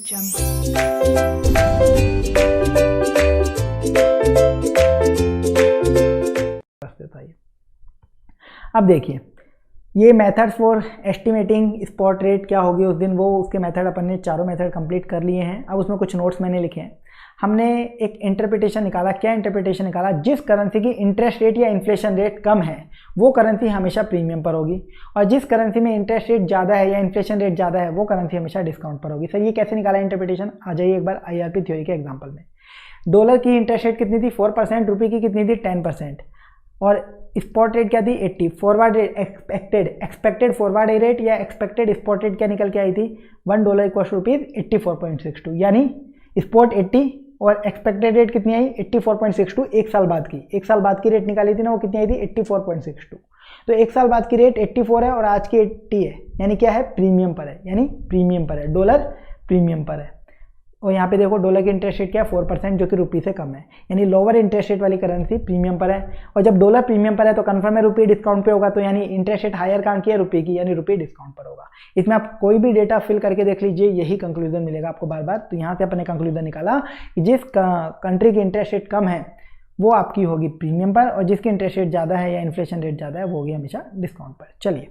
अब देखिए ये methods for estimating spot rate क्या होगी उस दिन, वो उसके मेथड अपन ने चारों मेथड कंप्लीट कर लिए हैं। अब उसमें कुछ नोट्स मैंने लिखे हैं। हमने एक इंटरप्रिटेशन निकाला। क्या इंटरप्रिटेशन निकाला? जिस करेंसी की इंटरेस्ट रेट या इन्फ्लेशन रेट कम है वो करेंसी हमेशा प्रीमियम पर होगी, और जिस करेंसी में इंटरेस्ट रेट ज़्यादा है या इन्फ्लेशन रेट ज़्यादा है वो करेंसी हमेशा डिस्काउंट पर होगी। सर ये कैसे निकाला इंटरप्रिटेशन? आ जाइए एक बार IRP थ्योरी के एग्जाम्पल में। डॉलर की इंटरेस्ट रेट कितनी थी? 4%। रुपये की कितनी थी? 10%। और स्पॉट रेट क्या थी? 80। Forward rate expected forward rate या एक्सपेक्टेड स्पॉट रेट क्या निकल के आई थी? $1 = ₹84.62। यानी स्पॉट 80 और एक्सपेक्टेड रेट कितनी आई? 84.62। एक साल बाद की, एक साल बाद की रेट निकाली थी ना, वो कितनी आई थी? 84.62। तो एक साल बाद की रेट 84 है और आज की 80 है, यानी क्या है? प्रीमियम पर है, यानी प्रीमियम पर है, डॉलर प्रीमियम पर है। और यहाँ पे देखो डॉलर की इंटरेस्ट रेट क्या है? 4%, जो कि रुपये से कम है, यानी लोअर इंटरेस्ट रेट वाली करेंसी प्रीमियम पर है। और जब डॉलर प्रीमियम पर है तो कन्फर्म है रुपये डिस्काउंट पे होगा, तो यानी इंटरेस्ट रेट हायर कहाँ की है? रुपये की, यानी रुपये डिस्काउंट पर होगा। इसमें आप कोई भी डेटा फिल करके देख लीजिए, यही कंक्लूजन मिलेगा आपको बार बार। तो यहाँ से अपने कंक्लूजन निकाला कि जिस कंट्री की इंटरेस्ट रेट कम है वो आपकी होगी प्रीमियम पर, और जिसकी इंटरेस्ट रेट ज़्यादा है या इन्फ्लेशन रेट ज़्यादा है वो होगी हमेशा डिस्काउंट पर। चलिए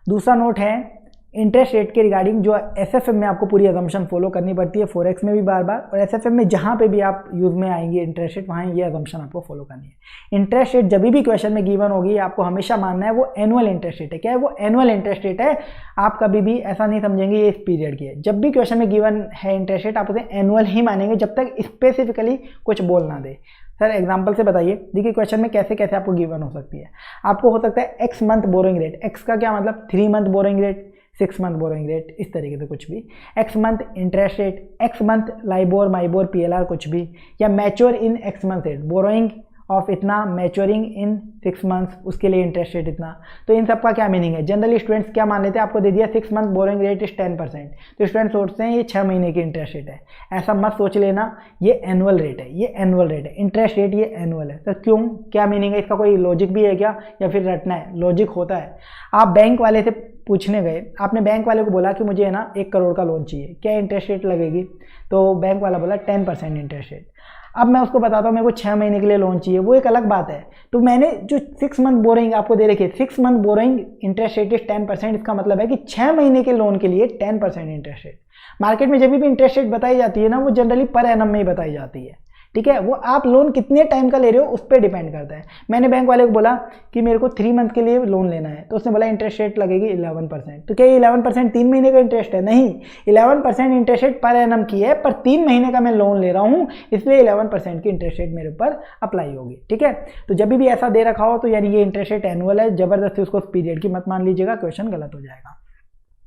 दूसरा नोट है इंटरेस्ट रेट के रिगार्डिंग। जो SFM में आपको पूरी अजम्पशन फॉलो करनी पड़ती है, फॉरेक्स में भी बार बार, और SFM में जहाँ पे भी आप यूज़ में आएंगे इंटरेस्ट रेट, वहाँ ये अजम्पशन आपको फॉलो करनी है। इंटरेस्ट रेट जब भी क्वेश्चन में गिवन होगी आपको हमेशा मानना है वो एनुअल इंटरेस्ट रेट है। क्या है? वो एनुअल इंटरेस्ट रेट है। आप कभी भी ऐसा नहीं समझेंगे ये इस पीरियड की है। जब भी क्वेश्चन में गिवन है इंटरेस्ट रेट आप उसे एनुअल ही मानेंगे जब तक स्पेसिफिकली कुछ बोल ना दे। सर एग्जांपल से बताइए। देखिए क्वेश्चन में कैसे कैसे आपको गिवन हो सकती है। आपको हो सकता है X month borrowing rate. X का क्या मतलब? 3 month borrowing rate, 6 month borrowing rate, इस तरीके से कुछ भी। X month interest rate, X month LIBOR MIBOR PLR कुछ भी, या mature in X month rate, borrowing of इतना, मैच्योरिंग इन 6 मंथ्स, उसके लिए इंटरेस्ट रेट इतना। तो इन सब का क्या मीनिंग है? जनरली स्टूडेंट्स क्या मान लेते हैं? आपको दे दिया 6 मंथ बोरोइंग रेट इज 10%, तो स्टूडेंट्स सोचते हैं ये 6 महीने की इंटरेस्ट रेट है। ऐसा मत सोच लेना, ये एनुअल रेट है, ये एनुअल रेट है, इंटरेस्ट रेट ये एनुअल है। तो क्यों? क्या मीनिंग है इसका? कोई लॉजिक भी है क्या, या फिर रटना है? लॉजिक होता है। आप बैंक वाले से पूछने गए, आपने बैंक वाले को बोला कि मुझे है ना 1 करोड़ का लोन चाहिए, क्या इंटरेस्ट रेट लगेगी? तो बैंक वाला बोला 10% इंटरेस्ट रेट। अब मैं उसको बताता हूँ मेरे को 6 महीने के लिए लोन चाहिए, वो एक अलग बात है। तो मैंने जो 6 मंथ बोरोइंग आपको दे रखी है, 6 month borrowing interest rate is 10%, इसका मतलब है कि 6 महीने के लोन के लिए 10% इंटरेस्ट रेट। मार्केट में जब भी इंटरेस्ट रेट बताई जाती है ना, वो जनरली पर एनम में ही बताई जाती है, ठीक है। वो आप लोन कितने टाइम का ले रहे हो उस पर डिपेंड करता है। मैंने बैंक वाले को बोला कि मेरे को 3 मंथ के लिए लोन लेना है, तो उसने बोला इंटरेस्ट रेट लगेगी 11%। तो क्या ये 11% 3 महीने का इंटरेस्ट है? नहीं, 11% इंटरेस्ट रेट पर एनम की है, पर 3 महीने का मैं लोन ले रहा हूँ, इसलिए 11% की इंटरेस्ट रेट मेरे ऊपर अप्लाई होगी, ठीक है। तो जब भी ऐसा दे रखा हो तो यानी ये इंटरेस्ट रेट एनुअल है, जबरदस्ती उसको पीरियड की मत मान लीजिएगा, क्वेश्चन गलत हो जाएगा।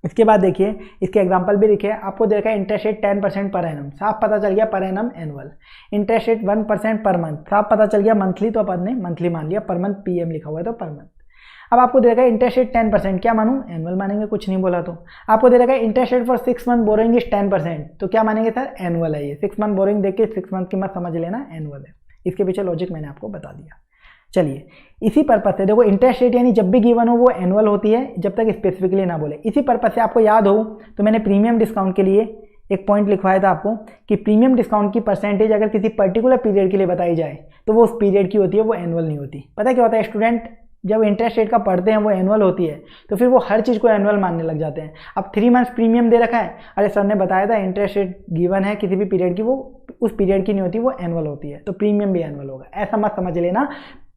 इसके बाद देखिए इसके एग्जांपल भी लिखे, आपको दे रखा है इंटरेस्ट रेट 10% पर एनम, साफ पता चल गया per annum annual. Interest rate 1% per month, साफ पता चल गया मंथली, तो अपन ने मंथली मान लिया, पर मंथ PM लिखा हुआ है तो पर मंथ। अब आपको दे रखा है इंटरेस्ट रेट 10%, क्या मानूं? एनुअल मानेंगे, कुछ नहीं बोला तो। आपको दे रखा है interest rate for 6 month borrowing is 10%, तो क्या मानेंगे सर? एनुअल है ये। 6 मंथ बोरोइंग देख के 6 मंथ की मत समझ लेना, एनुअल है। इसके पीछे लॉजिक मैंने आपको बता दिया। चलिए इसी पर्पज से देखो इंटरेस्ट रेट यानी जब भी गिवन हो वो एनुअल होती है, जब तक स्पेसिफिकली ना बोले। इसी पर्पज से आपको याद हो तो मैंने प्रीमियम डिस्काउंट के लिए एक पॉइंट लिखवाया था आपको कि प्रीमियम डिस्काउंट की परसेंटेज अगर किसी पर्टिकुलर पीरियड के लिए बताई जाए तो वो उस पीरियड की होती है, वो एनुअल नहीं होती। पता क्या होता है स्टूडेंट, जब इंटरेस्ट रेट का पढ़ते हैं वो एनुअल होती है तो फिर वो हर चीज़ को एनुअल मानने लग जाते हैं। अब 3 मंथ्स प्रीमियम दे रखा है, अरे सर ने बताया था इंटरेस्ट रेट गिवन है किसी भी पीरियड की, वो उस पीरियड की नहीं होती, वो एनुअल होती है, तो प्रीमियम भी एनुअल होगा, ऐसा मत समझ लेना।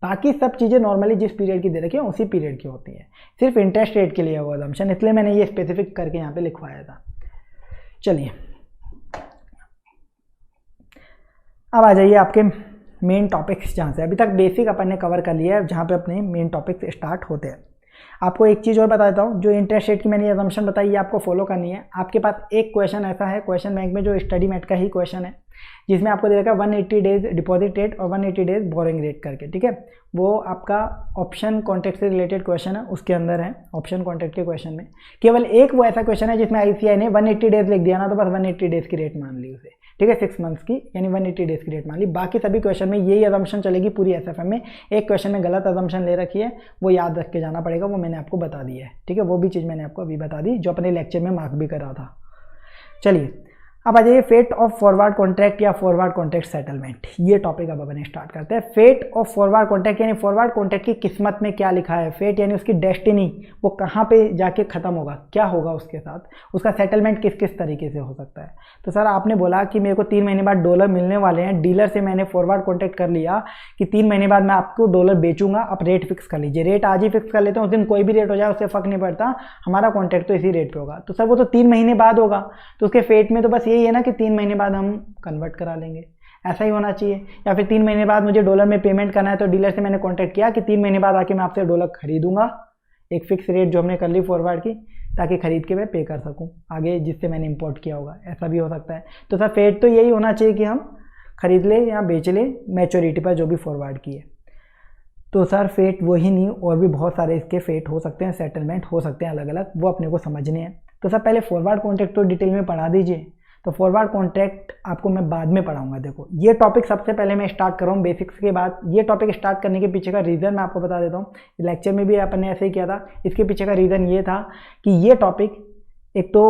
बाकी सब चीज़ें नॉर्मली जिस पीरियड की दे रखी है उसी पीरियड की होती है, सिर्फ इंटरेस्ट रेट के लिए वो अजम्पशन, इसलिए मैंने ये स्पेसिफिक करके यहाँ पे लिखवाया था। चलिए अब आ जाइए आपके मेन टॉपिक्स, जहाँ से अभी तक बेसिक अपन ने कवर कर लिया है, जहाँ पे अपने मेन टॉपिक्स स्टार्ट होते हैं। आपको एक चीज़ और बता देता हूँ, जो इंटरेस्ट रेट की मैंने अजम्पशन बताई है आपको फॉलो करनी है। आपके पास एक क्वेश्चन ऐसा है क्वेश्चन बैंक में जो स्टडी मेट का ही क्वेश्चन है, जिसमें आपको दे रखा है 180 डेज डिपॉजिट रेट और 180 डेज बोरिंग रेट करके, ठीक है। वो आपका ऑप्शन कॉन्ट्रैक्ट से रिलेटेड क्वेश्चन है, उसके अंदर है ऑप्शन कॉन्ट्रैक्ट के क्वेश्चन में। केवल एक वो ऐसा क्वेश्चन है जिसमें ICAI ने 180 डेज लिख दिया ना, तो बस 180 डेज की रेट मान ली उसे, ठीक है, 6 मंथ्स की, यानी 180 डेज की रेट मान ली। बाकी सभी क्वेश्चन में यही अजम्पशन चलेगी पूरी SFM में। एक क्वेश्चन में गलत अजम्पशन ले रखी है, वो याद रख के जाना पड़ेगा, वो मैंने आपको बता दिया है, ठीक है। वो भी चीज़ मैंने आपको अभी बता दी जो अपने लेक्चर में मार्क भी करा था। चलिए अब आ जाइए फेट ऑफ फॉरवर्ड कॉन्ट्रैक्ट या फॉरवर्ड कॉन्ट्रैक्ट सेटलमेंट, ये टॉपिक अब अपन स्टार्ट करते हैं। फेट ऑफ फॉरवर्ड कॉन्ट्रैक्ट यानी फॉरवर्ड कॉन्ट्रैक्ट की किस्मत में क्या लिखा है, फेट यानी उसकी डेस्टिनी, वो कहाँ पे जाके ख़त्म होगा, क्या होगा उसके साथ, उसका सेटलमेंट किस किस तरीके से हो सकता है। तो सर आपने बोला कि मेरे को 3 महीने बाद डॉलर मिलने वाले हैं, डीलर से मैंने फॉरवर्ड कॉन्ट्रैक्ट कर लिया कि 3 महीने बाद मैं आपको डॉलर बेचूंगा, आप रेट फिक्स कर लीजिए। रेट आज ही फिक्स कर लेते हैं, उस दिन कोई भी रेट हो जाए उससे फ़र्क नहीं पड़ता, हमारा कॉन्ट्रैक्ट तो इसी रेट पे होगा। तो सर वो तो 3 महीने बाद होगा, तो उसके फेट में तो बस यही है ना कि 3 महीने बाद हम कन्वर्ट करा लेंगे, ऐसा ही होना चाहिए। या फिर 3 महीने बाद मुझे डॉलर में पेमेंट करना है, तो डीलर से मैंने कॉन्टैक्ट किया कि 3 महीने बाद आके मैं आपसे डॉलर खरीदूंगा, एक फिक्स रेट जो हमने कर ली फॉरवर्ड की, ताकि खरीद के मैं पे कर सकूं आगे जिससे मैंने इंपोर्ट किया होगा, ऐसा भी हो सकता है। तो सर फेट तो यही होना चाहिए कि हम खरीद ले या बेच ले मैच्योरिटी पर जो भी फॉरवर्ड की है। तो सर फेट वही नहीं, और भी बहुत सारे इसके फेट हो सकते हैं, सेटलमेंट हो सकते हैं अलग अलग, वो अपने को समझने हैं। तो सर पहले फॉरवर्ड कॉन्ट्रैक्ट तो डिटेल में पढ़ा दीजिए, तो फॉरवर्ड कॉन्ट्रैक्ट आपको मैं बाद में पढ़ाऊंगा। देखो ये टॉपिक सबसे पहले मैं स्टार्ट कर रहा हूँ बेसिक्स के बाद। ये टॉपिक स्टार्ट करने के पीछे का रीज़न मैं आपको बता देता हूँ, लेक्चर में भी अपन ने ऐसे ही किया था। इसके पीछे का रीज़न ये था कि ये टॉपिक, एक तो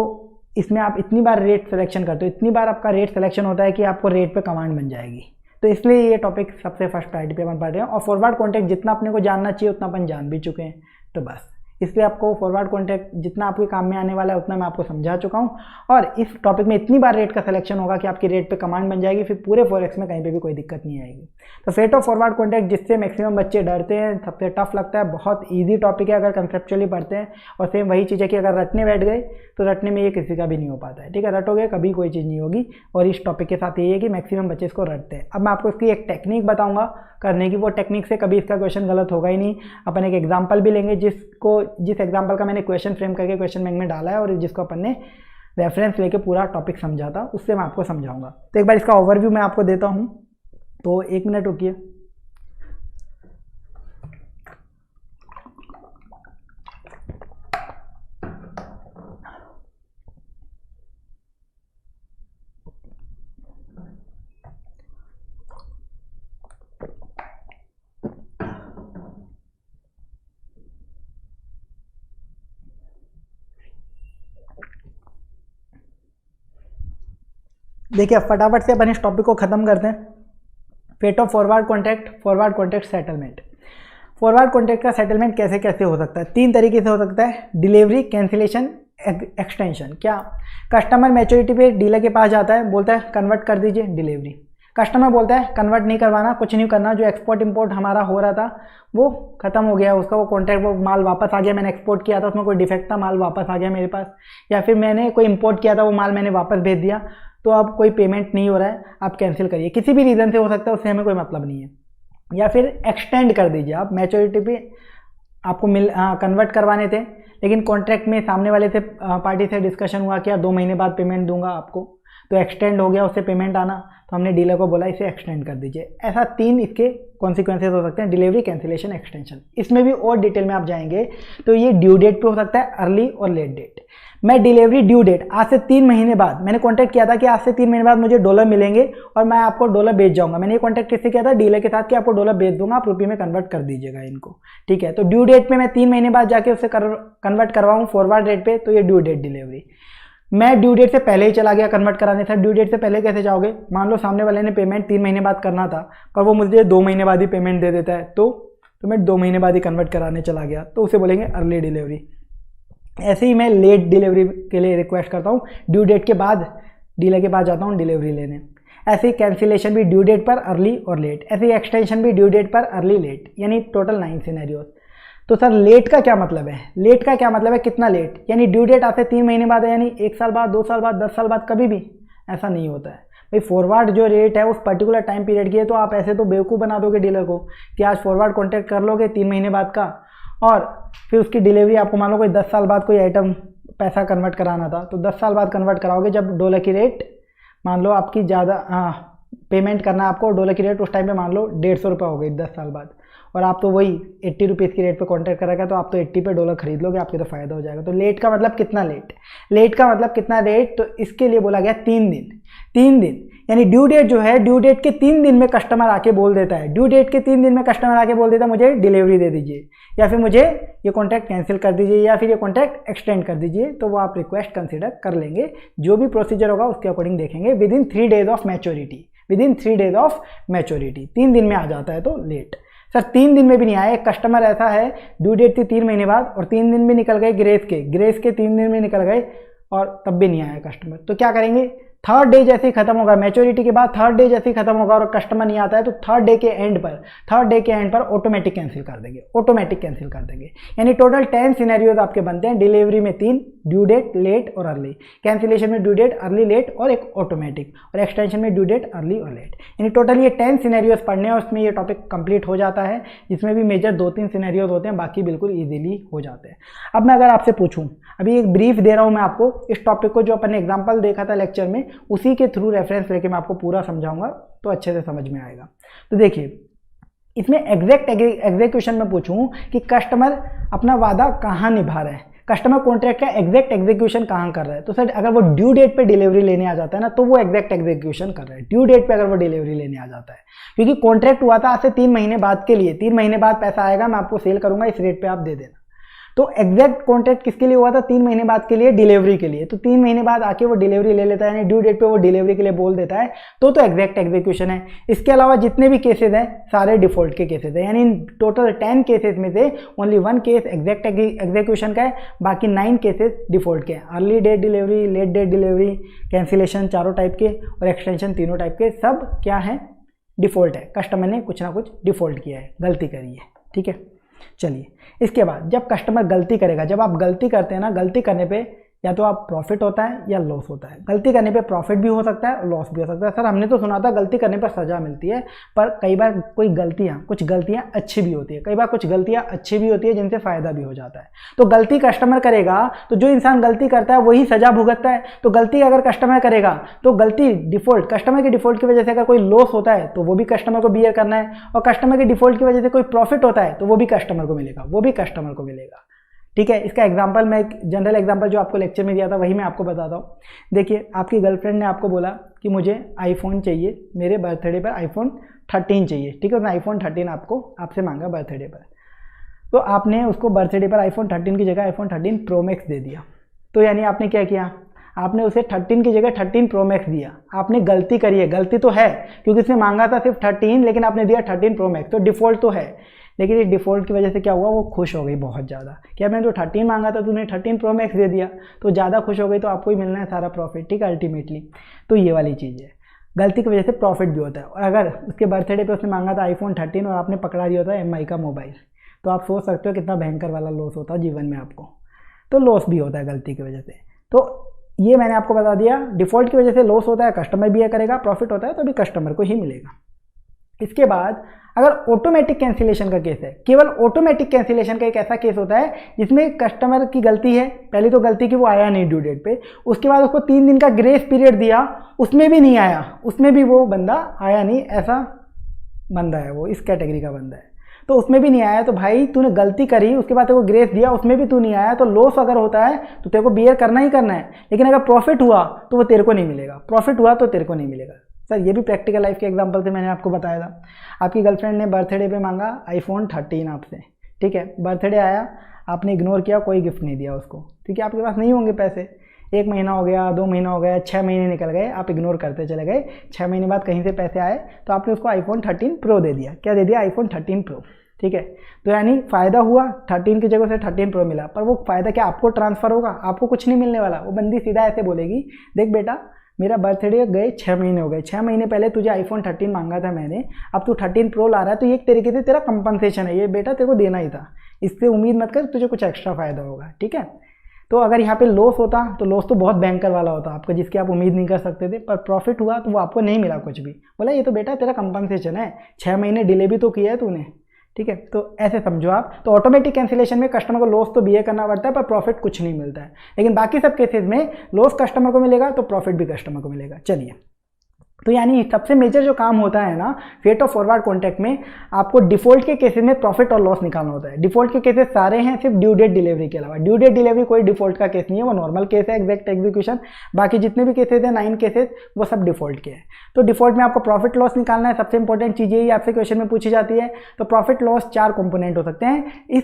इसमें आप इतनी बार रेट सिलेक्शन करते हो, इतनी बार आपका रेट सिलेक्शन होता है कि आपको रेट पे कमांड बन जाएगी, तो इसलिए ये टॉपिक सबसे फर्स्ट प्रायोरिटी पे अपन पढ़ रहे हैं। और फॉरवर्ड कॉन्ट्रैक्ट जितना अपने को जानना चाहिए उतना अपन जान भी चुके हैं, तो बस इसलिए आपको फॉरवर्ड कॉन्ट्रैक्ट जितना आपके काम में आने वाला है उतना मैं आपको समझा चुका हूँ। और इस टॉपिक में इतनी बार रेट का सिलेक्शन होगा कि आपकी रेट पे कमांड बन जाएगी, फिर पूरे फॉरेक्स में कहीं पे भी कोई दिक्कत नहीं आएगी। तो फेट ऑफ फॉरवर्ड कॉन्ट्रैक्ट जिससे मैक्सिमम बच्चे डरते हैं, सबसे टफ लगता है, बहुत ईजी टॉपिक है अगर कंसेप्चुअली पढ़ते हैं। और सेम वही चीज़ है कि अगर रटने बैठ गए तो रटने में ये किसी का भी नहीं हो पाता है, ठीक है, रटोगे कभी कोई चीज़ नहीं होगी। और इस टॉपिक के साथ यही है कि मैक्सिमम बच्चे इसको रटते हैं। अब मैं आपको इसकी एक टेक्निक बताऊंगा करने की, वो टेक्निक से कभी इसका क्वेश्चन गलत होगा ही नहीं। अपन एक एग्जांपल भी लेंगे जिस एग्जांपल का मैंने क्वेश्चन फ्रेम करके क्वेश्चन बैंक में डाला है और जिसको अपन ने रेफरेंस लेके पूरा टॉपिक समझा था, उससे मैं आपको समझाऊंगा। तो एक बार इसका ओवरव्यू मैं आपको देता हूँ, तो 1 मिनट रुकिए। देखिए अब फटाफट से अपन इस टॉपिक को खत्म करते हैं। Fate of forward contract, forward contract settlement. Forward contract का सेटलमेंट कैसे कैसे हो सकता है, 3 तरीके से हो सकता है, डिलीवरी, कैंसिलेशन, एक्सटेंशन। क्या, कस्टमर मैच्योरिटी पे डीलर के पास जाता है, बोलता है कन्वर्ट कर दीजिए, डिलीवरी। कस्टमर बोलता है कन्वर्ट नहीं करवाना, कुछ नहीं करना, जो एक्सपोर्ट इंपोर्ट हमारा हो रहा था वो खत्म हो गया, उसका वो कॉन्ट्रैक्ट, वो माल वापस आ गया, मैंने एक्सपोर्ट किया था उसमें कोई डिफेक्ट था, माल वापस आ गया मेरे पास। या फिर मैंने कोई इंपोर्ट किया था, वो माल मैंने वापस भेज दिया, तो अब कोई पेमेंट नहीं हो रहा है, आप कैंसिल करिए। किसी भी रीज़न से हो सकता है, उससे हमें कोई मतलब नहीं है। या फिर एक्सटेंड कर दीजिए, आप मैच्योरिटी पे आपको कन्वर्ट करवाने थे, लेकिन कॉन्ट्रैक्ट में सामने वाले से पार्टी से डिस्कशन हुआ कि यार 2 महीने बाद पेमेंट दूंगा आपको, तो एक्सटेंड हो गया, उससे पेमेंट आना, तो हमने डीलर को बोला इसे एक्सटेंड कर दीजिए। ऐसा 3 इसके कॉन्सिक्वेंसेज हो सकते हैं, डिलीवरी, कैंसिलेशन, एक्सटेंशन। इसमें भी और डिटेल में आप जाएंगे तो ये ड्यू डेट पे हो सकता है, अर्ली और लेट डेट। मैं डिलीवरी ड्यू डेट आज से 3 महीने बाद, मैंने कॉन्टैक्ट किया था कि आज से 3 महीने बाद मुझे डॉलर मिलेंगे और मैं आपको डॉलर बेच जाऊंगा। मैंने ये कॉन्टैक्ट किससे किया था, डीलर के साथ, कि आपको डॉलर बेच दूंगा, आप रुपये में कन्वर्ट कर दीजिएगा इनको, ठीक है। तो ड्यू डेट पे मैं 3 महीने बाद जाके उससे कन्वर्ट करवाऊँ फॉरवर्ड रेट पे, तो ये ड्यू डेट डिलीवरी। मैं ड्यू डेट से पहले ही चला गया कन्वर्ट कराने था, ड्यू डेट से पहले कैसे जाओगे, मान लो सामने वाले ने पेमेंट 3 महीने बाद करना था पर वो मुझे 2 महीने बाद ही पेमेंट दे देता है, तो मैं 2 महीने बाद ही कन्वर्ट कराने चला गया, तो उसे बोलेंगे अर्ली डिलीवरी। ऐसे ही मैं लेट डिलीवरी के लिए रिक्वेस्ट करता हूँ, ड्यू डेट के बाद डीलर के पास जाता हूँ डिलीवरी लेने। ऐसे ही कैंसिलेशन भी ड्यू डेट पर अर्ली और लेट, ऐसे ही एक्सटेंशन भी ड्यू डेट पर अर्ली लेट, यानी टोटल 9 सिनेरियोज। तो सर लेट का क्या मतलब है, लेट का क्या मतलब है, कितना लेट, यानी ड्यू डेट आज से 3 महीने बाद है, यानी 1 साल बाद, 2 साल बाद, 10 साल बाद, कभी भी ऐसा नहीं होता है भाई। फॉरवर्ड जो रेट है उस पर्टिकुलर टाइम पीरियड की है, तो आप ऐसे तो बेवकूफ़ बना दोगे डीलर को कि आज फॉरवर्ड कॉन्ट्रैक्ट कर लोगे 3 महीने बाद का, और फिर उसकी डिलीवरी आपको मान लो कोई 10 साल बाद कोई आइटम पैसा कन्वर्ट कराना था, तो 10 साल बाद कन्वर्ट कराओगे जब डॉलर की रेट मान लो आपकी ज़्यादा पेमेंट करना है आपको, डॉलर की रेट उस टाइम पे मान लो 150 रुपये हो गई 10 साल बाद, और आप तो वही 80 रुपीज़ की रेट पे कॉन्ट्रैक्ट करेगा, तो आप तो 80 पे डॉलर खरीद लोगे, आपके तो फ़ायदा हो जाएगा। तो लेट का मतलब कितना लेट, लेट का मतलब कितना लेट, तो इसके लिए बोला गया 3 दिन, 3 दिन, यानी ड्यू डेट जो है, ड्यू डेट के 3 दिन में कस्टमर आके बोल देता है, ड्यू डेट के 3 दिन में कस्टमर आके बोल देता है मुझे डिलीवरी दे दीजिए, या फिर मुझे ये कॉन्ट्रैक्ट कैंसिल कर दीजिए, या फिर ये कॉन्ट्रैक्ट एक्सटेंड कर दीजिए, तो वो आप रिक्वेस्ट कंसिडर कर लेंगे। जो भी प्रोसीजर होगा उसके अकॉर्डिंग देखेंगे। With in 3 days of maturity, with in 3 days of maturity, 3 दिन में आ जाता है तो लेट। सर 3 दिन में भी नहीं आया, एक कस्टमर ऐसा है ड्यू डेट थी 3 महीने बाद और 3 दिन भी निकल गए ग्रेस के 3 दिन में निकल गए और तब भी नहीं आया कस्टमर, तो क्या करेंगे? 3rd डे जैसे ही खत्म होगा, मैच्योरिटी के बाद 3rd डे जैसे ही खत्म होगा और कस्टमर नहीं आता है तो 3rd डे के एंड पर ऑटोमेटिक कैंसिल कर देंगे, ऑटोमेटिक कैंसिल कर देंगे। यानी टोटल 10 सिनेरियोज आपके बनते हैं। डिलीवरी में 3, ड्यू डेट, लेट और अर्ली, कैंसिलेशन में ड्यू डेट, अर्ली, लेट और एक ऑटोमेटिक, और एक्सटेंशन में ड्यू डेट, अर्ली और लेट। यानी टोटल ये 10 सिनेरियोज पढ़ने हैं, उसमें ये टॉपिक कंप्लीट हो जाता है, जिसमें भी मेजर 2-3 सिनेरियोज होते हैं, बाकी बिल्कुल ईजिली हो जाते हैं। अब मैं अगर आपसे पूछूं, अभी एक ब्रीफ दे रहा हूं मैं आपको इस टॉपिक को, जो अपन ने एग्जाम्पल देखा था लेक्चर में, उसी के थ्रू रेफरेंस लेके मैं आपको पूरा समझाऊंगा तो अच्छे से समझ में आएगा। तो देखिए, इसमें एग्जैक्ट एग्जीक्यूशन में पूछूं कि कस्टमर अपना वादा कहाँ निभा रहा है, कस्टमर कॉन्ट्रैक्ट का एग्जैक्ट एग्जीक्यूशन कहाँ कर रहा है, तो सर अगर वो ड्यू डेट पे डिलीवरी लेने आ जाता है ना, तो वो एग्जैक्ट एग्जीक्यूशन कर रहा है। ड्यू डेट पे अगर वो डिलीवरी लेने आ जाता है, क्योंकि कॉन्ट्रैक्ट हुआ था आज से 3 महीने बाद के लिए, 3 महीने बाद पैसा आएगा, मैं आपको सेल करूंगा, इस रेट पे आप दे देना। तो एग्जैक्ट कॉन्ट्रैक्ट किसके लिए हुआ था? 3 महीने बाद के लिए, डिलीवरी के लिए। तो 3 महीने बाद आके वो डिलीवरी ले लेता है, यानी ड्यू डेट पे वो डिलीवरी के लिए बोल देता है, तो एग्जैक्ट एग्जीक्यूशन है। इसके अलावा जितने भी केसेस हैं सारे डिफॉल्ट के केसेस हैं, यानी टोटल 10 केसेस में से ओनली 1 केस एग्जैक्ट एग्जीक्यूशन का है, बाकी 9 केसेस डिफॉल्ट के हैं। Early date delivery, late date delivery, cancellation चारों टाइप के और एक्सटेंशन तीनों टाइप के, सब क्या है? डिफॉल्ट है। कस्टमर ने कुछ ना कुछ डिफॉल्ट किया है, गलती करी है, ठीक है। चलिए, इसके बाद जब कस्टमर गलती करेगा, जब आप गलती करते हैं ना, गलती करने पे या तो आप प्रॉफिट होता है या लॉस होता है। गलती करने पे प्रॉफिट भी हो सकता है और लॉस भी हो सकता है। सर हमने तो सुना था गलती करने पर सजा मिलती है, पर कई बार कुछ गलतियां अच्छी भी होती है, कई बार कुछ गलतियां अच्छी भी होती है जिनसे फायदा भी हो जाता है। तो गलती कस्टमर करेगा तो जो इंसान गलती करता है वही सजा भुगतता है। तो गलती अगर कस्टमर करेगा तो गलती डिफॉल्ट, कस्टमर के डिफॉल्ट की वजह से अगर कोई लॉस होता है तो वो भी कस्टमर को बियर करना है, और कस्टमर के डिफॉल्ट की वजह से कोई प्रॉफिट होता है तो वो भी कस्टमर को मिलेगा, वो भी कस्टमर को मिलेगा, ठीक है। इसका एग्जांपल मैं एक जनरल एग्जांपल जो आपको लेक्चर में दिया था वही मैं आपको बताता हूँ। देखिए, आपकी गर्लफ्रेंड ने आपको बोला कि मुझे आईफोन चाहिए, मेरे बर्थडे पर आईफोन 13 चाहिए, ठीक है। उसने आईफोन 13 आपसे मांगा बर्थडे पर, तो आपने उसको बर्थडे पर आईफोन 13 की जगह आईफोन 13 प्रो मैक्स दे दिया। तो यानी आपने क्या किया? आपने उसे 13 की जगह 13 प्रो मैक्स दिया। आपने गलती करी है, गलती तो है क्योंकि उसने मांगा था सिर्फ 13, लेकिन आपने दिया 13 प्रो मैक्स, तो डिफॉल्ट तो है। लेकिन इस डिफ़ॉल्ट की वजह से क्या हुआ? वो खुश हो गई बहुत ज़्यादा, क्या मैंने तो 13 मांगा था, तूने 13 प्रो मैक्स दे दिया, तो ज़्यादा खुश हो गई, तो आपको ही मिलना है सारा प्रॉफिट, ठीक है, अल्टीमेटली। तो ये वाली चीज़ है, गलती की वजह से प्रॉफिट भी होता है। और अगर उसके बर्थडे पे उसने मांगा था आईफोन 13 और आपने पकड़ा दिया था MI का मोबाइल, तो आप सोच सकते हो कितना भयंकर वाला लॉस होता है जीवन में आपको। तो लॉस भी होता है गलती की वजह से। तो ये मैंने आपको बता दिया, डिफ़ॉल्ट की वजह से लॉस होता है, कस्टमर भी ये करेगा, प्रॉफिट होता है तो भी कस्टमर को ही मिलेगा। इसके बाद अगर ऑटोमेटिक कैंसिलेशन का केस है, केवल ऑटोमेटिक कैंसिलेशन का एक ऐसा केस होता है जिसमें कस्टमर की गलती है, पहली तो गलती कि वो आया नहीं ड्यू डेट पे, उसके बाद उसको 3 दिन का ग्रेस पीरियड दिया, उसमें भी नहीं आया, उसमें भी वो बंदा आया नहीं, ऐसा बंदा है वो, इस कैटेगरी का बंदा है, तो उसमें भी नहीं आया। तो भाई तूने गलती करी, उसके बाद तेरे को ग्रेस दिया, उसमें भी तू नहीं आया, तो लॉस अगर होता है तो तेरे को बियर करना ही करना है। लेकिन अगर प्रॉफिट हुआ तो वो तेरे को नहीं मिलेगा, प्रॉफिट हुआ तो तेरे को नहीं मिलेगा। सर ये भी प्रैक्टिकल लाइफ के एग्जांपल से मैंने आपको बताया था। आपकी गर्लफ्रेंड ने बर्थडे पे मांगा आईफोन 13 आपसे, ठीक है, बर्थडे आया, आपने इग्नोर किया, कोई गिफ्ट नहीं दिया उसको, क्योंकि आपके पास नहीं होंगे पैसे। 1 महीना हो गया, 2 महीना हो गया, 6 महीने निकल गए, आप इग्नोर करते चले गए। 6 महीने बाद कहीं से पैसे आए तो आपने उसको आईफोन 13 प्रो दे दिया। क्या दे दिया? आईफोन 13 प्रो, ठीक है। तो यानी फ़ायदा हुआ, 13 की जगह से 13 प्रो मिला, पर वो फ़ायदा क्या आपको ट्रांसफ़र होगा? आपको कुछ नहीं मिलने वाला। वो बंदी सीधा ऐसे बोलेगी, देख बेटा मेरा बर्थडे गए 6 महीने हो गए, 6 महीने पहले तुझे आईफोन 13 मांगा था मैंने, अब तू 13 प्रो ला रहा है, तो ये एक तरीके से तेरा कंपनसेशन है, ये बेटा तेरे को देना ही था, इससे उम्मीद मत कर तुझे कुछ एक्स्ट्रा फ़ायदा होगा, ठीक है। तो अगर यहाँ पे लॉस होता तो लॉस तो बहुत भयंकर वाला होता आपका, जिसकी आप उम्मीद नहीं कर सकते थे, पर प्रॉफिट हुआ तो वो आपको नहीं मिला कुछ भी। बोला ये तो बेटा तेरा कंपनसेशन है, 6 महीने डिले भी तो किया है तूने, ठीक है। तो ऐसे समझो आप। तो ऑटोमेटिक कैंसिलेशन में कस्टमर को लॉस तो बियर करना पड़ता है, पर प्रॉफिट कुछ नहीं मिलता है। लेकिन बाकी सब केसेस में लॉस कस्टमर को मिलेगा तो प्रॉफिट भी कस्टमर को मिलेगा। चलिए तो यानी सबसे मेजर जो काम होता है ना फेट ऑफ फॉरवर्ड कॉन्ट्रैक्ट में, आपको डिफॉल्ट के केसेस में प्रॉफिट और लॉस निकालना होता है। डिफॉल्ट के केसेस सारे हैं सिर्फ ड्यू डेट डिलीवरी के अलावा। ड्यू डेट डिलीवरी कोई डिफॉल्ट का केस नहीं है, वो नॉर्मल केस है, एग्जैक्ट एग्जीक्यूशन। बाकी जितने भी केसेस हैं 9 केसेस वो सब डिफॉल्ट के हैं। तो डिफॉल्ट में आपको प्रॉफिट लॉस निकालना है, सबसे इंपॉर्टेंट चीज़ यही आपसे क्वेश्चन में पूछी जाती है। तो प्रॉफिट लॉस 4 कंपोनेंट हो सकते हैं इस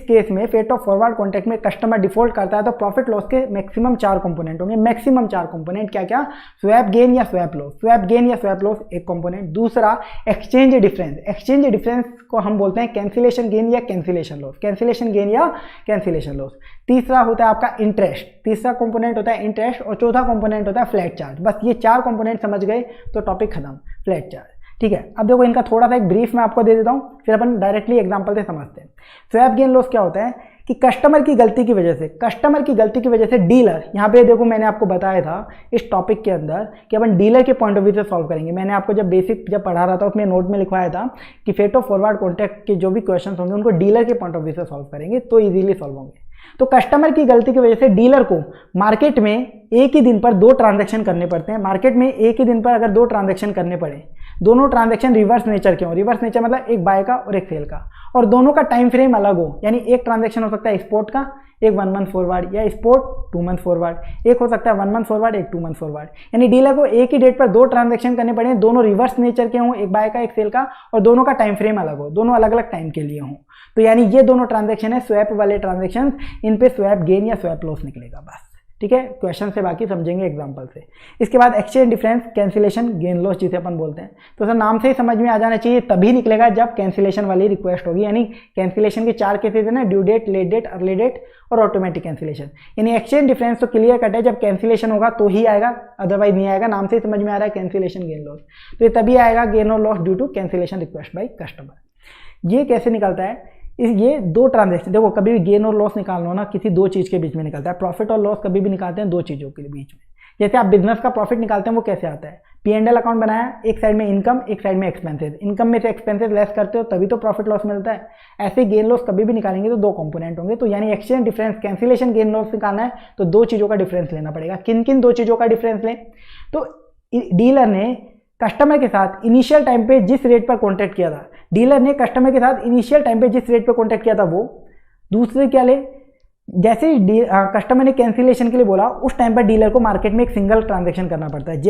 केस में फेट ऑफ फॉरवर्ड कॉन्ट्रैक्ट में कस्टमर डिफॉल्ट करता है तो प्रॉफिट लॉस के मैक्सिमम 4 कंपोनेंट होंगे। मैक्सिमम 4 कंपोनेंट क्या क्या? स्वैप गेन या स्वैप लॉस। स्वैप गेन या स्वैप लॉस एक कंपोनेंट। दूसरा एक्सचेंज डिफरेंस। एक्सचेंज डिफरेंस को हम बोलते हैं कैंसिलेशन गेन या कैंसिलेशन लॉस। कैंसिलेशन गेन या कैंसिलेशन लॉस। तीसरा होता है आपका इंटरेस्ट। तीसरा कंपोनेंट होता है इंटरेस्ट। और चौथा कंपोनेंट होता है फ्लैट चार्ज। बस ये 4 कंपोनेंट समझ गए तो टॉपिक खत्म, फ्लैट चार्ज। ठीक है, अब देखो इनका थोड़ा सा एक ब्रीफ मैं आपको दे देता हूँ, फिर अपन डायरेक्टली एग्जांपल से समझते हैं। स्वैप गेन लॉस क्या होता है कि कस्टमर की गलती की वजह से डीलर, यहाँ पे देखो मैंने आपको बताया था इस टॉपिक के अंदर कि अपन डीलर के पॉइंट ऑफ व्यू से सॉल्व करेंगे। मैंने आपको जब बेसिक पढ़ा रहा था उसमें नोट में लिखवाया था कि फेट ऑफ फॉरवर्ड कॉन्ट्रैक्ट के जो भी क्वेश्चन होंगे उनको डीलर के पॉइंट ऑफ व्यू से सॉल्व करेंगे तो ईजिली सॉल्व होंगे। तो कस्टमर की गलती की वजह से डीलर को मार्केट में एक ही दिन पर 2 ट्रांजैक्शन करने पड़ते हैं। मार्केट में एक ही दिन पर अगर 2 ट्रांजैक्शन करने पड़े, दोनों ट्रांजैक्शन रिवर्स नेचर के हो। रिवर्स नेचर मतलब एक बाय का और एक सेल का, और दोनों का टाइम फ्रेम अलग हो, यानी एक ट्रांजैक्शन हो सकता है स्पॉट का, एक 1 मंथ फॉरवर्ड, या स्पॉट 2 मंथ फॉरवर्ड। एक हो सकता है 1 मंथ फॉरवर्ड, एक 2 मंथ फॉरवर्ड। यानी डीलर को एक ही डेट पर 2 ट्रांजैक्शन करने पड़े, दोनों रिवर्स नेचर के हों, एक बाय का एक सेल का, और दोनों का टाइम फ्रेम अलग हो, दोनों अलग अलग टाइम के लिए हों। तो यानी ये दोनों ट्रांजैक्शन है स्वैप वाले ट्रांजैक्शन, इन पे स्वैप गेन या स्वैप लॉस निकलेगा बस। ठीक है, क्वेश्चन से बाकी समझेंगे एग्जांपल से। इसके बाद exchange difference, cancellation gain loss जिसे अपन बोलते हैं। तो सर नाम से ही समझ में आ जाना चाहिए, तभी निकलेगा जब कैंसिलेशन वाली रिक्वेस्ट होगी। यानी कैंसिलेशन के 4 केसेस है ना, due date, late date, early date और ऑटोमेटिक कैंसिलेशन। यानी एक्सचेंज डिफरेंस तो क्लियर कट है, जब कैंसिलेशन होगा तो ही आएगा, अदरवाइज नहीं आएगा। नाम से ही समझ में आ रहा है कैंसिलेशन गेन लॉस, तो ये तभी आएगा गेन और loss due to cancellation request by customer. ये कैसे निकलता है? ये 2 ट्रांजैक्शन, देखो कभी भी गेन और लॉस निकालना हो ना किसी 2 चीज़ के बीच में निकलता है। प्रॉफिट और लॉस कभी भी निकालते हैं 2 चीज़ों के बीच में। जैसे आप बिजनेस का प्रॉफिट निकालते हैं वो कैसे आता है? P&L अकाउंट बनाया, एक साइड में इनकम, एक साइड में एक्सपेंसेस। इनकम में से एक्सपेंसेस लेस करते हो तभी तो प्रॉफिट लॉस मिलता है। ऐसे गेन लॉस कभी भी निकालेंगे तो 2 कंपोनेंट होंगे। तो यानी exchange difference, cancellation gain loss निकालना है तो 2 चीज़ों का डिफरेंस लेना पड़ेगा। किन किन 2 चीज़ों का डिफरेंस लें? तो डीलर ने कस्टमर के साथ इनिशियल टाइम पे जिस रेट पर कॉन्ट्रैक्ट किया था, डीलर ने कस्टमर के साथ इनिशियल टाइम पे जिस रेट पर कॉन्ट्रैक्ट किया था वो। दूसरे क्या ले, जैसे ही कस्टमर ने कैंसिलेशन के लिए बोला उस टाइम पर डीलर को मार्केट में एक सिंगल ट्रांजैक्शन करना पड़ता है।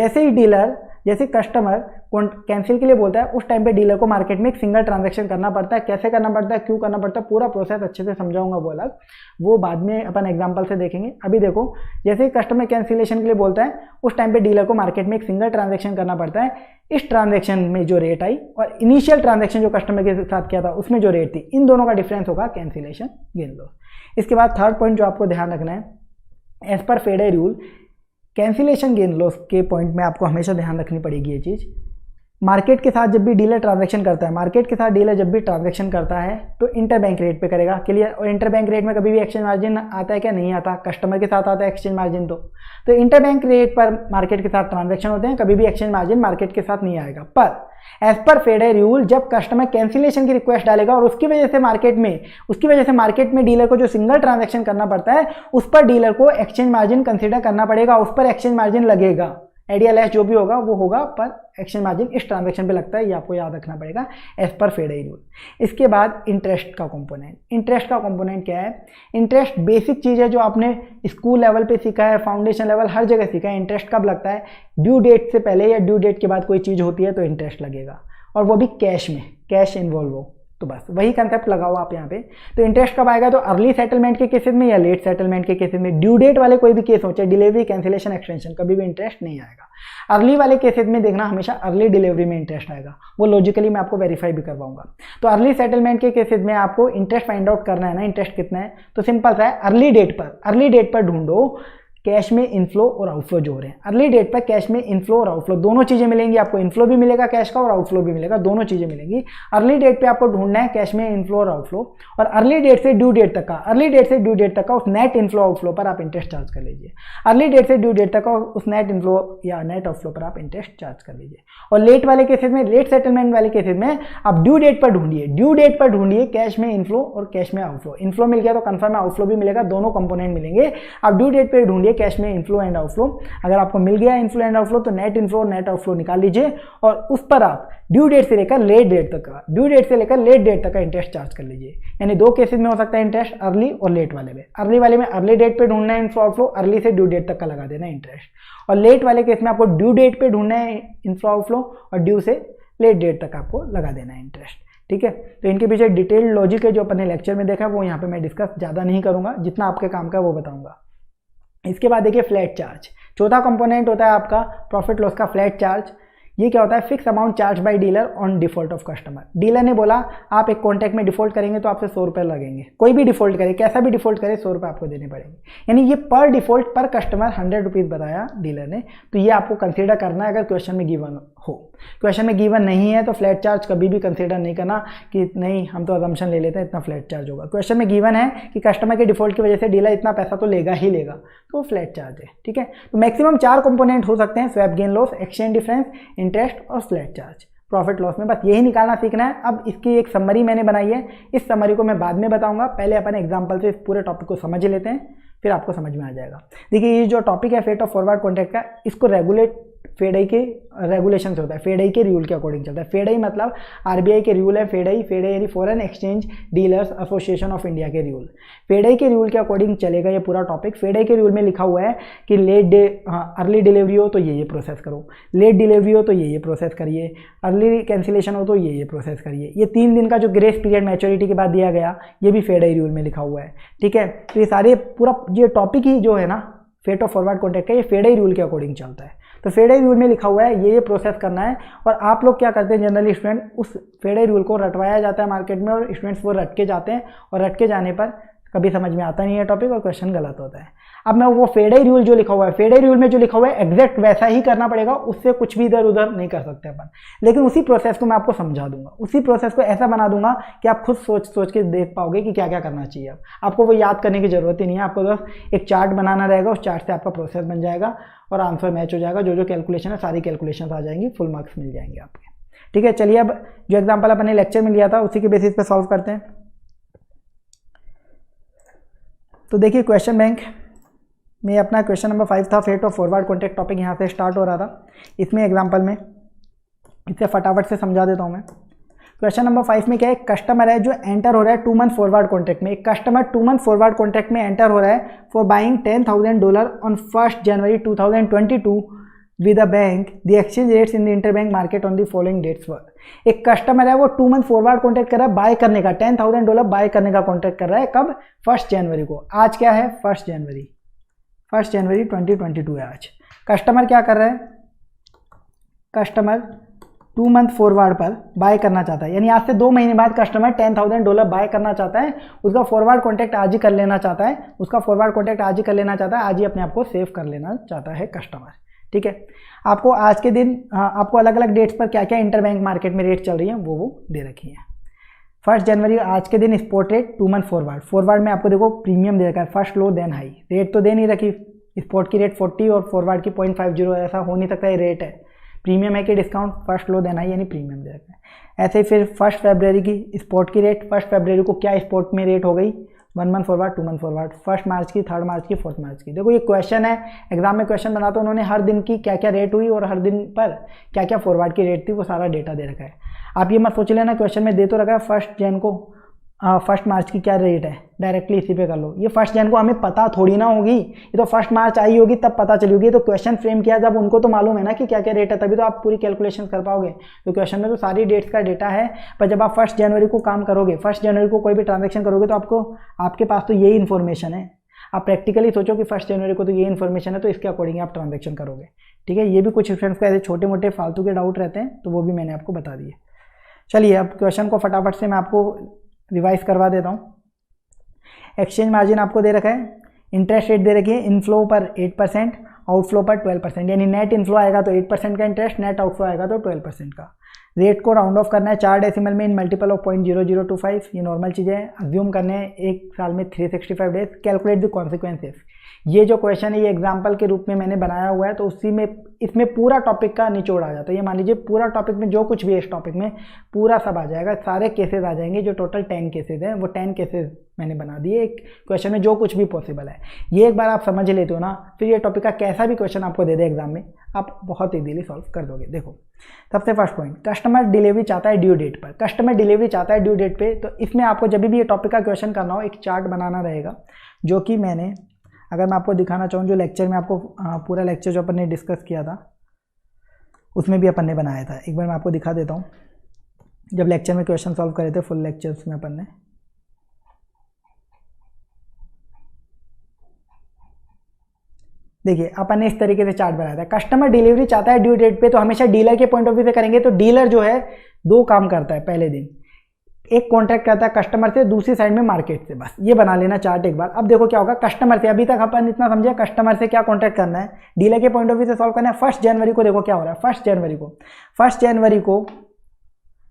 जैसे कस्टमर कैंसिल के लिए बोलता है उस टाइम पे डीलर को मार्केट में एक सिंगल ट्रांजैक्शन करना पड़ता है। कैसे करना पड़ता है, क्यों करना पड़ता है, पूरा प्रोसेस अच्छे से समझाऊंगा वो अलग, वो बाद में अपन एग्जांपल से देखेंगे। अभी देखो जैसे ही कस्टमर कैंसिलेशन के लिए बोलता है उस टाइम पे डीलर को मार्केट में एक सिंगल ट्रांजैक्शन करना पड़ता है। इस ट्रांजैक्शन में जो रेट आई और इनिशियल ट्रांजैक्शन जो कस्टमर के साथ किया था उसमें जो रेट थी, इन दोनों का डिफरेंस होगा कैंसिलेशन गेन लॉस। इसके बाद थर्ड पॉइंट जो आपको ध्यान रखना है, as per FEDAI rule cancellation gain loss के पॉइंट में आपको हमेशा ध्यान रखनी पड़ेगी ये चीज़। मार्केट के साथ जब भी डीलर ट्रांजैक्शन करता है, मार्केट के साथ डीलर जब भी ट्रांजैक्शन करता है तो इंटर बैंक रेट पे करेगा, क्लियर। और इंटर बैंक रेट में कभी भी एक्सचेंज मार्जिन आता है क्या? नहीं आता। कस्टमर के साथ आता है एक्सचेंज मार्जिन। तो इंटर बैंक रेट पर मार्केट के साथ ट्रांजैक्शन होते हैं, कभी भी एक्सचेंज मार्जिन मार्केट के साथ नहीं आएगा। पर एज पर फेडे रूल जब कस्टमर कैंसिलेशन की रिक्वेस्ट डालेगा और उसकी वजह से मार्केट में डीलर को जो सिंगल ट्रांजैक्शन करना पड़ता है उस पर डीलर को एक्सचेंज मार्जिन कंसीडर करना पड़ेगा, उस पर एक्सचेंज मार्जिन लगेगा। एडिया लेस जो भी होगा वो होगा, पर एक्सचेंज मार्जिन इस ट्रांजैक्शन पे लगता है, ये आपको याद रखना पड़ेगा एज पर फेडे रूल। इसके बाद इंटरेस्ट का कंपोनेंट क्या है? इंटरेस्ट बेसिक चीज़ है जो आपने स्कूल लेवल पे सीखा है, फाउंडेशन लेवल हर जगह सीखा है। इंटरेस्ट कब लगता है? ड्यू डेट से पहले या ड्यू डेट के बाद कोई चीज़ होती है तो इंटरेस्ट लगेगा, और वो भी कैश में, कैश इन्वॉल्व हो। तो बस वही कंसेप्ट लगाओ आप यहाँ पे। तो इंटरेस्ट कब आएगा? तो अर्ली सेटलमेंट के केसेस में या लेट सेटलमेंट के केसेस में। ड्यू डेट वाले कोई भी केस हो, चाहे डिलीवरी, कैंसिलेशन, एक्सटेंशन, कभी भी इंटरेस्ट नहीं आएगा। अर्ली वाले केसेस में देखना हमेशा अर्ली डिलीवरी में इंटरेस्ट आएगा, वो लॉजिकली मैं आपको वेरीफाई भी करवाऊंगा। तो अर्ली सेटलमेंट के केसेस में आपको इंटरेस्ट फाइंड आउट करना है ना, इंटरेस्ट कितना है, तो सिंपल सा है, अर्ली डेट पर ढूंढो कैश में इनफ्लो और आउटफ्लो जो हो रहे हैं। अर्ली डेट पर कैश में इनफ्लो और आउटफ्लो दोनों चीजें मिलेंगी आपको, इनफ्लो भी मिलेगा कैश का और आउटफ्लो भी मिलेगा, दोनों चीजें मिलेंगी। अर्ली डेट पे आपको ढूंढना है कैश में इनफ्लो और आउटफ्लो, और अर्ली डेट से ड्यू डेट तक का उस नेट इनफ्लो आउटफ्लो पर आप इंटरेस्ट चार्ज कर लीजिए। अर्ली डेट से ड्यू डेट तक का उस नेट इनफ्लो या नेट आउटफ्लो पर आप इंटरेस्ट चार्ज कर लीजिए। और लेट वाले केसेस में, लेट सेटलमेंट वाले केसेस में आप ड्यू डेट पर ढूंढिए कैश में इनफ्लो और कैश में आउटफ्लो। इनफ्लो मिल गया तो कंफर्म है आउटफ्लो भी मिलेगा, दोनों कंपोनेंट मिलेंगे। आप ड्यू डेट पर ढूंढिए कैश में इनफ्लो एंड आउटफ्लो। अगर आपको मिल गया इनफ्लो एंड आउटफ्लो तो नेट इनफ्लो और नेट आउटफ्लो निकाल लीजिए और उस पर आप ड्यू डेट से लेकर लेट डेट तक का इंटरेस्ट चार्ज कर लीजिए। यानी दो केसेस में हो सकता है इंटरेस्ट, अर्ली और लेट वाले में। अर्ली वाले में अर्ली डेट पे ढूंढना है इनफ्लो आउटफ्लो, अर्ली से ड्यू डेट तक का लगा देना है इंटरेस्ट, और लेट वाले केस में आपको ड्यू डेट पे ढूंढना है इनफ्लो आउटफ्लो और ड्यू से लेट डेट तक आपको लगा देना है इंटरेस्ट। ठीक है, तो इनके पीछे डिटेल्ड लॉजिक है जो अपने लेक्चर में देखा, वो यहाँ पे मैं डिस्कस ज़्यादा नहीं करूँगा, जितना आपके काम का वो बताऊँगा। इसके बाद देखिए फ्लैट चार्ज, चौथा कंपोनेंट होता है आपका प्रॉफिट लॉस का फ्लैट चार्ज। ये क्या होता है? Fix amount charge by dealer on default of customer. Dealer ने बोला आप एक कॉन्ट्रैक्ट में डिफॉल्ट करेंगे तो आपसे 100 रुपये लगेंगे, कोई भी डिफॉल्ट करे, कैसा भी डिफॉल्ट करे 100 रुपये आपको देने पड़ेंगे। यानी ये पर डिफॉल्ट पर कस्टमर 100 रुपीज़ बताया डीलर ने, तो ये आपको कंसीडर करना है अगर क्वेश्चन में गिवन हो। क्वेश्चन में गिवन नहीं है तो फ्लैट चार्ज कभी भी कंसीडर नहीं करना कि नहीं हम तो अजम्पशन ले लेते हैं इतना फ्लैट चार्ज होगा। क्वेश्चन में गिवन है कि कस्टमर के डिफॉल्ट की वजह से डीलर इतना पैसा तो लेगा ही लेगा, तो फ्लैट चार्ज है। ठीक है, तो मैक्सिमम 4 कंपोनेंट हो सकते हैं, swap gain loss, exchange difference, interest और फ्लैट चार्ज। प्रॉफिट लॉस में बस यही निकालना सीखना है। अब इसकी एक समरी मैंने बनाई है, इस समरी को मैं बाद में बताऊंगा, पहले अपन एग्जांपल से इस पूरे टॉपिक को समझ लेते हैं, फिर आपको समझ में आ जाएगा। देखिए ये जो टॉपिक है फेट ऑफ फॉरवर्ड कॉन्ट्रैक्ट का, इसको फेडई के रेगुलेशन से होता है, फेडई के रूल के अकॉर्डिंग चलता है। फेडई मतलब आरबीआई के रूल है, फेडई यानी foreign exchange dealers association of India के रूल। फेडई के रूल के अकॉर्डिंग चलेगा ये पूरा टॉपिक। फेडई के रूल में लिखा हुआ है कि अर्ली डिलीवरी हो तो ये प्रोसेस करो, लेट डिलीवरी हो तो ये प्रोसेस करिए, अर्ली कैंसिलेशन हो तो ये प्रोसेस करिए। ये 3 दिन का जो ग्रेस पीरियड मैच्योरिटी के बाद दिया गया, ये भी फेडई रूल में लिखा हुआ है। ठीक है, तो ये सारे पूरा ये टॉपिक ही जो है ना फेट ऑफ फॉरवर्ड कॉन्ट्रैक्ट का, ये फेडई रूल के अकॉर्डिंग चलता है। तो फेडई रूल में लिखा हुआ है ये प्रोसेस करना है, और आप लोग क्या करते हैं जनरली स्टूडेंट, उस फेडई रूल को रटवाया जाता है मार्केट में और स्टूडेंट्स वो रट के जाते हैं, और रट के जाने पर कभी समझ में आता नहीं है टॉपिक और क्वेश्चन गलत होता है। अब मैं वो फेडई रूल जो लिखा हुआ है, फेडई रूल में जो लिखा हुआ है एग्जैक्ट वैसा ही करना पड़ेगा, उससे कुछ भी इधर उधर नहीं कर सकते अपन। लेकिन उसी प्रोसेस को मैं आपको समझा दूंगा, उसी प्रोसेस को ऐसा बना दूंगा कि आप खुद सोच के देख पाओगे कि क्या क्या करना चाहिए। अब आपको वो याद करने की जरूरत ही नहीं है, आपको बस एक चार्ट बनाना रहेगा, उस चार्ट से आपका प्रोसेस बन जाएगा और आंसर मैच हो जाएगा। जो जो कैलकुलेशन है सारी कैलकुलेशन आ जाएंगी, फुल मार्क्स मिल जाएंगे आपके। ठीक है, चलिए अब जो एग्जाम्पल अपने लेक्चर में लिया था उसी के बेसिस पे सॉल्व करते हैं। तो देखिए क्वेश्चन बैंक में अपना क्वेश्चन नंबर 5 था, fate of forward contract topic यहाँ से स्टार्ट हो रहा था। इसमें एग्जांपल में इसे फटाफट से समझा देता हूँ मैं। क्वेश्चन नंबर 5 में क्या है, कस्टमर है जो एंटर हो रहा है 2 मंथ फॉरवर्ड कॉन्ट्रैक्ट में। एक कस्टमर 2 मंथ फॉरवर्ड कॉन्ट्रैक्ट में एंटर हो रहा है for buying $10,000 on 1 January 2022 with a bank, the exchange rates in the interbank market on the following dates were। एक कस्टमर है वो 2 मंथ फॉरवर्ड कॉन्ट्रैक्ट कर रहा है बाय करने का, $10,000 बाय करने का कॉन्ट्रैक्ट कर रहा है। कब? 1 जनवरी को। आज क्या है? 1 जनवरी 2022 है आज। कस्टमर क्या कर रहा है? कस्टमर 2 मंथ फॉरवर्ड पर बाय करना चाहता है, यानी आज से 2 महीने बाद कस्टमर $10,000 बाय करना चाहता है। उसका फॉरवर्ड कॉन्ट्रैक्ट आज ही कर लेना चाहता है, आज ही अपने आप को सेव कर लेना चाहता है कस्टमर। ठीक है, आपको आज के दिन आपको अलग अलग डेट्स पर क्या क्या इंटरबैंक मार्केट में रेट चल रही है वो दे रखी है। 1 जनवरी आज के दिन स्पॉट रेट 2 मंथ फॉरवर्ड में आपको देखो प्रीमियम दे रखा है, फर्स्ट लो देन हाई। रेट तो दे नहीं रखी, स्पॉट की रेट 40 और फॉरवर्ड की 0.50, ऐसा हो नहीं सकता, ये रेट है। प्रीमियम है कि डिस्काउंट, फर्स्ट लो देन हाई यानी प्रीमियम दे रखा है। ऐसे ही फिर 1 फरवरी की स्पॉट की रेट, 1 फरवरी को क्या स्पॉट में रेट हो गई, 1 मंथ फॉरवर्ड 2 मंथ फॉरवर्ड, 1 मार्च की, 3 मार्च की, 4 मार्च की। देखो ये क्वेश्चन है, एग्जाम में क्वेश्चन बना तो उन्होंने हर दिन की क्या क्या रेट हुई और हर दिन पर क्या क्या फॉरवर्ड की रेट थी वो सारा डेटा दे रखा है। आप ये मत सोच लेना क्वेश्चन में दे तो रखा है 1 जन को 1 मार्च की क्या रेट है, डायरेक्टली इसी पे कर लो। ये 1 जन को हमें पता थोड़ी ना होगी, ये तो 1 मार्च आई होगी तब पता चली होगी। तो क्वेश्चन फ्रेम किया जब उनको तो मालूम है ना कि क्या क्या रेट है, तभी तो आप पूरी कैलकुलेशन कर पाओगे। तो क्वेश्चन में तो सारी डेट्स का डेटा है, पर जब आप 1 जनवरी को काम करोगे, 1 जनवरी को कोई भी ट्रांजेक्शन करोगे तो आपके पास तो यही इन्फॉर्मेशन है। आप प्रैक्टिकली सोचो कि 1 जनवरी को तो ये इन्फॉर्मेशन है, तो इसके अकॉर्डिंग आप ट्रांजेक्शन करोगे। ठीक है, ये भी कुछ स्टूडेंट्स को ऐसे छोटे मोटे फालतू के डाउट रहते हैं, तो वो भी मैंने आपको बता दिए। चलिए अब क्वेश्चन को फटाफट से मैं आपको रिवाइज करवा देता हूँ। एक्सचेंज मार्जिन आपको दे रखा है, इंटरेस्ट रेट दे रखी है, इनफ्लो पर 8%, आउटफ्लो पर 12%, यानी नेट इनफ्लो आएगा तो 8% का इंटरेस्ट, नेट आउटफ्लो आएगा तो 12% का। रेट को राउंड ऑफ करना है 4 डेसिमल में इन मल्टीपल ऑफ 0.0025, ये नॉर्मल चीज़ें हैं। अज्यूम करने हैं एक साल में 365 डेज। कैलकुलेट द कॉन्सिक्वेंसेस, ये जो क्वेश्चन है ये एग्जाम्पल के रूप में मैंने बनाया हुआ है, तो उसी में इसमें पूरा टॉपिक का निचोड़ आ जाता है। ये मान लीजिए पूरा टॉपिक में जो कुछ भी है इस टॉपिक में पूरा सब आ जाएगा, सारे केसेस आ जाएंगे, जो टोटल 10 केसेस हैं वो 10 केसेस मैंने बना दिए एक क्वेश्चन में, जो कुछ भी पॉसिबल है। ये एक बार आप समझ लेते हो ना, फिर ये टॉपिक का कैसा भी क्वेश्चन आपको दे दे एग्जाम में, आप बहुत ईजीली सॉल्व कर दोगे। देखो सबसे फर्स्ट पॉइंट, कस्टमर डिलीवरी चाहता है ड्यू डेट पर। कस्टमर डिलीवरी चाहता है ड्यू डेट पे, तो इसमें आपको जब भी ये टॉपिक का क्वेश्चन करना हो एक चार्ट बनाना रहेगा, जो कि मैंने अगर मैं आपको दिखाना चाहूँ, जो लेक्चर में आपको पूरा लेक्चर जो अपन ने डिस्कस किया था उसमें भी अपन ने बनाया था। एक बार मैं आपको दिखा देता हूँ, जब लेक्चर में क्वेश्चन सॉल्व करे थे फुल लेक्चर्स में अपन ने, देखिए अपन ने इस तरीके से चार्ट बनाया था। कस्टमर डिलीवरी चाहता है ड्यू डेट पे, तो हमेशा डीलर के पॉइंट ऑफ व्यू से करेंगे। तो डीलर जो है दो काम करता है, पहले दिन एक कॉन्ट्रैक्ट करता है कस्टमर से, दूसरी साइड में मार्केट से। बस ये बना लेना चार्ट एक बार। अब देखो क्या होगा, कस्टमर से अभी तक अपन इतना समझे, कस्टमर से क्या कॉन्ट्रैक्ट करना है, डीलर के पॉइंट ऑफ व्यू से सॉल्व करना है। 1 जनवरी को देखो क्या हो रहा है, 1 जनवरी को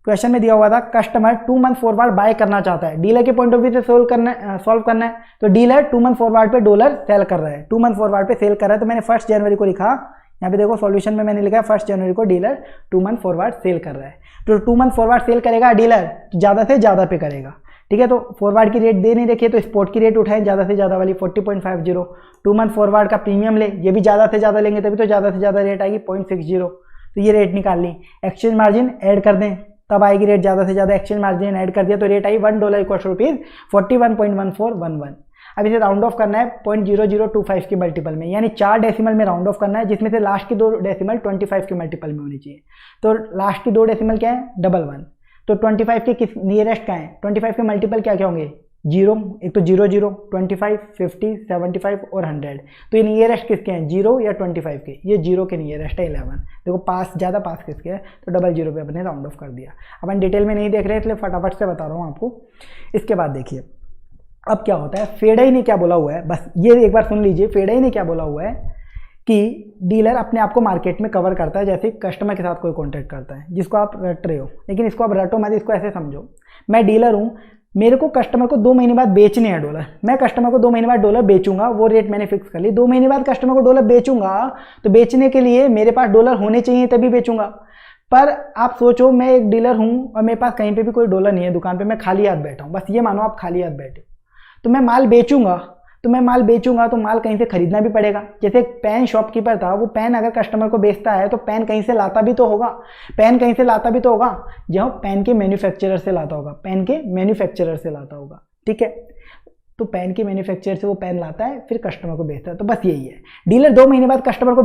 क्वेश्चन में दिया हुआ था कस्टमर 2 मंथ फॉरवर्ड बाय करना चाहता है, डीलर के पॉइंट ऑफ व्यू से सॉल्व करना है। तो डीलर 2 मंथ फॉरवर्ड पे डॉलर सेल कर रहा है, 2 मंथ फॉरवर्ड पे सेल कर रहा है। तो मैंने 1 जनवरी को लिखा, यहाँ पे देखो सॉल्यूशन में मैंने लिखा है 1 जनवरी को डीलर 2 मंथ फॉरवर्ड सेल कर रहा है। तो 2 मंथ फॉरवर्ड सेल करेगा डीलर, ज़्यादा से ज़्यादा पे करेगा, ठीक है। तो फॉरवर्ड की रेट दे नहीं रखी है, तो स्पॉट की रेट उठाएं ज़्यादा से ज़्यादा वाली 40.50। 2 मंथ फॉरवर्ड का प्रीमियम ले, ये भी ज़्यादा से ज़्यादा लेंगे तभी तो ज़्यादा से ज़्यादा रेट आएगी 0.60। तो ये रेट निकाल ली। एक्सचेंज मार्जिन ऐड कर दें तब आएगी रेट ज़्यादा से ज़्यादा। एक्सचेंज मार्जिन ऐड कर दिया तो रेट आई $1 इक्वल रुपीज़ 41.1411। अब इसे राउंड ऑफ करना है 0.0025 की मल्टीपल में, यानी 4 डेसिमल में राउंड ऑफ करना है, जिसमें से लास्ट की 2 डेसिमल 25 की मल्टीपल में होनी चाहिए। तो लास्ट की 2 डेसिमल क्या है, 11। तो 25 के किस नियरेस्ट क्या है, 25 के मल्टीपल क्या क्या होंगे, 0, एक तो 0 0, 25, 50, 75 और 100। तो ये नियरेस्ट किसके हैं, 0 या 25 के, ये 0 के नियरेस्ट है 11। देखो पास ज़्यादा पास किसके है, तो 00 पे अपने राउंड ऑफ कर दिया। अपन डिटेल में नहीं देख रहे इसलिए फटाफट से बता रहा हूँ आपको। इसके बाद देखिए अब क्या होता है, फेडाई ने क्या बोला हुआ है, बस ये एक बार सुन लीजिए। फेडाई ने क्या बोला हुआ है कि डीलर अपने आप को मार्केट में कवर करता है, जैसे कस्टमर के साथ कोई कॉन्ट्रैक्ट करता है, जिसको आप रट रहे हो, लेकिन इसको आप रटो मत, इसको ऐसे समझो। मैं डीलर हूँ, मेरे को कस्टमर को 2 महीने बाद बेचने हैं डॉलर, मैं कस्टमर को 2 महीने बाद डॉलर बेचूंगा, वो रेट मैंने फिक्स कर ली। 2 महीने बाद कस्टमर को डॉलर बेचूंगा, तो बेचने के लिए मेरे पास डॉलर होने चाहिए तभी बेचूंगा। पर आप सोचो मैं एक डीलर हूँ और मेरे पास कहीं पे भी कोई डॉलर नहीं है, दुकान पे मैं खाली हाथ बैठा हूँ, बस ये मानो आप खाली हाथ बैठे हो, तो मैं माल बेचूंगा, तो माल कहीं से खरीदना भी पड़ेगा। जैसे एक पेन शॉपकीपर था, वो पेन अगर कस्टमर को बेचता है तो पेन कहीं से लाता भी तो होगा, जो पेन के मैन्युफैक्चरर से लाता होगा, ठीक है। तो पेन के मैन्युफैक्चरर से वो पेन लाता है, फिर कस्टमर को बेचता है। तो बस यही है, डीलर 2 महीने बाद कस्टमर को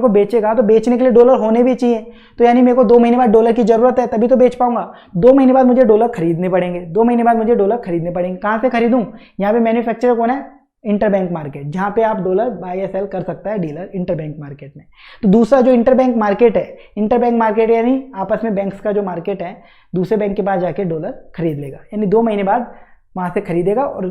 बेचेगा, तो बेचने के लिए डॉलर होने भी चाहिए। तो यानी मेरे को 2 महीने बाद डॉलर की जरूरत है तभी तो बेच पाऊंगा। 2 महीने बाद मुझे डॉलर खरीदने पड़ेंगे, कहाँ से खरीदूं, यहाँ पे मैन्युफैक्चरर कौन है, इंटरबैंक मार्केट, जहाँ पे आप डॉलर बाय या सेल कर सकता है डीलर, इंटरबैंक मार्केट में। तो दूसरा जो इंटरबैंक मार्केट यानी आपस में बैंक्स का जो मार्केट है, दूसरे बैंक के पास जाके डॉलर खरीद लेगा, यानी 2 महीने बाद वहाँ से खरीदेगा और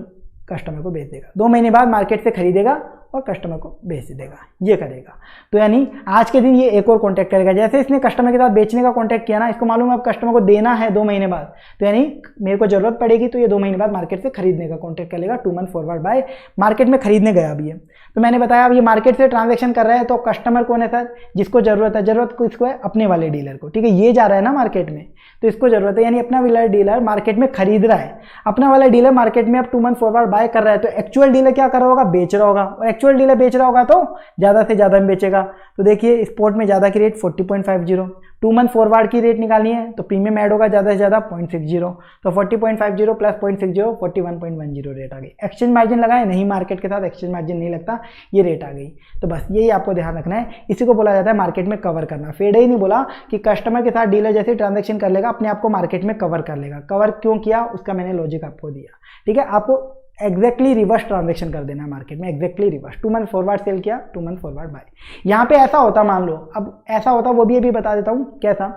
कस्टमर को बेच देगा। 2 महीने बाद मार्केट से खरीदेगा और कस्टमर को बेच देगा, ये करेगा। तो यानी आज के दिन ये एक और कॉन्टैक्ट करेगा। जैसे इसने कस्टमर के साथ बेचने का कॉन्टैक्ट किया ना, इसको मालूम है अब कस्टमर को देना है 2 महीने बाद, तो यानी मेरे को जरूरत पड़ेगी, तो ये 2 महीने बाद मार्केट से खरीदने का कॉन्टैक्ट कर लेगा। 2 मंथ फॉरवर्ड बाय, मार्केट में खरीदने गया अभी है। तो मैंने बताया अब ये मार्केट से ट्रांजेक्शन कर रहा है, तो कस्टमर कौन है सर, जिसको जरूरत किसको है, अपने वाले डीलर को, ठीक है। ये जा रहा है ना मार्केट में, तो इसको जरूरत है, यानी अपना वाला डीलर मार्केट में खरीद रहा है, अपना वाला डीलर मार्केट में अब 2 मंथ फॉरवर्ड बाय कर रहा है। तो एक्चुअल डीलर क्या कर रहा होगा, बेच रहा होगा, और एक्चुअल डीलर बेच रहा होगा तो ज्यादा से ज्यादा में बेचेगा। तो देखिए स्पॉट में ज्यादा की रेट 40.50, 2 मंथ फॉरवर्ड की रेट निकालनी है तो प्रीमियम ऐड होगा ज्यादा से ज्यादा 0.60, तो 40.50 प्लस 0.60 41.10 रेट आ गई। एक्सचेंज मार्जिन लगाए नहीं, मार्केट के साथ एक्सचेंज मार्जिन नहीं लगता, ये रेट आ गई। तो बस यही आपको ध्यान रखना है, इसी को बोला जाता है मार्केट में कवर करना। फेड ही नहीं बोला कि कस्टमर के साथ डीलर जैसे ट्रांजेक्शन कर लेगा, अपने आप को मार्केट में कवर कर लेगा। कवर क्यों किया उसका मैंने लॉजिक आपको दिया, ठीक है। आपको एग्जैक्टली रिवर्स ट्रांजेक्शन कर देना है मार्केट में, exactly reverse. 2 month forward sale किया, 2 मंथ फॉरवर्ड बाय। यहाँ पे ऐसा होता, मान लो अब ऐसा होता, वो भी अभी बता देता हूँ कैसा,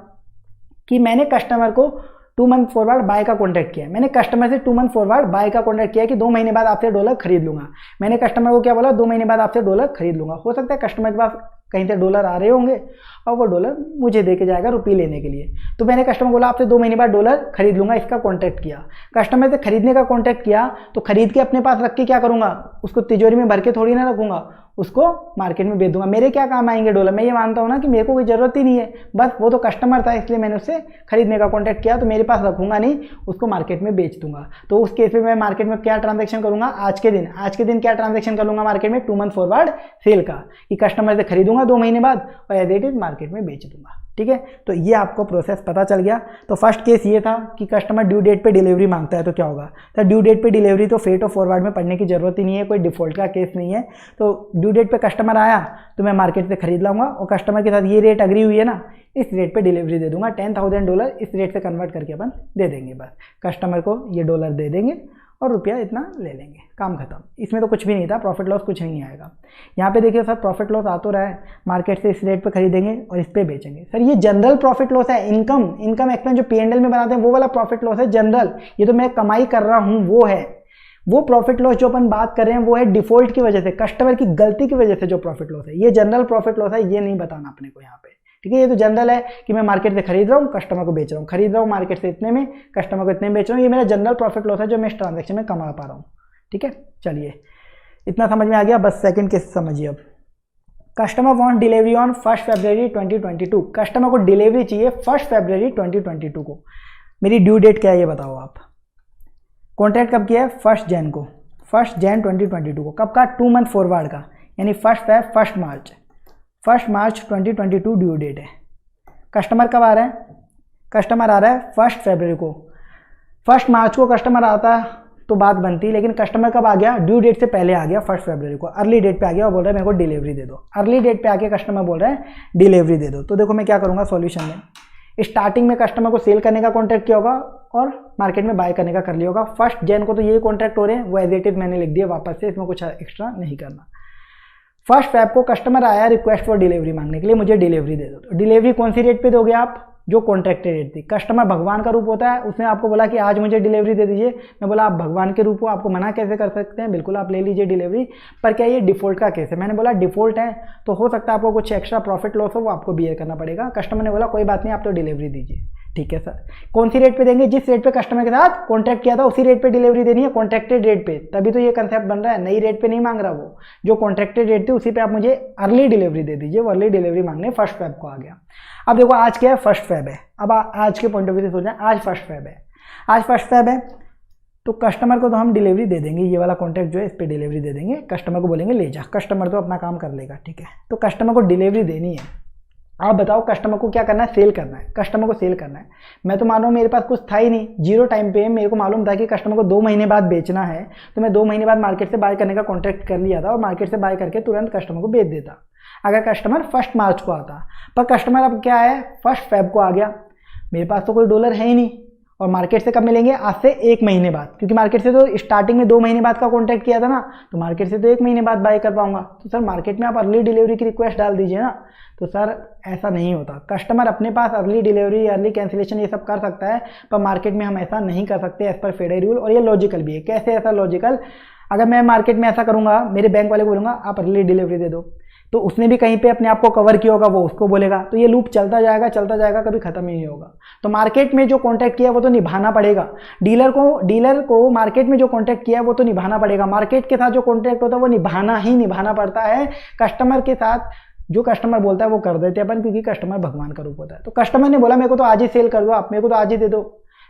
कि मैंने कस्टमर को 2 मंथ फॉरवर्ड बाय का कॉन्टैक्ट किया, मैंने कस्टमर से 2 मंथ फॉरवर्ड बाय का कॉन्टैक्ट किया कि 2 महीने बाद आपसे डॉलर खरीद लूंगा। मैंने कस्टमर को क्या बोला, 2 महीने बाद आपसे डॉलर खरीद लूंगा। हो सकता है कस्टमर के पास कहीं से डॉलर आ रहे होंगे और वो डॉलर मुझे दे के जाएगा रुपये लेने के लिए। तो मैंने कस्टमर को बोला आपसे 2 महीने बाद डॉलर खरीद लूँगा, इसका कॉन्टैक्ट किया। कस्टमर से खरीदने का कॉन्टैक्ट किया तो खरीद के अपने पास रख के क्या करूँगा, उसको तिजोरी में भर के थोड़ी ना रखूँगा, उसको मार्केट में बेच दूंगा। मेरे क्या काम आएंगे डॉलर? मैं ये मानता हूँ ना कि मेरे को कोई ज़रूरत ही नहीं है, बस वो तो कस्टमर था इसलिए मैंने उससे खरीदने का कॉन्टैक्ट किया, तो मेरे पास रखूँगा नहीं, उसको मार्केट में बेच दूंगा। तो उस केस में मैं मार्केट में क्या ट्रांजैक्शन करूँगा, आज के दिन क्या ट्रांजैक्शन करूँगा मार्केट में, 2 मंथ फॉरवर्ड सेल का, कि कस्टमर से खरीदूंगा 2 महीने बाद और एज इट इज मार्केट में बेच दूंगा। ठीक है, तो ये आपको प्रोसेस पता चल गया। तो फर्स्ट केस ये था कि कस्टमर ड्यू डेट पे डिलीवरी मांगता है तो क्या होगा। तो ड्यू डेट पे डिलीवरी तो फेट और फॉरवर्ड में पढ़ने की जरूरत ही नहीं है, कोई डिफॉल्ट का केस नहीं है। तो ड्यू डेट पे कस्टमर आया तो मैं मार्केट से खरीद लाऊंगा और कस्टमर के साथ ये रेट अग्री हुई है ना, इस रेट पे डिलीवरी दे दूंगा। $10,000 इस रेट से कन्वर्ट करके अपन दे देंगे, बस कस्टमर को ये डॉलर दे देंगे और रुपया इतना ले लेंगे, काम खत्म। इसमें तो कुछ भी नहीं था, प्रॉफिट लॉस कुछ नहीं आएगा। यहाँ पे देखिए सर प्रॉफिट लॉस आ तो रहा है, मार्केट से इस रेट पे खरीदेंगे और इस पे बेचेंगे। सर ये जनरल प्रॉफिट लॉस है, इनकम एक्सपेंस जो P&L में बनाते हैं वो वाला प्रॉफिट लॉस है जनरल। ये तो मैं कमाई कर रहा हूँ वो है। वो प्रॉफिट लॉस जो अपन बात कर रहे हैं वो है डिफॉल्ट की वजह से, कस्टमर की गलती की वजह से जो प्रॉफिट लॉस है। ये जनरल प्रॉफिट लॉस है, ये नहीं बताना अपने को यहाँ पे। ठीक है, ये तो जनरल है कि मैं मार्केट से खरीद रहा हूँ, कस्टमर को बेच रहा हूँ, खरीद रहा हूँ मार्केट से इतने में, कस्टमर को इतने में बेच रहा हूँ। ये मेरा जनरल प्रॉफिट लॉस है जो मैं इस ट्रांजैक्शन में कमा पा रहा हूँ। ठीक है, चलिए इतना समझ में आ गया। बस सेकंड केस समझिए अब। Customer want delivery on 1 February 2022। Customer को डिलीवरी चाहिए 1 फरवरी 2022 को। मेरी ड्यू डेट क्या है ये बताओ आप। कॉन्ट्रैक्ट कब किया है? 1 जैन को, 1 जैन 2022 को। कब का? 2 मंथ फॉरवर्ड का, यानी 1 मार्च 2022 ड्यू डेट है। कस्टमर कब आ रहा है? कस्टमर आ रहा है 1 फरवरी को। 1 मार्च को कस्टमर आता तो बात बनती, लेकिन कस्टमर कब आ गया? ड्यू डेट से पहले आ गया, 1 फरवरी को, अर्ली डेट पे आ गया और बोल रहा है मेरे को डिलीवरी दे दो। अर्ली डेट पे आके कस्टमर बोल रहा है डिलीवरी दे दो। तो देखो मैं क्या करूँगा सॉल्यूशन में, स्टार्टिंग में कस्टमर को सेल करने का कॉन्ट्रैक्ट किया होगा और मार्केट में बाय करने का कर लिया होगा। 1 जैन को तो यही कॉन्ट्रैक्ट हो रहे हैं, वो एज इट इज मैंने लिख दिया वापस से, इसमें कुछ एक्स्ट्रा नहीं करना। 1 फेब को कस्टमर आया रिक्वेस्ट फॉर डिलीवरी मांगने के लिए, मुझे डिलीवरी दे दो। तो डिलीवरी कौन सी रेट पे दोगे आप? जो कॉन्ट्रैक्टेड रेट थी। कस्टमर भगवान का रूप होता है, उसने आपको बोला कि आज मुझे डिलीवरी दे दीजिए। मैं बोला आप भगवान के रूप हो, आपको मना कैसे कर सकते हैं? बिल्कुल आप ले लीजिए डिलीवरी। पर क्या ये डिफॉल्ट का केस है? मैंने बोला डिफॉल्ट है तो हो सकता है आपको कुछ एक्स्ट्रा प्रॉफिट लॉस हो, वो आपको बियर करना पड़ेगा। कस्टमर ने बोला कोई बात नहीं, आप तो डिलीवरी दीजिए। ठीक है सर, कौन सी रेट पे देंगे? जिस रेट पे कस्टमर के साथ कॉन्ट्रैक्ट किया था उसी रेट पे डिलीवरी देनी है, कॉन्ट्रैक्टेड रेट पे। तभी तो ये कंसेप्ट बन रहा है, नई रेट पे नहीं मांग रहा वो, जो कॉन्ट्रैक्टेड रेट थी उसी पे आप मुझे अर्ली डिलीवरी दे दीजिए। वो अर्ली डिलीवरी मांगने 1 फेब को आ गया। अब देखो आज क्या है? 1 फेब है। अब आज के पॉइंट ऑफ व्यू से सोचें, आज 1 फेब है, आज 1 फेब है तो कस्टमर को तो हम डिलीवरी दे देंगे। ये वाला कॉन्ट्रैक्ट जो है इस पे डिलीवरी दे देंगे, कस्टमर को बोलेंगे ले जा, कस्टमर तो अपना काम कर लेगा। ठीक है, तो कस्टमर को डिलीवरी देनी है। आप बताओ कस्टमर को क्या करना है? सेल करना है, कस्टमर को सेल करना है। मैं तो मान रहा हूँ मेरे पास कुछ था ही नहीं, जीरो टाइम पे मेरे को मालूम था कि कस्टमर को 2 महीने बाद बेचना है, तो मैं 2 महीने बाद मार्केट से बाय करने का कॉन्ट्रैक्ट कर लिया था और मार्केट से बाय करके तुरंत कस्टमर को बेच देता अगर कस्टमर 1 मार्च को आता। पर कस्टमर अब क्या है? 1 फेब को आ गया, मेरे पास तो कोई डॉलर है ही नहीं और मार्केट से कब मिलेंगे? आज से 1 महीने बाद, क्योंकि मार्केट से तो स्टार्टिंग में 2 महीने बाद का कॉन्ट्रैक्ट किया था ना, तो मार्केट से तो 1 महीने बाद बाय कर पाऊंगा। तो सर मार्केट में आप अर्ली डिलीवरी की रिक्वेस्ट डाल दीजिए ना। तो सर ऐसा नहीं होता, कस्टमर अपने पास अर्ली डिलीवरी, अर्ली कैंसिलेशन ये सब कर सकता है, पर मार्केट में हम ऐसा नहीं कर सकते एज पर फेडरल रूल। और ये लॉजिकल भी है। कैसे ऐसा लॉजिकल? अगर मैं मार्केट में ऐसा करूंगा, मेरे बैंक वाले को बोलूंगा आप अर्ली डिलीवरी दे दो, तो उसने भी कहीं पे अपने आप को कवर किया होगा, वो उसको बोलेगा, तो ये लूप चलता जाएगा, कभी खत्म ही नहीं होगा। तो मार्केट में जो कॉन्ट्रैक्ट किया वो तो निभाना पड़ेगा। डीलर को मार्केट में जो कॉन्ट्रैक्ट किया वो तो निभाना पड़ेगा। मार्केट के साथ जो कॉन्ट्रैक्ट होता है वो निभाना पड़ता है। कस्टमर के साथ जो कस्टमर बोलता है वो कर देते हैं अपन, क्योंकि कस्टमर भगवान का रूप होता है। तो कस्टमर ने बोला मेरे को तो आज ही सेल कर दो, आप मेरे को तो आज ही दे दो।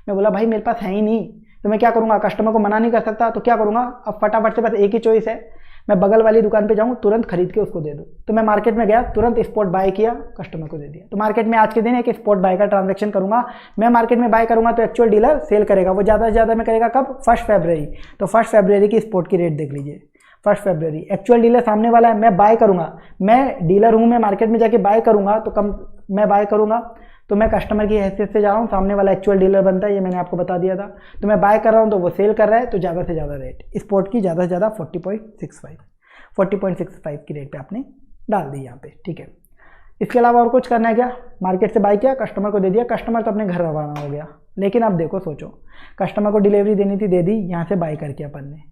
मैं बोला भाई मेरे पास है ही नहीं, तो मैं क्या करूंगा? कस्टमर को मना नहीं कर सकता, तो क्या करूंगा? अब फटाफट से बस एक ही चॉइस है, मैं बगल वाली दुकान पे जाऊँ, तुरंत खरीद के उसको दे दूँ। तो मैं मार्केट में गया, तुरंत स्पॉट बाय किया, कस्टमर को दे दिया। तो मार्केट में आज के दिन एक स्पॉट बाय का ट्रांजैक्शन करूंगा। मैं मार्केट में बाय करूंगा तो एक्चुअल डीलर सेल करेगा, वो ज़्यादा से ज़्यादा में करेगा कब? 1 फरवरी। तो 1 फरवरी की स्पॉट की रेट देख लीजिए, 1 फरवरी। एक्चुअल डीलर सामने वाला है, मैं बाय करूंगा, मैं डीलर हूँ, मैं मार्केट में जाके बाय करूंगा तो कम मैं बाय करूंगा, तो मैं कस्टमर की हैसियत से जा रहा हूँ, सामने वाला एक्चुअल डीलर बनता है, ये मैंने आपको बता दिया था। तो मैं बाय कर रहा हूँ तो वो सेल कर रहा है, तो ज़्यादा से ज़्यादा रेट स्पॉट की ज़्यादा से ज़्यादा 40.65 की रेट पे आपने डाल दी यहाँ पे। ठीक है, इसके अलावा और कुछ करना है क्या? मार्केट से बाय किया, कस्टमर को दे दिया, कस्टमर तो अपने घर रवाना हो गया। लेकिन अब देखो सोचो, कस्टमर को डिलीवरी देनी थी, दे दी, यहाँ से बाय करके अपन ने,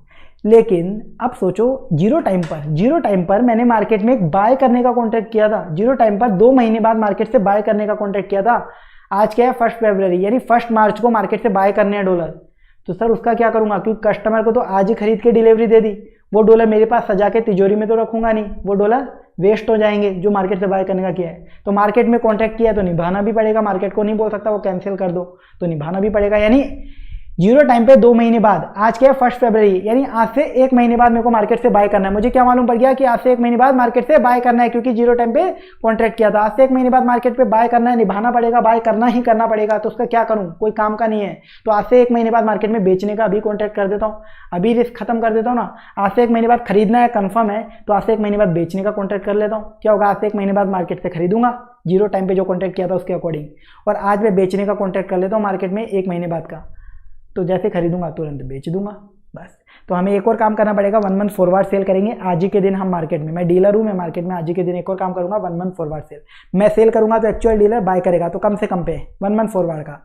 लेकिन अब सोचो जीरो टाइम पर मैंने मार्केट में एक बाय करने का कॉन्ट्रैक्ट किया था, जीरो टाइम पर 2 महीने बाद मार्केट से बाय करने का कॉन्ट्रैक्ट किया था। आज क्या है 1 फरवरी, यानी 1 मार्च को मार्केट से बाय करने हैं डॉलर। तो सर उसका क्या करूंगा, क्योंकि कस्टमर को तो आज ही खरीद के डिलीवरी दे दी, वो डॉलर मेरे पास सजा के तिजोरी में तो रखूंगा नहीं, वो डॉलर वेस्ट हो जाएंगे जो मार्केट से बाय करने का किया है। तो मार्केट में कॉन्ट्रैक्ट किया है तो निभाना भी पड़ेगा, मार्केट को नहीं बोल सकता वो कैंसिल कर दो, तो निभाना भी पड़ेगा। यानी जीरो टाइम पे 2 महीने बाद, आज क्या है 1 फरवरी, यानी आज से 1 महीने बाद मेरे को मार्केट से बाय करना है। मुझे क्या मालूम पड़ गया कि आज से 1 महीने बाद मार्केट से बाय करना है, क्योंकि जीरो टाइम पे कॉन्ट्रैक्ट किया था। आज से 1 महीने बाद मार्केट पे बाय करना है, निभाना पड़ेगा, बाय करना ही करना पड़ेगा। तो उसका क्या करूं, कोई काम का नहीं है। तो आज से 1 महीने बाद मार्केट में बेचने का अभी कॉन्ट्रैक्ट कर देता हूँ, अभी रिस्क खत्म कर देता हूँ ना। आज से 1 महीने बाद खरीदना है कंफर्म है, तो आज से 1 महीने बाद बेचने का कॉन्ट्रैक्ट कर लेता हूँ। क्या होगा, आज से 1 महीने बाद मार्केट से खरीदूंगा जीरो टाइम पे जो कॉन्ट्रैक्ट किया था उसके अकॉर्डिंग, और आज मैं बेचने का कॉन्ट्रैक्ट कर लेता हूँ मार्केट में 1 महीने बाद का। तो जैसे खरीदूंगा तुरंत बेच दूंगा बस। तो हमें एक और काम करना पड़ेगा, 1 मंथ फॉरवर्ड सेल करेंगे आज ही के दिन हम मार्केट में। मैं डीलर हूँ, मैं मार्केट में आज ही के दिन एक और काम करूंगा, 1 मंथ फॉरवर्ड सेल। मैं सेल करूंगा तो एक्चुअल डीलर बाय करेगा, तो कम से कम पे 1 मंथ फॉरवर्ड का।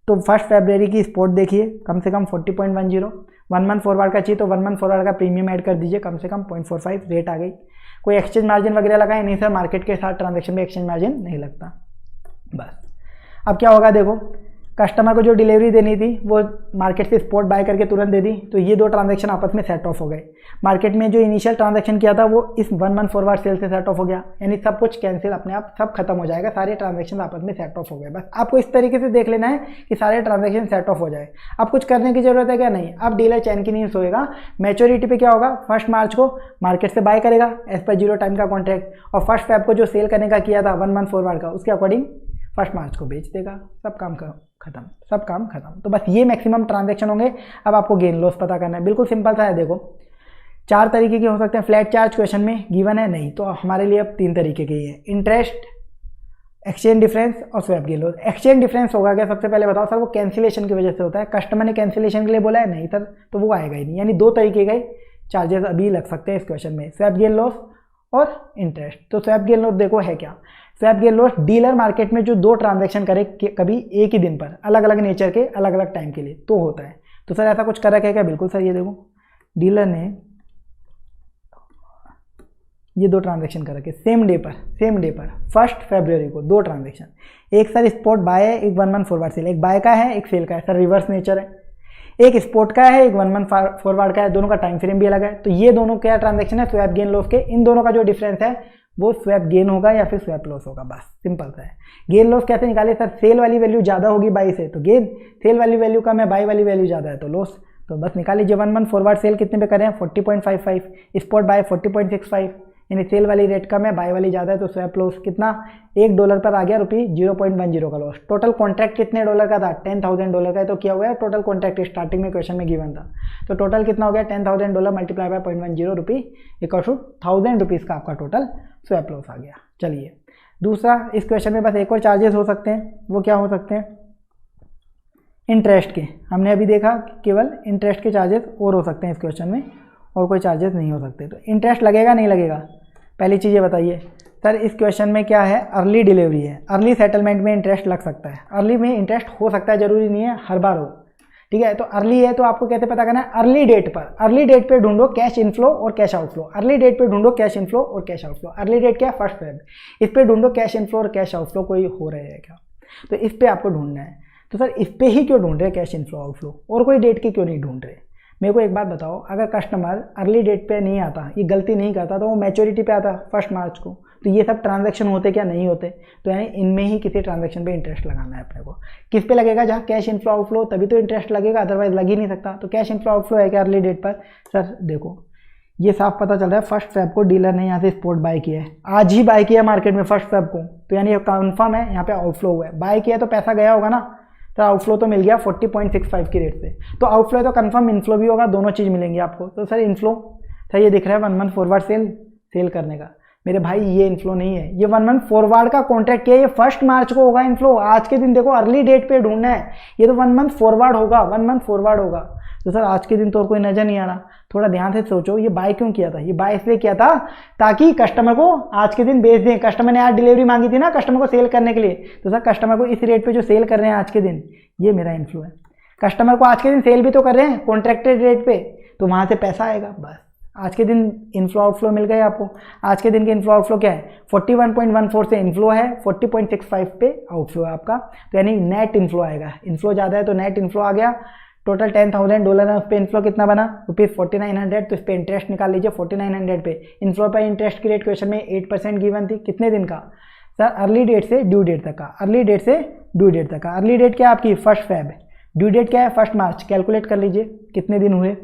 तो 1 फरवरी की स्पॉट देखिए, कम से कम 40.10। 1 मंथ फॉरवर्ड का चाहिए तो 1 मंथ फॉरवर्ड का प्रीमियम ऐड कर दीजिए, कम से कम 0.45 रेट आ गई। कोई एक्सचेंज मार्जिन वगैरह लगाए नहीं सर, मार्केट के साथ ट्रांजेक्शन में एक्सचेंज मार्जिन नहीं लगता। बस अब क्या होगा, देखो कस्टमर को जो डिलीवरी देनी थी वो मार्केट से स्पॉट बाय करके तुरंत दे दी, तो ये 2 ट्रांजैक्शन आपस में सेट ऑफ हो गए। मार्केट में जो इनिशियल ट्रांजैक्शन किया था वो इस 1 मंथ फॉरवर्ड सेल से सेट ऑफ हो गया, यानी सब कुछ कैंसिल, अपने आप सब खत्म हो जाएगा, सारे ट्रांजैक्शन आपस में सेट ऑफ हो गए। बस आपको इस तरीके से देख लेना है कि सारे ट्रांजैक्शन सेट ऑफ हो जाए। अब कुछ करने की जरूरत है क्या, नहीं। अब डीलर चैन की नींद सोएगा। मैच्योरिटी पे क्या होगा, 1 मार्च को मार्केट से बाय करेगा एज पर जीरो टाइम का कॉन्ट्रैक्ट, और 1 फेब को जो सेल करने का किया था 1 मंथ फॉरवर्ड का, उसके अकॉर्डिंग 1 मार्च को बेच देगा। सब काम खत्म, सब काम खत्म। तो बस ये मैक्सिमम ट्रांजैक्शन होंगे। अब आपको गेन लॉस पता करना है, बिल्कुल सिंपल सा है। देखो 4 तरीके के हो सकते हैं। फ्लैट चार्ज क्वेश्चन में गिवन है नहीं, तो हमारे लिए अब 3 तरीके के ही है, इंटरेस्ट, एक्सचेंज डिफरेंस और swap gain loss. Exchange difference होगा क्या, सबसे पहले बताओ सर। वो कैंसिलेशन की वजह से होता है, कस्टमर ने कैंसिलेशन के लिए बोला है, नहीं सर, तो वो आएगा ही नहीं। यानी 2 तरीके के चार्जेस अभी लग सकते हैं इस क्वेश्चन में, स्वैप गेन लॉस और इंटरेस्ट। तो स्वैप गेन लॉस देखो है क्या, swap gain loss dealer market में जो 2 ट्रांजैक्शन करे कभी एक ही दिन पर, अलग अलग नेचर के, अलग अलग टाइम के लिए, तो होता है। तो सर ऐसा कुछ कर रखा है क्या, बिल्कुल सर। ये देखो डीलर ने ये 2 ट्रांजैक्शन कर रखे सेम डे पर 1 फरवरी को 2 ट्रांजैक्शन। एक सर स्पॉट बाय है, एक 1 मंथ फॉरवर्ड सेल। एक बाय का है, एक सेल का है, सर रिवर्स नेचर है। एक स्पॉट का है, एक 1 मंथ फॉरवर्ड का है, दोनों का टाइम फ्रेम भी अलग है। तो ये दोनों क्या ट्रांजैक्शन है, स्वैप गेन लॉस के। इन दोनों का जो डिफरेंस है वो स्वैप गेन होगा या फिर स्वैप लॉस होगा, बस सिंपल सा है। गेन लॉस कैसे निकाले सर, सेल वाली वैल्यू ज़्यादा होगी बाई से तो गेन, सेल वाली वैल्यू कम है, बाई वाली वैल्यू ज़्यादा है तो लॉस। तो बस निकाल लीजिए। 1 मंथ फॉरवर्ड सेल कितने पे करें, 40.55, स्पॉट बाय 40.65, यानी सेल वाली रेट कम है, बाय वाली ज़्यादा है, तो स्वैप लॉस कितना, $1 पर आ गया ₹0.10 का लॉस। टोटल कॉन्ट्रैक्ट कितने डॉलर का था, $10,000 का है। तो क्या हुआ है, टोटल कॉन्ट्रैक्ट स्टार्टिंग में क्वेश्चन में गिवन था, तो टोटल कितना हो गया, $10,000 multiply by 0.10 rupee equal to ₹1,000 का आपका टोटल स्वैप लॉस आ गया। चलिए दूसरा, इस क्वेश्चन में बस एक और चार्जेस हो सकते हैं, वो क्या हो सकते हैं, इंटरेस्ट के। हमने अभी देखा केवल इंटरेस्ट के चार्जेस और हो सकते हैं इस क्वेश्चन में, और कोई चार्जेस नहीं हो सकते। तो इंटरेस्ट लगेगा नहीं लगेगा, पहली चीज़ ये बताइए सर। इस क्वेश्चन में क्या है, अर्ली डिलीवरी है, अर्ली सेटलमेंट में इंटरेस्ट लग सकता है। अर्ली में इंटरेस्ट हो सकता है, जरूरी नहीं है हर बार हो, ठीक है। तो अर्ली है तो आपको कैसे पता करना है, अर्ली डेट पर। अर्ली डेट पे ढूंढो कैश इनफ्लो और कैश आउटफ्लो। अर्ली डेट पे ढूंढो कैश इनफ्लो और कैश आउटफ्लो। अर्ली डेट क्या है, 1 फेब। इस पे ढूंढो कैश इनफ्लो और कैश आउटफ्लो कोई हो रहे हैं क्या, तो इस पे आपको ढूंढना है। तो सर इस पे ही क्यों ढूंढ रहे कैश इनफ्लो आउटफ्लो, और कोई डेट की क्यों नहीं ढूंढ रहे। मेरे को एक बात बताओ, अगर कस्टमर अर्ली डेट पे नहीं आता, ये गलती नहीं करता, तो वो मैच्योरिटी पे आता 1 मार्च को, तो ये सब ट्रांजैक्शन होते क्या, नहीं होते। तो यानी इनमें ही किसी ट्रांजैक्शन पे इंटरेस्ट लगाना है अपने को। किस पे लगेगा, जहाँ कैश इनफ्लो आउटफ्लो, तभी तो इंटरेस्ट लगेगा, अदरवाइज लग ही नहीं सकता। तो कैश इनफ्लो आउटफ्लो है क्या अर्ली डेट पर, सर देखो ये साफ पता चल रहा है 1 फेब को डीलर ने यहाँ से स्पॉट बाय किया है, आज ही बाय किया मार्केट में 1 फेब को, तो यानी ये कन्फर्म है यहाँ पे आउटफ्लो हुआ है। बाय किया तो पैसा गया होगा ना, तो आउटफ्लो तो मिल गया 40.65 की रेट से। तो आउटफ्लो तो कंफर्म, इनफ्लो भी होगा, दोनों चीज़ मिलेंगी आपको। तो सर इनफ्लो सर ये दिख रहा है 1 मंथ फॉरवर्ड सेल करने का, मेरे भाई ये इनफ्लो नहीं है, ये 1 मंथ फॉरवर्ड का कॉन्ट्रैक्ट किया, ये 1 मार्च को होगा इनफ्लो। आज के दिन देखो अर्ली डेट पे ढूंढना है, ये तो 1 मंथ फॉरवर्ड होगा, 1 मंथ फॉरवर्ड होगा। तो सर आज के दिन तो और कोई नजर नहीं आ रहा, थोड़ा ध्यान से सोचो, ये बाय क्यों किया था, ये बाय इसलिए किया था ताकि कस्टमर को आज के दिन बेच दें। कस्टमर ने आज डिलीवरी मांगी थी ना कस्टमर को सेल करने के लिए, तो सर कस्टमर को इस रेट पे जो सेल कर रहे हैं आज के दिन, ये मेरा इन्फ्लो है। कस्टमर को आज के दिन सेल भी तो कर रहे हैं कॉन्ट्रैक्टेड रेट पे, तो वहाँ से पैसा आएगा। बस आज के दिन इनफ्लो आउटफ्लो मिल गए आपको। आज के दिन के इनफ्लो आउटफ्लो क्या है, 41.14 से इनफ्लो है, 40.65 पे आउटफ्लो है आपका। तो यानी नेट इनफ्लो आएगा, इनफ्लो ज़्यादा है तो नेट इनफ्लो आ गया। टोटल $10,000 है, उस पर इनफ्लो कितना बना, ₹4900। तो इस पर इंटरेस्ट निकाल लीजिए 4900 पे। इनफ्लो पर इंटरेस्ट की रेट क्वेश्चन में 8% गिवन थी। कितने दिन का सर, अर्ली डेट से ड्यू डेट तक का, अर्ली डेट से ड्यू डेट तक का। अर्ली डेट क्या है आपकी 1 फेब, ड्यू डेट क्या है 1 मार्च। कैलकुलेट कर लीजिए कितने दिन हुए।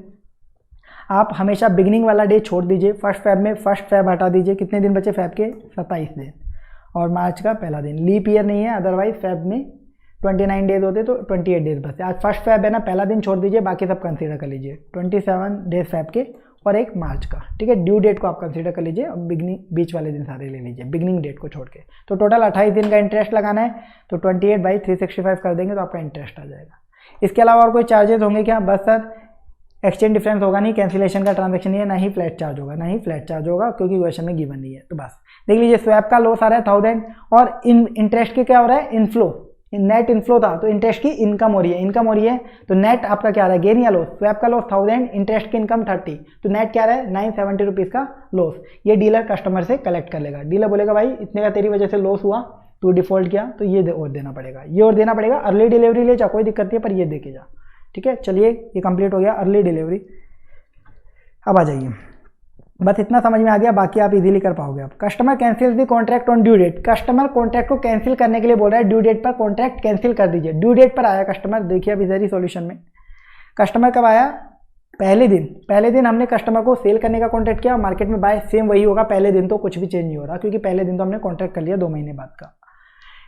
आप हमेशा बिगिनिंग वाला डे छोड़ दीजिए, 1 फेब में 1 फेब हटा दीजिए। कितने दिन बचे फेब के, 27 दिन, और मार्च का पहला दिन। लीप ईयर नहीं है, अदरवाइज फेब में 29 डेज होते तो 28 डेज बचे। आज 1 फेब है ना, पहला दिन छोड़ दीजिए, बाकी सब कंसीडर कर लीजिए। 27 डेज फेब के और 1 मार्च का, ठीक है। ड्यू डेट को आप कंसीडर कर लीजिए और बिगनिंग बीच वाले दिन सारे ले लीजिए, बिगनिंग डेट को छोड़ के। तो टोटल 28 दिन का इंटरेस्ट लगाना है, तो 28/365 कर देंगे तो आपका इंटरेस्ट आ जाएगा। इसके अलावा और कोई चार्जेस होंगे क्या, बस सर एक्सचेंज डिफरेंस होगा नहीं, कैंसिलेशन का ट्रांजैक्शन नहीं है, ना ही फ्लैट चार्ज होगा, ना ही फ्लैट चार्ज होगा क्योंकि क्वेश्चन में गिवन नहीं है। तो बस देख लीजिए, स्वैप का लॉस आ रहा है 1000 और इंटरेस्ट के क्या हो रहा है, इनफ्लो, नेट इनफ्लो था तो इंटरेस्ट की इनकम हो रही है, इनकम हो रही है तो नेट आपका क्या आ रहा है, गेन या लॉस। स्वैप का लॉस 1000, इंटरेस्ट की इनकम 30, तो नेट क्या रहा है 970 रुपीज़ का लॉस। ये डीलर कस्टमर से कलेक्ट कर लेगा। डीलर बोलेगा भाई इतने का तेरी वजह से लॉस हुआ, तू डिफॉल्ट किया तो ये और देना पड़ेगा, ये और देना पड़ेगा। अर्ली डिलीवरी ले जा, कोई दिक्कत नहीं है, पर ये दे के जा, ठीक है। चलिए ये कंप्लीट हो गया अर्ली डिलीवरी। अब आ जाइए, बस इतना समझ में आ गया, बाकी आप इजीली कर पाओगे। आप customer cancel the contract on due date, customer contract को कैंसिल करने के लिए बोल रहा है, ड्यू डेट पर कॉन्ट्रैक्ट कैंसिल कर दीजिए। ड्यू डेट पर आया कस्टमर, देखिए अब इधर ही सॉल्यूशन में कस्टमर कब आया, पहले दिन हमने कस्टमर को सेल करने का कॉन्ट्रैक्ट किया, मार्केट में बाय सेम वही होगा पहले दिन, तो कुछ भी चेंज नहीं हो रहा क्योंकि पहले दिन तो हमने कॉन्ट्रैक्ट कर लिया 2 महीने बाद का।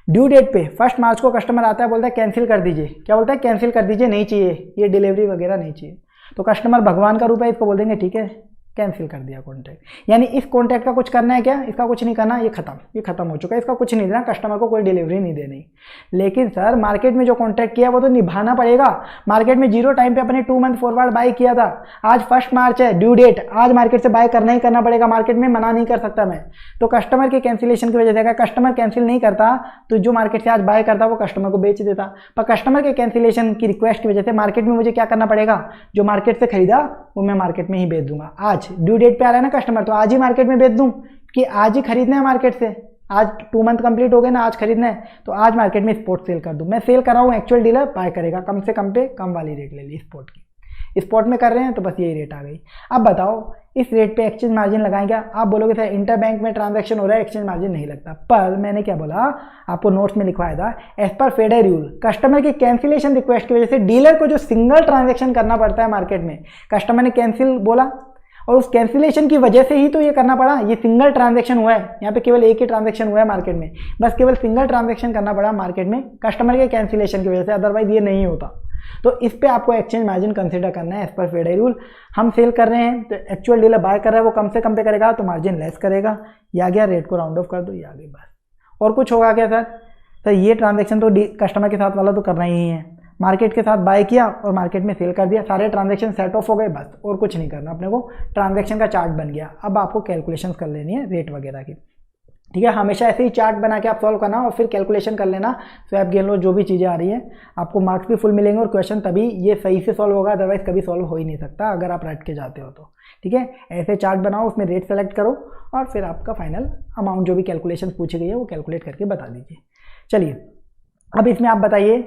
ड्यू डेट पे 1 मार्च को कस्टमर आता है, बोलता है कैंसिल कर दीजिए। क्या बोलता है, कैंसिल कर दीजिए, नहीं चाहिए ये डिलीवरी वगैरह नहीं चाहिए। तो कस्टमर भगवान का रूप है, इसको बोल देंगे ठीक है कैंसिल कर दिया कॉन्ट्रैक्ट। यानी इस कॉन्ट्रैक्ट का कुछ करना है क्या, इसका कुछ नहीं करना, ये खत्म हो चुका है, इसका कुछ नहीं देना, कस्टमर को कोई डिलीवरी नहीं देनी। लेकिन सर मार्केट में जो कॉन्ट्रैक्ट किया वो तो निभाना पड़ेगा। मार्केट में 0 टाइम पे अपने 2 मंथ फॉरवर्ड बाय किया था, आज 1 मार्च है ड्यू डेट, आज मार्केट से बाय करना ही करना पड़ेगा, मार्केट में मना नहीं कर सकता मैं। तो कस्टमर के कैंसिलेशन की वजह से, अगर कस्टमर कैंसिल नहीं करता तो जो मार्केट से आज बाय करता वो कस्टमर को बेच देता, पर कस्टमर के कैंसिलेशन की रिक्वेस्ट की वजह से मार्केट में मुझे क्या करना पड़ेगा, जो मार्केट से खरीदा वो मैं मार्केट में ही बेच दूंगा। आज ड्यू डेट पे आ रहा है ना कस्टमर, तो आज ही मार्केट में बेच दूं कि आज ही खरीदना है मार्केट से, आज 2 मंथ कंप्लीट हो गए ना, आज खरीदना है तो आज मार्केट में स्पॉट सेल कर दूं। मैं सेल कर रहा हूं, एक्चुअल डीलर बाय करेगा, कम से कम पे कम वाली रेट ले ली स्पॉट की, स्पॉट में कर रहे हैं तो बस यही रेट आ गई। अब बताओ इस रेट पे एक्सचेंज मार्जिन लगाएं क्या, आप बोलोगे सर इंटर बैंक में ट्रांजैक्शन हो रहा है एक्सचेंज मार्जिन नहीं लगता, पर मैंने क्या बोला आपको नोट्स में लिखवाया था, as per federal rule customer की कैंसिलेशन रिक्वेस्ट की वजह से डीलर को जो सिंगल ट्रांजैक्शन करना पड़ता है मार्केट में, कस्टमर ने कैंसिल बोला और उस कैंसिलेशन की वजह से ही तो ये करना पड़ा, ये सिंगल ट्रांजैक्शन हुआ है, यहाँ पे केवल एक ही ट्रांजैक्शन हुआ है मार्केट में, बस केवल सिंगल ट्रांजैक्शन करना पड़ा मार्केट में कस्टमर के कैंसिलेशन की वजह से, अदरवाइज ये नहीं होता। तो इस पे आपको एक्सचेंज मार्जिन कंसीडर करना है एज पर फेडरल रूल। हम सेल कर रहे हैं तो एक्चुअल डीलर बाय कर रहा है, वो कम से कम पे करेगा तो मार्जिन लेस करेगा, ये आ गया, रेट को राउंड ऑफ कर दो, ये आ गई बस। और कुछ होगा क्या सर ये ट्रांजैक्शन तो कस्टमर के साथ वाला तो करना ही है, मार्केट के साथ बाय किया और मार्केट में सेल कर दिया, सारे ट्रांजैक्शन सेट ऑफ हो गए, बस और कुछ नहीं करना अपने को, ट्रांजैक्शन का चार्ट बन गया। अब आपको कैलकुलेशन कर लेनी है रेट वगैरह की, ठीक है। हमेशा ऐसे ही चार्ट बना के आप सॉल्व करना और फिर कैलकुलेशन कर लेना, स्वैप गेन लॉस जो भी चीज़ें आ रही हैं, आपको मार्क्स भी फुल मिलेंगे और क्वेश्चन तभी ये सही से सॉल्व होगा, अदरवाइज कभी सॉल्व हो ही नहीं सकता अगर आप रट के जाते हो तो, ठीक है। ऐसे चार्ट बनाओ, उसमें रेट सेलेक्ट करो और फिर आपका फाइनल अमाउंट जो भी कैलकुलेशन पूछी गई है वो कैलकुलेट करके बता दीजिए। चलिए अब इसमें आप बताइए,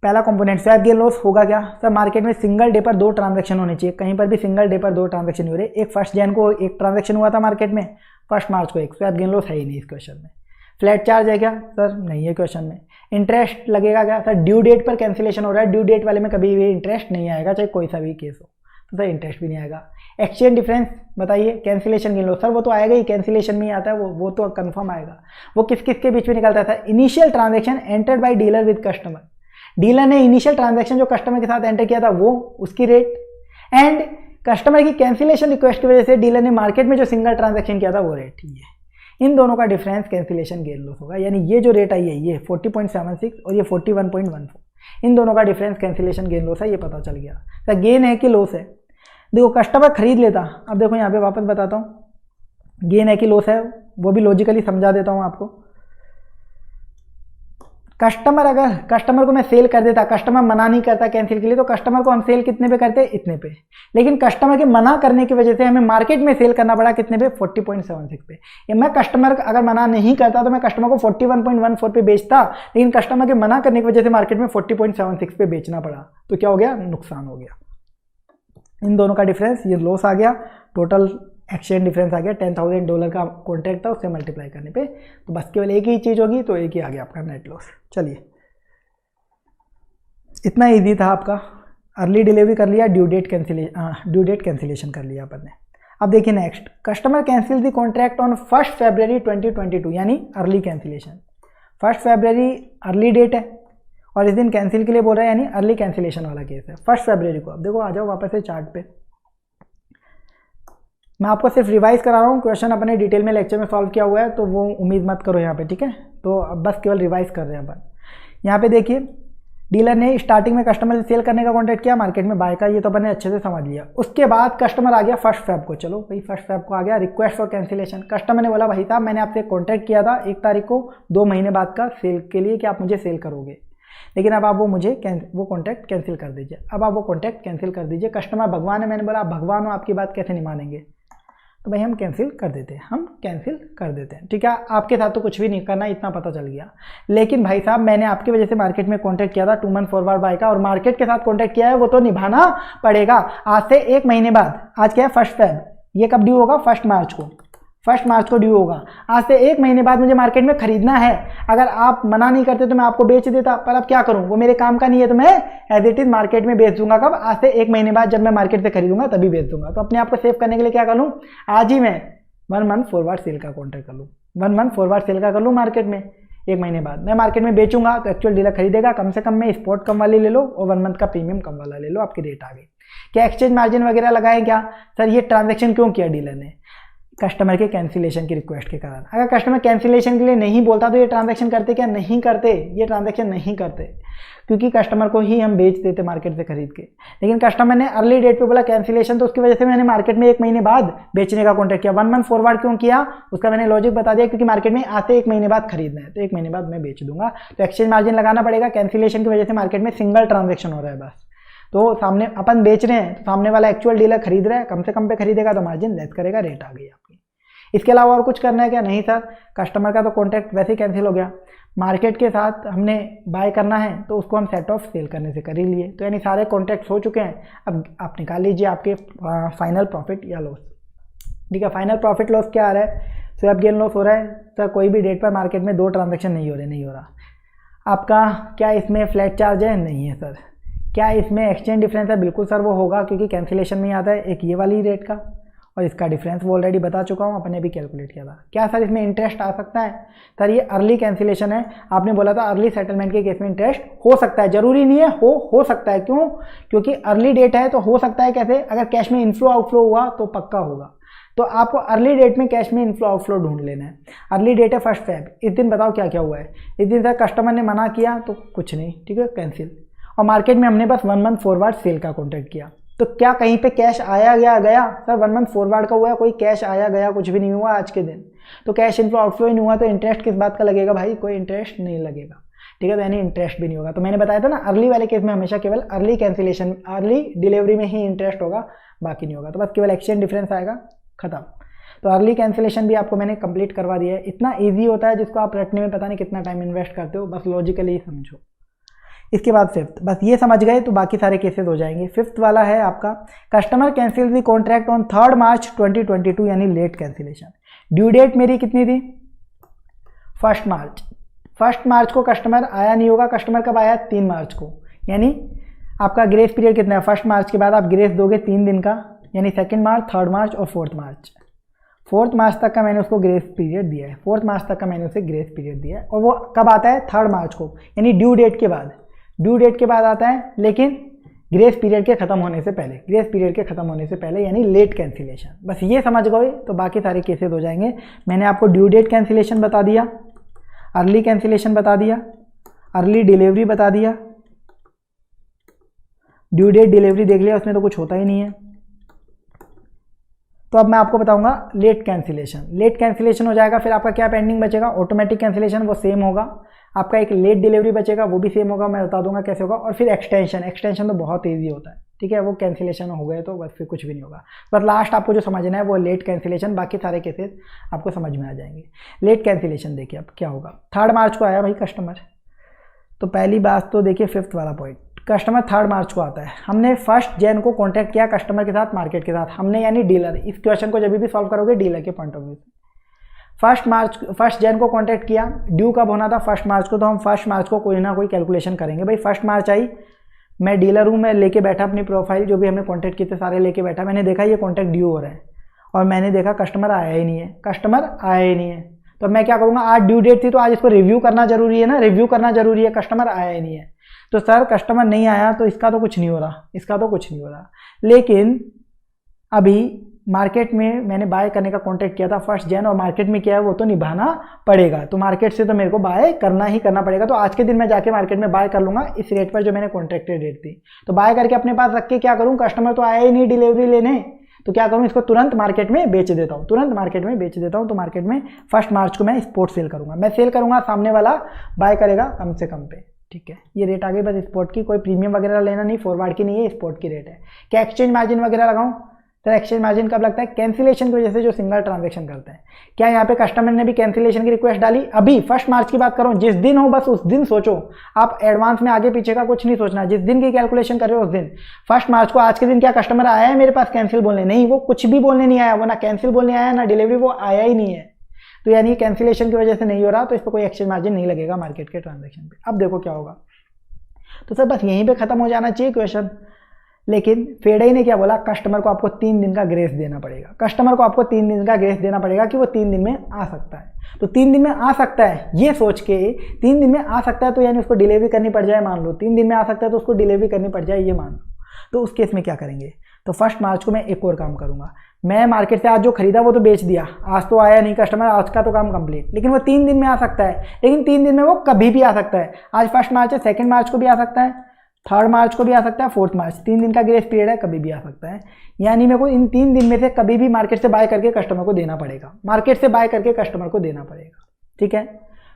पहला कंपोनेंट स्वैप गेन लॉस होगा क्या सर, मार्केट में सिंगल डे पर 2 ट्रांजैक्शन होने चाहिए, कहीं पर भी सिंगल डे पर 2 ट्रांजैक्शन हो रहे, एक 1 जनवरी को एक ट्रांजैक्शन हुआ था मार्केट में, 1 मार्च को एक, स्वैप गेन लॉस है ही नहीं इस क्वेश्चन में। फ्लैट चार्ज है क्या सर, नहीं है क्वेश्चन में। इंटरेस्ट लगेगा क्या सर, ड्यू डेट पर कैंसिलेशन हो रहा है, ड्यू डेट वाले में कभी भी इंटरेस्ट नहीं आएगा, चाहे कोई सा भी केस हो, तो सर इंटरेस्ट भी नहीं आएगा। एक्सचेंज डिफरेंस बताइए, कैंसिलेशन गेन लॉस सर वो तो आएगा ही, कैंसिलेशन में ही आता है वो तो कंफर्म आएगा। वो किस किस के बीच में निकलता था, initial transaction entered by dealer with customer, dealer ने इनिशियल ट्रांजैक्शन जो कस्टमर के साथ एंटर किया था वो उसकी रेट, एंड कस्टमर की कैंसिलेशन रिक्वेस्ट की वजह से डीलर ने मार्केट में जो सिंगल ट्रांजैक्शन किया था वो रेट, ये इन दोनों का डिफरेंस कैंसिलेशन गेन लॉस होगा। यानी ये जो रेट आई है ये 40.76 और ये 41.14, इन दोनों का डिफरेंस कैंसिलेशन गेन लॉस है, ये पता चल गया। तो गेन है कि लॉस है, देखो कस्टमर खरीद लेता, अब देखो यहाँ पे वापस बताता हूँ, गेन है कि लॉस है वो भी लॉजिकली समझा देता हूँ आपको। कस्टमर को मैं सेल कर देता, कस्टमर मना नहीं करता कैंसिल के लिए, तो कस्टमर को हम सेल कितने पे करते, इतने पे। लेकिन कस्टमर के मना करने की वजह से हमें मार्केट में सेल करना पड़ा कितने पे, 40.76 पे। या मैं कस्टमर अगर मना नहीं करता तो मैं कस्टमर को 41.14 पे बेचता, लेकिन कस्टमर के मना करने की वजह से मार्केट में 40.76 पे बेचना पड़ा, तो क्या हो गया, नुकसान हो गया। इन दोनों का डिफरेंस, ये लॉस आ गया, टोटल एक्सचेंज डिफरेंस आ गया $10,000 का कॉन्ट्रैक्ट था, उससे मल्टीप्लाई करने पे तो बस केवल एक ही चीज़ होगी, तो एक ही आ गया आपका नेट लॉस। चलिए, इतना इजी था आपका। अर्ली डिलीवरी कर लिया, ड्यू डेट कैंसिलेशन कर लिया अपन ने। अब देखिए next, customer cancel the contract on 1 फरवरी 2022, यानी अर्ली कैंसिलेशन। 1 फरवरी अर्ली डेट है और इस दिन कैंसिल के लिए बोल रहा है, यानी अर्ली कैंसिलेशन वाला केस है 1 फरवरी को। अब देखो, आ जाओ वापस से चार्ट पे। मैं आपको सिर्फ रिवाइज करा रहा हूँ, क्वेश्चन अपने डिटेल में लेक्चर में सॉल्व किया हुआ है, तो वो उम्मीद मत करो यहाँ पे, ठीक है। तो अब बस केवल रिवाइज कर रहे हैं अपन। यहाँ पे देखिए, डीलर ने स्टार्टिंग में कस्टमर से सेल करने का कॉन्ट्रैक्ट किया, मार्केट में बाय का, ये तो अपन ने अच्छे से समझ लिया। उसके बाद कस्टमर आ गया 1 फेब को, चलो भाई 1 फेब को आ गया रिक्वेस्ट फॉर कैंसिलेशन। कस्टमर ने बोला, भाई साहब मैंने आपसे कॉन्ट्रैक्ट किया था 1 तारीख को 2 महीने बाद का सेल के लिए कि आप मुझे सेल करोगे, लेकिन अब आप वो कॉन्ट्रैक्ट कैंसिल कर दीजिए। अब आप वो कॉन्ट्रैक्ट कैंसिल कर दीजिए। कस्टमर भगवान है, मैंने बोला आप भगवान हो, आपकी बात कैसे नहीं मानेंगे, तो भाई हम कैंसिल कर देते हैं, ठीक है। आपके साथ तो कुछ भी नहीं करना, इतना पता चल गया। लेकिन भाई साहब मैंने आपकी वजह से मार्केट में कॉन्ट्रैक्ट किया था 2 मंथ फॉरवर्ड बाय का, और मार्केट के साथ कॉन्ट्रैक्ट किया है, वो तो निभाना पड़ेगा। आज से 1 महीने बाद, आज क्या है 1 फेब, ये कब ड्यू होगा, 1 मार्च को ड्यू होगा। आज से 1 महीने बाद मुझे मार्केट में खरीदना है। अगर आप मना नहीं करते तो मैं आपको बेच देता, पर अब क्या करूं, वो मेरे काम का नहीं है, तो मैं एज इट इज मार्केट में बेच दूंगा। कब, आज से 1 महीने बाद जब मैं मार्केट से खरीदूंगा तभी बेच दूंगा। तो अपने आप को सेव करने के लिए क्या कर लूँ, आज ही मैं 1 मंथ फॉरवर्ड सेल का कॉन्ट्रैक्ट कर लूँ, 1 मंथ फॉरवर्ड सेल का कर लूँ मार्केट में। 1 महीने बाद मैं मार्केट में बेचूंगा तो एक्चुअल डीलर खरीदेगा, कम से कम में स्पॉट कम वाली ले लो और 1 मंथ का प्रीमियम कम वाला ले लो, आपकी रेट आ गई। क्या एक्सचेंज मार्जिन वगैरह लगाएं क्या, सर ये ट्रांजेक्शन क्यों किया डीलर ने, कस्टमर के कैंसिलेशन की रिक्वेस्ट के कारण। अगर कस्टमर कैंसिलेशन के लिए नहीं बोलता तो ये ट्रांजैक्शन करते क्या, नहीं करते, ये ट्रांजैक्शन नहीं करते, क्योंकि कस्टमर को ही हम बेच देते मार्केट से खरीद के। लेकिन कस्टमर ने अर्ली डेट पे बोला कैंसिलेशन, तो उसकी वजह से मैंने मार्केट में 1 महीने बाद बेचने का कॉन्ट्रैक्ट किया। 1 मंथ फॉरवर्ड क्यों किया, उसका मैंने लॉजिक बता दिया, क्योंकि मार्केट में आते 1 महीने बाद खरीदना है, तो 1 महीने बाद मैं बेच दूंगा। तो एक्सचेंज मार्जिन लगाना पड़ेगा, कैंसिलेशन की वजह से मार्केट में सिंगल ट्रांजेक्शन हो रहा है बस। तो सामने अपन बेच रहे हैं, तो सामने वाला एक्चुअल डीलर खरीद रहा है, कम से कम पे खरीदेगा तो मार्जिन लेस करेगा, रेट आ गई आपकी। इसके अलावा और कुछ करना है क्या, नहीं सर, कस्टमर का तो कॉन्ट्रैक्ट वैसे ही कैंसिल हो गया, मार्केट के साथ हमने बाय करना है तो उसको हम सेट ऑफ सेल करने से कर ही लिए, तो यानी सारे कॉन्ट्रैक्ट्स हो चुके हैं। अब आप निकाल लीजिए आपके फाइनल प्रॉफिट या लॉस, ठीक है। फाइनल प्रॉफिट लॉस क्या आ रहा है, स्वैप गेन लॉस हो रहा है। सर कोई भी डेट पर मार्केट में 2 ट्रांजेक्शन नहीं हो रहा। आपका क्या इसमें फ्लैट चार्ज है, नहीं है सर। क्या इसमें एक्सचेंज डिफरेंस है, बिल्कुल सर वो होगा, क्योंकि कैंसिलेशन में ही आता है एक ये वाली रेट का, और इसका डिफरेंस वो ऑलरेडी बता चुका हूँ, अपने भी कैलकुलेट किया था। क्या सर इसमें इंटरेस्ट आ सकता है, सर ये अर्ली कैंसिलेशन है, आपने बोला था अर्ली सेटलमेंट के केस में इंटरेस्ट हो सकता है, जरूरी नहीं है, हो सकता है। क्यों, क्योंकि अर्ली डेट है तो हो सकता है। कैसे, अगर कैश में इनफ्लो आउटफ्लो हुआ तो पक्का होगा। तो आपको अर्ली डेट में कैश में इनफ्लो आउटफ्लो ढूंढ लेना है। अर्ली डेट है 1 फेब, इस दिन बताओ क्या क्या हुआ है। इस दिन सर कस्टमर ने मना किया तो कुछ नहीं, ठीक है, कैंसिल, और मार्केट में हमने बस 1 मंथ फॉरवर्ड सेल का कॉन्ट्रैक्ट किया, तो क्या कहीं पे कैश आया गया सर 1 मंथ फॉरवर्ड का हुआ है, कोई कैश आया गया कुछ भी नहीं हुआ आज के दिन, तो कैश इनफ्लो आउटफ्लो ही नहीं हुआ, तो इंटरेस्ट किस बात का लगेगा भाई, कोई इंटरेस्ट नहीं लगेगा, ठीक है। तो यानी इंटरेस्ट भी नहीं होगा। तो मैंने बताया था ना, अर्ली वाले केस में हमेशा केवल अर्ली कैंसिलेशन, अर्ली डिलीवरी में ही इंटरेस्ट होगा, बाकी नहीं होगा। तो बस केवल एक्सचेंज डिफरेंस आएगा, खत्म। तो अर्ली कैंसिलेशन भी आपको मैंने कंप्लीट करवा दिया है। इतना ईजी होता है जिसको आप रटने में पता नहीं कितना टाइम इन्वेस्ट करते हो, बस लॉजिकली समझो। इसके बाद 5th, बस ये समझ गए तो बाकी सारे केसेस हो जाएंगे। 5th वाला है आपका, customer cancel the contract on 3 मार्च 2022, यानी लेट कैंसिलेशन। ड्यू डेट मेरी कितनी थी, 1 मार्च। 1 मार्च को कस्टमर आया नहीं होगा, कस्टमर कब आया, 3 मार्च को, यानी आपका ग्रेस पीरियड कितना है, 1 मार्च के बाद आप ग्रेस दोगे 3 दिन का, यानी 2 मार्च, 3 मार्च और 4 मार्च। 4 मार्च तक का मैंने उसको ग्रेस पीरियड दिया है, 4 मार्च तक का मैंने उसे ग्रेस पीरियड दिया है, और वो कब आता है, 3 मार्च को, यानी ड्यू डेट के बाद, आता है, लेकिन ग्रेस पीरियड के खत्म होने से पहले, यानी लेट कैंसिलेशन। बस ये समझ गए तो बाकी सारे केसेस हो जाएंगे। मैंने आपको ड्यू डेट कैंसिलेशन बता दिया, अर्ली कैंसिलेशन बता दिया, अर्ली डिलीवरी बता दिया, ड्यू डेट डिलीवरी देख लिया, उसमें तो कुछ होता ही नहीं है, तो अब मैं आपको बताऊंगा लेट कैंसिलेशन। लेट कैंसिलेशन हो जाएगा, फिर आपका क्या पेंडिंग बचेगा, ऑटोमेटिक कैंसिलेशन वो सेम होगा, आपका एक लेट डिलीवरी बचेगा वो भी सेम होगा, मैं बता दूंगा कैसे होगा। और फिर एक्सटेंशन, एक्सटेंशन तो बहुत ईजी होता है, ठीक है, वो कैंसिलेशन हो गए तो बस फिर कुछ भी नहीं होगा। बस लास्ट आपको जो समझना है वो लेट कैंसिलेशन, बाकी सारे केसेस आपको समझ में आ जाएंगे। लेट कैंसिलेशन देखिए अब क्या होगा। 3 मार्च को आया भाई कस्टमर, तो पहली बात तो देखिए 5th वाला पॉइंट, कस्टमर 3 मार्च को आता है, हमने 1 जैन को कॉन्टैक्ट किया कस्टमर के साथ, मार्केट के साथ, हमने यानी डीलर। इस क्वेश्चन को जब भी सॉल्व करोगे डीलर के पॉइंट ऑफ व्यू से। 1 जैन को कॉन्टैक्ट किया, ड्यू कब होना था 1 मार्च को, तो हम 1 मार्च को कोई ना कोई कैलकुलेशन करेंगे। भाई 1 मार्च आई, मैं डीलर हूँ, मैं लेके बैठा अपनी प्रोफाइल, जो भी हमने कॉन्टैक्ट किए थे सारे लेके बैठा, मैंने देखा ये कॉन्टैक्ट ड्यू हो रहा है और मैंने देखा कस्टमर आया ही नहीं है, कस्टमर आया ही नहीं है, तो मैं क्या करूँगा, आज ड्यू डेट थी तो आज इसको रिव्यू करना जरूरी है ना, रिव्यू करना जरूरी है, कस्टमर आया ही नहीं है। तो सर कस्टमर नहीं आया तो इसका तो कुछ नहीं हो रहा, इसका तो कुछ नहीं हो रहा। लेकिन अभी मार्केट में मैंने बाय करने का कॉन्टैक्ट किया था 1 जैन, और मार्केट में क्या है वो तो निभाना पड़ेगा, तो मार्केट से तो मेरे को बाय करना ही करना पड़ेगा। तो आज के दिन मैं जाके मार्केट में बाय कर लूंगा इस रेट पर जो मैंने कॉन्ट्रैक्टेड रेट थी, तो बाय करके अपने पास रख के क्या करूँ, कस्टमर तो आया ही नहीं डिलीवरी लेने, तो क्या करूँ, इसको तुरंत मार्केट में बेच देता हूँ, तुरंत मार्केट में बेच देता हूँ। तो मार्केट में 1 मार्च को मैं स्पॉट सेल करूँगा, मैं सेल करूँगा, सामने वाला बाय करेगा कम से कम पे, ठीक है। ये रेट आ गई बस स्पॉट की, कोई प्रीमियम वगैरह लेना नहीं, फॉरवर्ड की नहीं है, स्पॉट की रेट है। क्या एक्सचेंज मार्जिन वगैरह लगाऊं, तो एक्सचेंज मार्जिन कब लगता है, कैंसिलेशन की वजह से जो सिंगल ट्रांजैक्शन करते हैं। क्या यहाँ पे कस्टमर ने भी कैंसिलेशन की रिक्वेस्ट डाली, अभी 1 मार्च की बात करो, जिस दिन हो बस उस दिन सोचो, आप एडवांस में आगे पीछे का कुछ नहीं सोचना, जिस दिन की कैलकुलेशन कर रहे हो उस दिन। 1 मार्च को आज के दिन क्या कस्टमर आया है मेरे पास कैंसिल बोलने, नहीं, वो कुछ भी बोलने नहीं आया, वो ना कैंसिल बोलने आया ना डिलीवरी, वो आया ही नहीं है। तो यानी कैंसिलेशन की वजह से नहीं हो रहा, तो इस पर कोई एक्सचेंज मार्जिन नहीं लगेगा मार्केट के ट्रांजेक्शन पे। अब देखो क्या होगा, तो सर बस यहीं पे खत्म हो जाना चाहिए क्वेश्चन, लेकिन फेडाई ने क्या बोला, कस्टमर को आपको 3 दिन का ग्रेस देना पड़ेगा, कस्टमर को आपको 3 दिन का ग्रेस देना पड़ेगा कि वो 3 दिन में आ सकता है। तो 3 दिन में आ सकता है ये सोच के, 3 दिन में आ सकता है तो यानी उसको डिलीवरी करनी पड़ जाए, मान लो 3 दिन में आ सकता है तो उसको डिलीवरी करनी पड़ जाए, ये मान लो। तो उस केस में क्या करेंगे, तो 1 मार्च को मैं एक और काम करूंगा, मैं मार्केट से आज जो खरीदा वो तो बेच दिया, आज तो आया नहीं कस्टमर, आज का तो काम कंप्लीट, लेकिन वो 3 दिन में आ सकता है, लेकिन 3 दिन में वो कभी भी आ सकता है। आज 1 मार्च है, 2 मार्च को भी आ सकता है, 3 मार्च को भी आ सकता है, 4 मार्च, 3 दिन का ग्रेस पीरियड है, कभी भी आ सकता है। यानी मेरे को इन 3 दिन में से कभी भी मार्केट से बाय करके कस्टमर को देना पड़ेगा, मार्केट से बाय करके कस्टमर को देना पड़ेगा, ठीक है।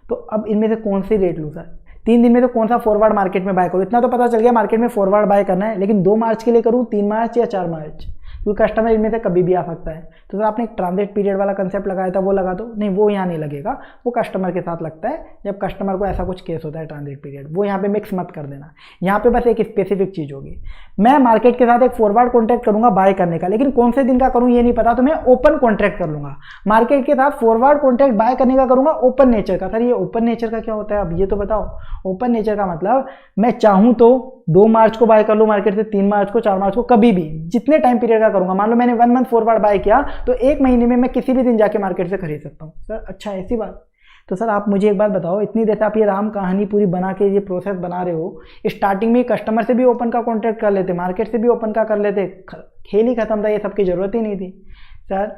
तो अब इनमें से कौन सी रेट लूँ सर, 3 दिन में तो कौन सा फॉरवर्ड मार्केट में बाय करूँ, इतना तो पता चल गया मार्केट में फॉरवर्ड बाय करना है, लेकिन 2 मार्च के लिए करूँ, 3 मार्च या 4 मार्च, क्योंकि कस्टमर इनमें से कभी भी आ सकता है। तो सर आपने एक ट्रांजिट पीरियड वाला कंसेप्ट लगाया था वो लगा दो, नहीं वो यहाँ नहीं लगेगा, वो कस्टमर के साथ लगता है जब कस्टमर को ऐसा कुछ केस होता है ट्रांजिट पीरियड, वो यहाँ पे मिक्स मत कर देना। यहाँ पे बस एक स्पेसिफिक चीज़ होगी, मैं मार्केट के साथ एक फॉरवर्ड कॉन्ट्रैक्ट करूंगा बाय करने का, लेकिन कौन से दिन का करूँ ये नहीं पता, तो मैं ओपन कॉन्ट्रैक्ट कर लूंगा, मार्केट के साथ फॉरवर्ड कॉन्ट्रैक्ट बाय करने का करूंगा ओपन नेचर का। सर ये ओपन नेचर का क्या होता है, अब ये तो बताओ। ओपन नेचर का मतलब मैं चाहूँ तो 2 मार्च को बाय कर लूँ मार्केट से, 3 मार्च को, 4 मार्च को, कभी भी जितने टाइम पीरियड का करूंगा। मान लो मैंने 1 मंथ फॉरवर्ड बाय किया तो 1 महीने में मैं किसी भी दिन जाके मार्केट से खरीद सकता हूँ। सर अच्छा ऐसी बात, तो सर आप मुझे एक बात बताओ, इतनी देर से आप ये राम कहानी पूरी बना के ये प्रोसेस बना रहे हो, स्टार्टिंग में कस्टमर से भी ओपन का कॉन्ट्रैक्ट कर लेते, मार्केट से भी ओपन का कर लेते, खेल ही खत्म था, ये सबकी जरूरत ही नहीं थी। सर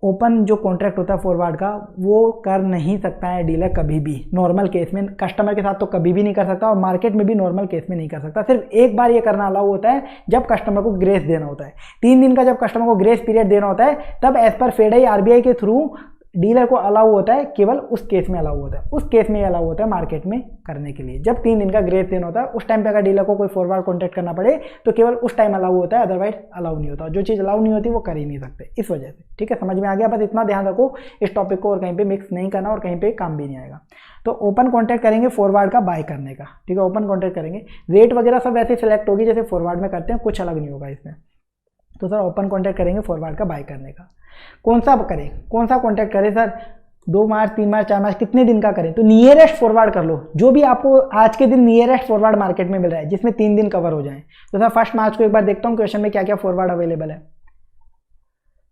ओपन जो कॉन्ट्रैक्ट होता है फॉरवर्ड का वो कर नहीं सकता है डीलर कभी भी, नॉर्मल केस में कस्टमर के साथ तो कभी भी नहीं कर सकता, और मार्केट में भी नॉर्मल केस में नहीं कर सकता। सिर्फ एक बार ये करना अलाउ होता है जब कस्टमर को ग्रेस देना होता है, 3 दिन का जब कस्टमर को ग्रेस पीरियड देना होता है, तब एज पर फेडाई आरबीआई के थ्रू डीलर को अलाउ होता है, केवल उस केस में अलाउ होता है, उस केस में अलाउ होता है मार्केट में करने के लिए, जब 3 दिन का ग्रेस देना होता है। उस टाइम पे अगर डीलर को कोई फॉरवर्ड कॉन्ट्रैक्ट करना पड़े तो केवल उस टाइम अलाउ होता है, अदरवाइज अलाउ नहीं होता। जो चीज़ अलाउ नहीं होती वो कर ही नहीं सकते, इस वजह से। ठीक है, समझ में आ गया। बस इतना ध्यान रखो इस टॉपिक को, और कहीं पे मिक्स नहीं करना और कहीं पे काम भी नहीं आएगा। तो ओपन कॉन्ट्रैक्ट करेंगे फॉरवर्ड का बाय करने का, ठीक है, ओपन कॉन्ट्रैक्ट करेंगे, रेट वगैरह सब वैसे सिलेक्ट होगी जैसे फॉरवर्ड में करते हैं, कुछ अलग नहीं होगा इसमें। तो सर ओपन कॉन्ट्रैक्ट करेंगे फॉरवर्ड का बाय करने का, कौन सा करें, कौन सा कॉन्ट्रैक्ट करें सर, 2 मार्च, 3 मार्च, 4 मार्च, कितने दिन का करें? तो नियरेस्ट फॉरवर्ड कर लो, जो भी आपको आज के दिन नियरेस्ट फॉरवर्ड मार्केट में मिल रहा है जिसमें 3 दिन कवर हो जाए। तो सर 1 मार्च को एक बार देखता हूँ क्वेश्चन में क्या क्या फॉरवर्ड अवेलेबल है।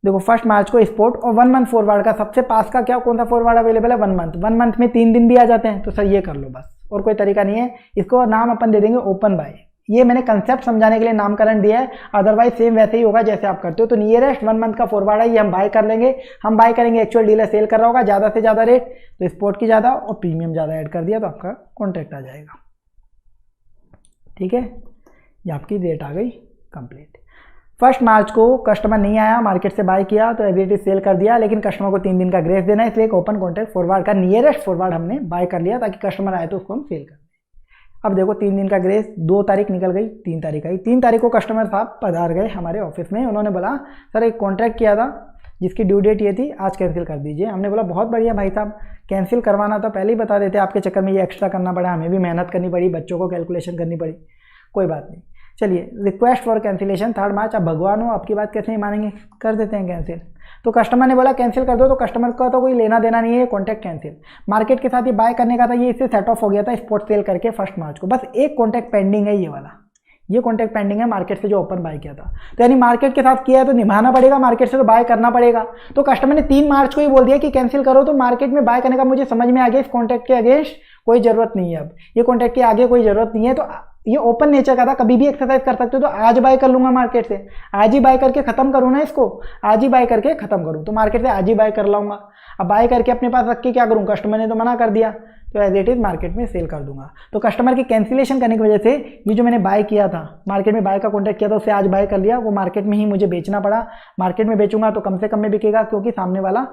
देखो 1 मार्च को स्पॉट और 1 मंथ फॉरवर्ड का सबसे पास का क्या कौन सा फॉरवर्ड अवेलेबल है, 1 मंथ। 1 मंथ में 3 दिन भी आ जाते हैं, तो सर ये कर लो बस, और कोई तरीका नहीं है। इसको नाम अपन दे देंगे ओपन बाय, ये मैंने कंसेप्ट समझाने के लिए नामकरण दिया है, अदरवाइज सेम वैसे ही होगा जैसे आप करते हो। तो नियरेस्ट 1 मंथ का फॉरवर्ड है, ये हम बाय कर लेंगे। हम बाय करेंगे, एक्चुअल डीलर सेल कर रहा होगा ज़्यादा से ज़्यादा रेट, तो स्पॉट की ज़्यादा और प्रीमियम ज़्यादा ऐड कर दिया तो आपका कॉन्ट्रैक्ट आ जाएगा। ठीक है, ये आपकी रेट आ गई कंप्लीट। 1 मार्च को कस्टमर नहीं आया, मार्केट से बाय किया तो एज इट इज सेल कर दिया, लेकिन कस्टमर को 3 दिन का ग्रेस देना है, इसलिए एक ओपन कॉन्ट्रैक्ट फॉरवर्ड का नियरेस्ट फॉरवर्ड हमने बाय कर लिया ताकि कस्टमर आए तो उसको हम सेल कर दें। अब देखो 3 दिन का ग्रेस, 2 तारीख निकल गई, 3 तारीख आई। 3 तारीख को कस्टमर साहब पधार गए हमारे ऑफिस में, उन्होंने बोला सर एक कॉन्ट्रैक्ट किया था जिसकी ड्यू डेट ये थी, आज कैंसिल कर दीजिए। हमने बोला बहुत बढ़िया भाई साहब, कैंसिल करवाना था पहले ही बता देते, आपके चक्कर में ये एक्स्ट्रा करना पड़ा, हमें भी मेहनत करनी पड़ी, बच्चों को कैलकुलेशन करनी पड़ी, कोई बात नहीं। चलिए रिक्वेस्ट फॉर कैंसिलेशन 3 मार्च, अब भगवान हो आपकी बात कैसे नहीं मानेंगे, कर देते हैं कैंसिल। तो कस्टमर ने बोला कैंसिल कर दो, तो कस्टमर का तो कोई लेना देना नहीं है, कॉन्ट्रैक्ट कैंसिल। मार्केट के साथ ये बाय करने का था, ये इससे सेट ऑफ हो गया था स्पॉट सेल करके 1 मार्च को। बस एक कॉन्ट्रैक्ट पेंडिंग है, ये वाला, ये कॉन्ट्रैक्ट पेंडिंग है मार्केट से जो ओपन बाय किया था। तो यानी मार्केट के साथ किया है तो निभाना पड़ेगा, मार्केट से तो बाय करना पड़ेगा। तो कस्टमर ने 3 मार्च को ही बोल दिया कि कैंसिल करो, तो मार्केट में बाय करने का मुझे समझ में आ गया, इस कॉन्ट्रैक्ट के अगेंस्ट कोई जरूरत नहीं है, अब ये कॉन्ट्रैक्ट के आगे कोई जरूरत नहीं है। तो ये ओपन नेचर का था, कभी भी एक्सरसाइज कर सकते हो, तो आज बाय कर लूंगा मार्केट से, आज ही बाय करके खत्म करूँ ना इसको, आज ही बाय करके खत्म करूँ, तो मार्केट से आज ही बाय कर लाऊंगा। अब बाय करके अपने पास रख के क्या करूँ, कस्टमर ने तो मना कर दिया, तो एज इट इज मार्केट में सेल कर दूंगा। तो कस्टमर की कैंसिलेशन करने की वजह से ये जो मैंने बाय किया था, मार्केट में बाय का कॉन्ट्रैक्ट किया था, उससे आज बाय कर लिया, वो मार्केट में ही मुझे बेचना पड़ा। मार्केट में बेचूंगा तो कम से कम में बिकेगा, क्योंकि सामने वाला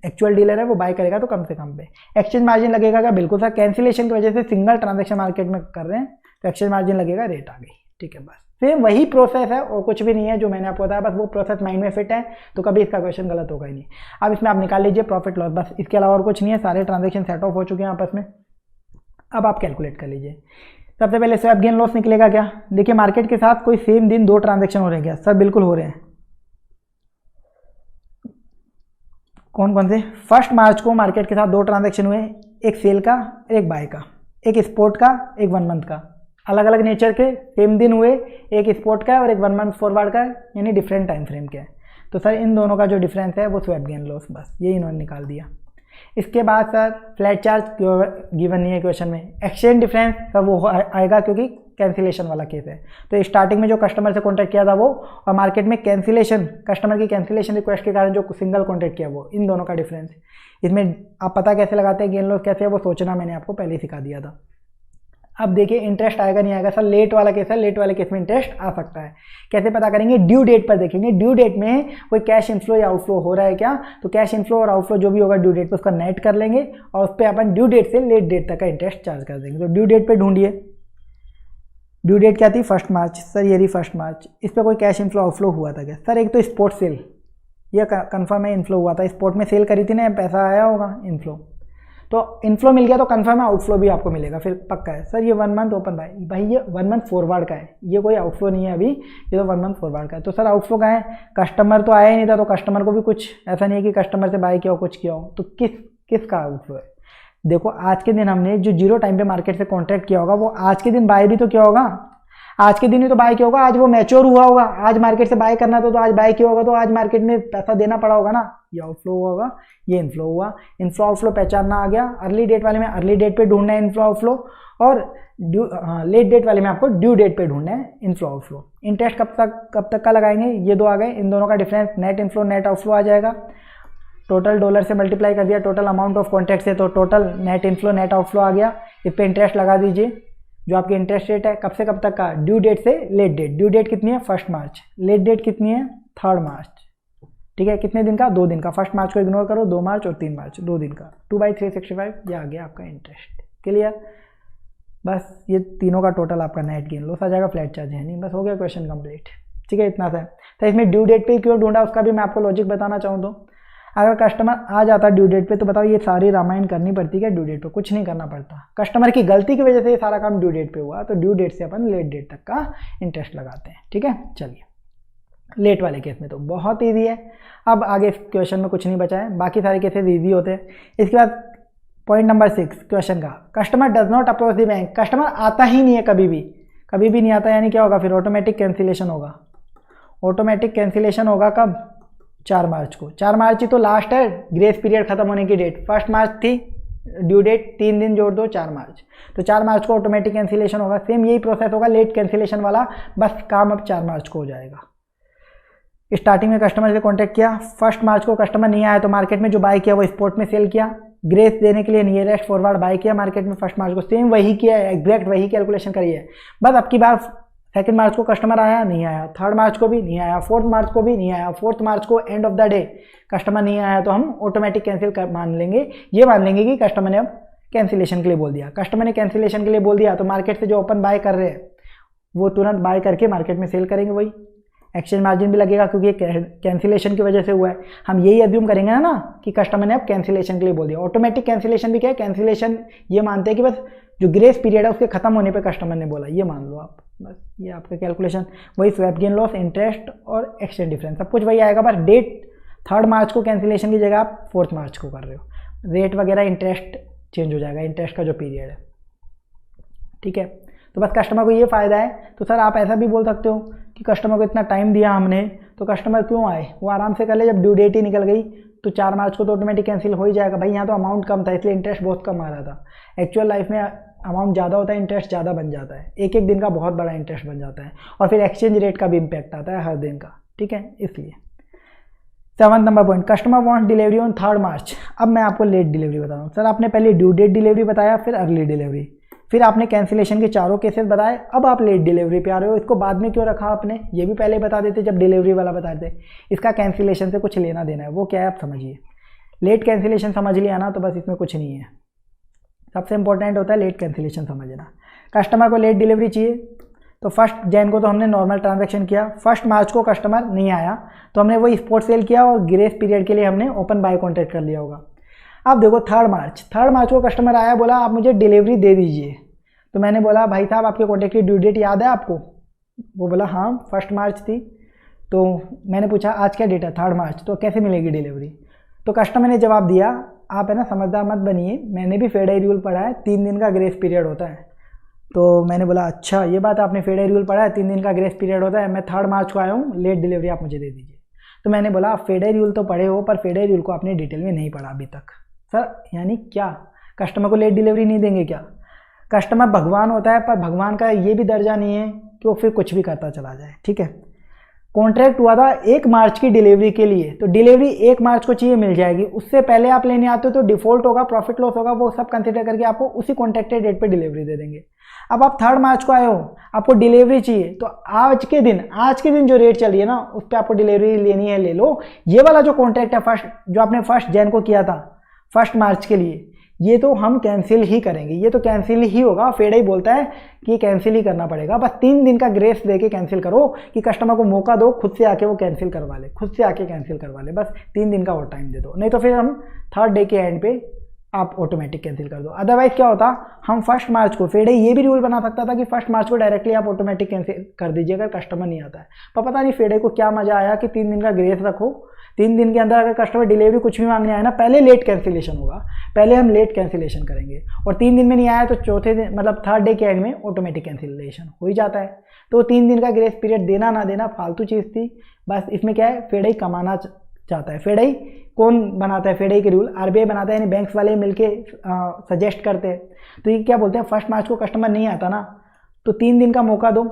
एक्चुअल डीलर है, वो बाय करेगा तो कम से कम पे। एक्सचेंज मार्जिन लगेगा क्या, बिल्कुल सर, कैंसिलेशन की वजह से सिंगल ट्रांजेक्शन मार्केट में कर रहे हैं तो एक्सचेंज मार्जिन लगेगा, रेट आ गई, ठीक है। बस सेम वही प्रोसेस है और कुछ भी नहीं है जो मैंने आपको बताया, बस वो प्रोसेस माइंड में फिट है तो कभी इसका क्वेश्चन गलत होगा ही नहीं। अब इसमें आप निकाल लीजिए प्रॉफिट लॉस, बस इसके अलावा और कुछ नहीं है, सारे ट्रांजेक्शन सेट ऑफ हो चुके हैं आपस में। अब आप कैलकुलेट कर लीजिए। सबसे पहले स्वैप गेन लॉस निकलेगा क्या, देखिए मार्केट के साथ कोई सेम दिन 2 ट्रांजेक्शन हो रहे हैं क्या, सर बिल्कुल हो रहे हैं। कौन कौन से, 1 मार्च को मार्केट के साथ 2 ट्रांजेक्शन हुए, एक सेल का एक बाय का, एक स्पॉट का एक 1 मंथ का, अलग अलग नेचर के सेम दिन हुए, एक स्पॉट का है और एक 1 मंथ फॉरवर्ड का है, यानी डिफरेंट टाइम फ्रेम के है। तो सर इन दोनों का जो डिफरेंस है वो स्वैप गेन लॉस, बस ये इन्होंने निकाल दिया। इसके बाद सर फ्लैट चार्ज गिवन नहीं है क्वेश्चन में, एक्सचेंज डिफरेंस सर वो आएगा क्योंकि कैंसिलेशन वाला केस है। तो स्टार्टिंग में जो कस्टमर से कॉन्टैक्ट किया था वो, और मार्केट में कैंसिलेशन, कस्टमर की कैंसिलेशन रिक्वेस्ट के कारण जो सिंगल कॉन्टैक्ट किया वो, इन दोनों का डिफरेंस। इसमें आप पता कैसे लगाते हैं गेन लॉस कैसे है, वो सोचना मैंने आपको पहले ही सिखा दिया था। अब देखिए इंटरेस्ट आएगा नहीं आएगा, सर लेट वाला केस है, लेट वाले केस में इंटरेस्ट आ सकता है। कैसे पता करेंगे, ड्यू डेट पर देखेंगे, ड्यू डेट में कोई कैश इनफ्लो या आउटफ्लो हो रहा है क्या, तो कैश इनफ्लो और आउटफ्लो जो भी होगा ड्यू डेट पर उसका नेट कर लेंगे और उस पर अपन ड्यू डेट से लेट डेट तक का इंटरेस्ट चार्ज कर देंगे। तो ड्यू डेट पर ढूंढिए, ड्यू डेट क्या थी 1 मार्च, सर ये रही 1 मार्च, इस पर कोई कैश इनफ्लो आउटफ्लो हुआ था क्या, सर एक तो स्पॉट सेल, ये कंफर्म है इनफ्लो हुआ था, स्पॉट में सेल करी थी ना, पैसा आया होगा इनफ्लो, तो इनफ्लो मिल गया तो कंफर्म है आउटफ्लो भी आपको मिलेगा, फिर पक्का है। सर ये 1 मंथ ओपन बाय, भाई ये 1 मंथ फॉरवर्ड का है, ये कोई आउटफ्लो नहीं है अभी, ये तो 1 मंथ फॉरवर्ड का है। तो सर आउटफ्लो का है, कस्टमर तो आया ही नहीं था, तो कस्टमर को भी कुछ ऐसा नहीं है कि कस्टमर से बाय किया हो कुछ किया हो, तो किसका आउटफ्लो है। देखो आज के दिन हमने जो 0 टाइम पे मार्केट से कॉन्ट्रैक्ट किया होगा वो आज के दिन बाय भी तो किया होगा, आज के दिन ही तो बाय किया होगा, आज वो मैच्योर हुआ होगा, आज मार्केट से बाय करना था तो आज बाय किया होगा, तो आज मार्केट में पैसा देना पड़ा होगा ना, ये आउटफ्लो हुआ होगा, ये इनफ्लो हुआ। इनफ्लो आउटफ्लो पहचानना आ गया, अर्ली डेट वाले में अर्ली डेट पे ढूंढना है इनफ्लो आउटफ्लो, और लेट डेट वाले में आपको ड्यू डेट पे ढूंढना है इनफ्लो आउटफ्लो। इंटरेस्ट कब तक का लगाएंगे, ये 2 आ गए, इन दोनों का difference net inflow net outflow आ जाएगा। टोटल डॉलर से मल्टीप्लाई कर दिया टोटल अमाउंट ऑफ कॉन्ट्रैक्ट से, तो total net inflow net outflow आ गया। इस पर इंटरेस्ट लगा दीजिए, जो आपकी इंटरेस्ट रेट है कब से कब तक का, ड्यू डेट से लेट डेट। ड्यू डेट कितनी है 1 मार्च, लेट डेट कितनी है 3 मार्च, ठीक है। कितने दिन का, 2 दिन का, 1 मार्च को इग्नोर करो, 2 मार्च और 3 मार्च 2 दिन का, 2/365, ये आ गया आपका इंटरेस्ट। क्लियर, बस ये तीनों का टोटल आपका नेट गेन लॉस आ जाएगा, फ्लैट चार्ज है नहीं, बस हो गया क्वेश्चन कंप्लीट, ठीक है। इतना सा है। तो इसमें ड्यू डेट पे क्यों ढूंढा उसका भी मैं आपको लॉजिक बताना चाहूँ तो, अगर कस्टमर आ जाता ड्यू डेट पे तो बताओ ये सारी रामायण करनी पड़ती क्या, ड्यू डेट पे कुछ नहीं करना पड़ता, कस्टमर की गलती की वजह से ये सारा काम ड्यू डेट पे हुआ, तो ड्यू डेट से अपन लेट डेट तक का इंटरेस्ट लगाते हैं, ठीक है। चलिए लेट वाले केस में तो बहुत ईजी है, अब आगे क्वेश्चन में कुछ नहीं बचा है, बाकी सारे केसेस ईजी होते हैं। इसके बाद पॉइंट नंबर 6 क्वेश्चन का, customer does not approach the bank, customer आता ही नहीं है, कभी भी नहीं आता, यानी क्या होगा, फिर ऑटोमेटिक कैंसिलेशन होगा। ऑटोमेटिक कैंसिलेशन होगा कब, 4 मार्च को। 4 मार्च ही तो लास्ट है ग्रेस पीरियड खत्म होने की डेट, 1 मार्च थी ड्यू डेट, 3 दिन जोड़ दो 4 मार्च, तो 4 मार्च को ऑटोमेटिक कैंसिलेशन होगा। सेम यही प्रोसेस होगा लेट कैंसिलेशन वाला, बस काम अब 4 मार्च को हो जाएगा। स्टार्टिंग में कस्टमर से कॉन्टैक्ट किया, 1 मार्च को कस्टमर नहीं आया तो मार्केट में जो बाय किया वो स्पॉट में सेल किया, ग्रेस देने के लिए नियरेस्ट फॉरवर्ड बाय किया मार्केट में 1 मार्च को, सेम वही किया है, एग्जैक्ट वही कैलकुलेशन करी है, बस अब की बार सेकंड मार्च को कस्टमर आया नहीं आया, थर्ड मार्च को भी नहीं आया, फोर्थ मार्च को भी नहीं आया, फोर्थ मार्च को end of the day customer नहीं आया तो हम ऑटोमेटिक कैंसिल कर मान लेंगे, ये मान लेंगे कि कस्टमर ने अब कैंसिलेशन के लिए बोल दिया। कस्टमर ने कैंसिलेशन के लिए बोल दिया तो मार्केट से जो ओपन बाय कर रहे हैं वो तुरंत बाय करके मार्केट में सेल करेंगे, वही एक्सचेंज मार्जिन भी लगेगा क्योंकि कैंसिलेशन की वजह से हुआ है। हम यही अज्यूम करेंगे ना कि कस्टमर ने अब कैंसिलेशन के लिए बोल दिया। ऑटोमेटिक कैंसिलेशन भी क्या है, कैंसिलेशन ये मानते हैं कि बस जो ग्रेस पीरियड है उसके खत्म होने पे कस्टमर ने बोला, ये मान लो आप, बस ये आपका कैलकुलेशन। वही स्वैप गेन लॉस, इंटरेस्ट और एक्सचेंज डिफरेंस सब कुछ वही आएगा, बस डेट थर्ड मार्च को कैंसिलेशन की जगह आप फोर्थ मार्च को कर रहे हो। रेट वगैरह इंटरेस्ट चेंज हो जाएगा, इंटरेस्ट का जो पीरियड है, ठीक है। तो बस कस्टमर को ये फ़ायदा है। तो सर आप ऐसा भी बोल सकते हो कि कस्टमर को इतना टाइम दिया हमने तो कस्टमर क्यों आए, वो आराम से कर ले, जब ड्यू डेट ही निकल गई तो 4 मार्च को तो ऑटोमेटिक कैंसिल हो ही जाएगा। भाई यहाँ तो अमाउंट कम था इसलिए इंटरेस्ट बहुत कम आ रहा था, एक्चुअल लाइफ में अमाउंट ज़्यादा होता है, इंटरेस्ट ज़्यादा बन जाता है, एक एक दिन का बहुत बड़ा इंटरेस्ट बन जाता है और फिर एक्सचेंज रेट का भी इम्पैक्ट आता है हर दिन का, ठीक है। इसलिए 7 number point, customer want delivery on 3rd मार्च। अब मैं आपको लेट डिलीवरी बता रहा हूँ। सर आपने पहले ड्यू डेट डिलीवरी बताया, फिर अर्ली डिलीवरी, फिर आपने कैंसिलेशन के चारों केसेस बताए, अब आप लेट डिलीवरी पे आ रहे हो। इसको बाद में क्यों रखा आपने, ये भी पहले बता देते जब डिलीवरी वाला बता देते। इसका कैंसिलेशन से कुछ लेना देना है, वो क्या है आप समझिए। लेट कैंसिलेशन समझ लिया ना तो बस इसमें कुछ नहीं है, सबसे इंपॉर्टेंट होता है लेट कैंसिलेशन समझना। कस्टमर को लेट डिलीवरी चाहिए तो 1 जैन को तो हमने नॉर्मल ट्रांजैक्शन किया, 1 मार्च को कस्टमर नहीं आया तो हमने वही स्पॉट सेल किया और ग्रेस पीरियड के लिए हमने ओपन बाय कॉन्ट्रैक्ट कर लिया होगा। अब देखो 3rd मार्च को कस्टमर आया, बोला आप मुझे डिलीवरी दे दीजिए, तो मैंने बोला भाई साहब आपके कॉन्ट्रैक्ट की ड्यू डेट याद है आपको, वो बोला हाँ 1 मार्च थी। तो मैंने पूछा आज क्या डेट है, 3rd मार्च, तो कैसे मिलेगी डिलीवरी। तो कस्टमर ने जवाब दिया, आप है ना समझदार मत बनिए, मैंने भी फेडरल रूल पढ़ा है, 3 दिन का ग्रेस पीरियड होता है। तो मैंने बोला अच्छा ये बात आपने फेडरल रूल पढ़ा है, 3 दिन का ग्रेस पीरियड होता है, मैं 3rd मार्च को आया हूँ, लेट डिलीवरी आप मुझे दे दीजिए। तो मैंने बोला आप फेडरल रूल तो पढ़े हो पर फेडरल रूल को आपने डिटेल में नहीं पढ़ा अभी तक। सर यानी क्या कस्टमर को लेट डिलीवरी नहीं देंगे क्या? कस्टमर भगवान होता है पर भगवान का ये भी दर्जा नहीं है कि वो फिर कुछ भी करता चला जाए, ठीक है। कॉन्ट्रैक्ट हुआ था 1 मार्च की डिलीवरी के लिए, तो डिलीवरी 1 मार्च को चाहिए मिल जाएगी, उससे पहले आप लेने आते हो तो डिफॉल्ट होगा, प्रॉफिट लॉस होगा, वो सब कंसिडर करके आपको उसी कॉन्ट्रैक्टेड डेट पे डिलीवरी दे देंगे। अब आप 3rd मार्च को आए हो, आपको डिलीवरी चाहिए तो आज के दिन जो रेट चल रही है ना उस पर आपको डिलीवरी लेनी है, ले लो। ये वाला जो कॉन्ट्रैक्ट है जो आपने 1 जैन को किया था 1 मार्च के लिए, ये तो हम कैंसिल ही करेंगे, ये तो कैंसिल ही होगा। फेडा ही बोलता है कि ये कैंसिल ही करना पड़ेगा, बस 3 दिन का ग्रेस देके कैंसिल करो कि कस्टमर को मौका दो खुद से आके वो कैंसिल करवा ले, बस 3 दिन का और टाइम दे दो, नहीं तो फिर हम 3rd डे के एंड पे आप ऑटोमेटिक कैंसिल कर दो। अदरवाइज क्या होता, हम 1 मार्च को, फेडा ये भी रूल बना सकता था कि 1 मार्च को डायरेक्टली आप ऑटोमेटिक कैंसिल कर दीजिए अगर कस्टमर नहीं आता है। पर पता नहीं फेडा को क्या मजा आया कि 3 दिन का ग्रेस रखो, 3 दिन के अंदर अगर कस्टमर डिलीवरी कुछ भी मांगने आया ना, पहले लेट कैंसिलेशन होगा, पहले हम लेट कैंसिलेशन करेंगे और 3 दिन में नहीं आया तो चौथे दिन मतलब 3rd डे के एंड में ऑटोमेटिक कैंसिलेशन हो ही जाता है। तो 3 दिन का ग्रेस पीरियड देना ना देना फालतू चीज़ थी, बस इसमें क्या है फेडा ही कमाना चाहता है। फेडा ही कौन बनाता है, फेडा ही के रूल आरबीआई बनाता है, यानी बैंक्स वाले मिलके सजेस्ट करते हैं। तो ये क्या बोलते हैं 1 मार्च को कस्टमर नहीं आता ना तो 3 दिन का मौका दो,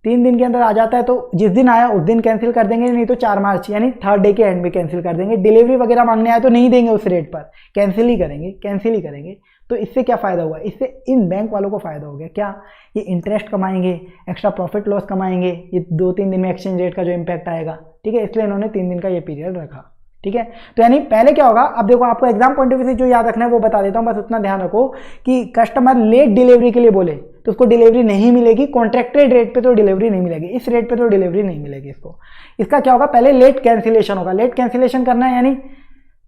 3 दिन के अंदर आ जाता है तो जिस दिन आया उस दिन कैंसिल कर देंगे, नहीं तो 4 मार्च यानी 3rd डे के एंड में कैंसिल कर देंगे। डिलीवरी वगैरह मांगने आया तो नहीं देंगे उस रेट पर, कैंसिल ही करेंगे। तो इससे क्या फ़ायदा हुआ, इससे इन बैंक वालों को फ़ायदा हो गया क्या, ये इंटरेस्ट कमाएंगे, एक्स्ट्रा प्रॉफिट लॉस कमाएंगे, ये 2-3 दिन में एक्सचेंज रेट का जो इम्पैक्ट आएगा, ठीक है, इसलिए इन्होंने 3 दिन का ये पीरियड रखा, ठीक है। तो यानी पहले क्या होगा, अब देखो आपको एग्जाम पॉइंट ऑफ व्यू से जो याद रखना है वो बता देता हूँ, बस उतना ध्यान रखो कि कस्टमर लेट डिलीवरी के लिए बोले तो उसको डिलीवरी नहीं मिलेगी, कॉन्ट्रैक्टेड रेट पे तो डिलीवरी नहीं मिलेगी, इस रेट पे तो डिलीवरी नहीं मिलेगी इसको। इसका क्या होगा, पहले लेट कैंसिलेशन होगा। लेट कैंसिलेशन करना है यानी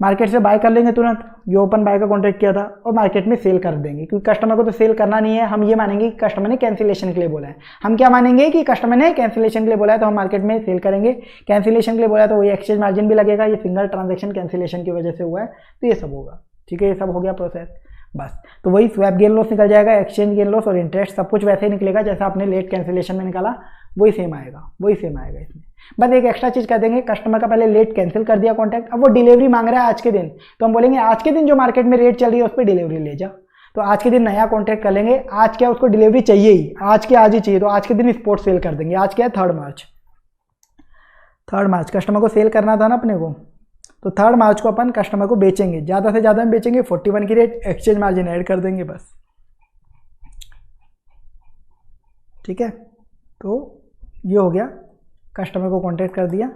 मार्केट से बाय कर लेंगे तुरंत जो ओपन बाय का कॉन्ट्रैक्ट किया था और मार्केट में सेल कर देंगे, क्योंकि कस्टमर को तो सेल करना नहीं है, हम ये मानेंगे कि कस्टमर ने कैंसिलेशन के लिए बोला है। हम क्या मानेंगे कि कस्टमर ने कैंसिलेशन के लिए बोला है तो हम मार्केट में सेल करेंगे, कैंसिलेशन के लिए बोला है तो वही एक्सचेंज मार्जिन भी लगेगा, ये सिंगल ट्रांजेक्शन कैंसिलेशन की वजह से हुआ है तो ये सब होगा, ठीक है, ये सब हो गया प्रोसेस बस। तो वही स्वैप गेन लॉस निकल जाएगा, एक्सचेंज गेन लॉस और इंटरेस्ट सब कुछ वैसे ही निकलेगा जैसा आपने लेट कैंसिलेशन में निकाला, वही सेम आएगा इसमें। बस एक एक्स्ट्रा चीज़ कर देंगे, कस्टमर का पहले लेट कैंसिल कर दिया कॉन्ट्रैक्ट, अब वो डिलीवरी मांग रहा है आज के दिन, तो हम बोलेंगे आज के दिन जो मार्केट में रेट चल रही है उस पर डिलीवरी ले जा। तो आज के दिन नया कॉन्ट्रैक्ट कर लेंगे, आज क्या उसको डिलीवरी चाहिए ही, आज के आज ही चाहिए, तो आज के दिन स्पॉट सेल कर देंगे। आज क्या है 3rd मार्च कस्टमर को सेल करना था ना अपने को, तो 3rd मार्च को अपन कस्टमर को बेचेंगे, ज़्यादा से ज़्यादा में बेचेंगे, 41 की रेट, एक्सचेंज मार्जिन ऐड कर देंगे बस, ठीक है। तो ये हो गया, कस्टमर को कॉन्टैक्ट कर दिया,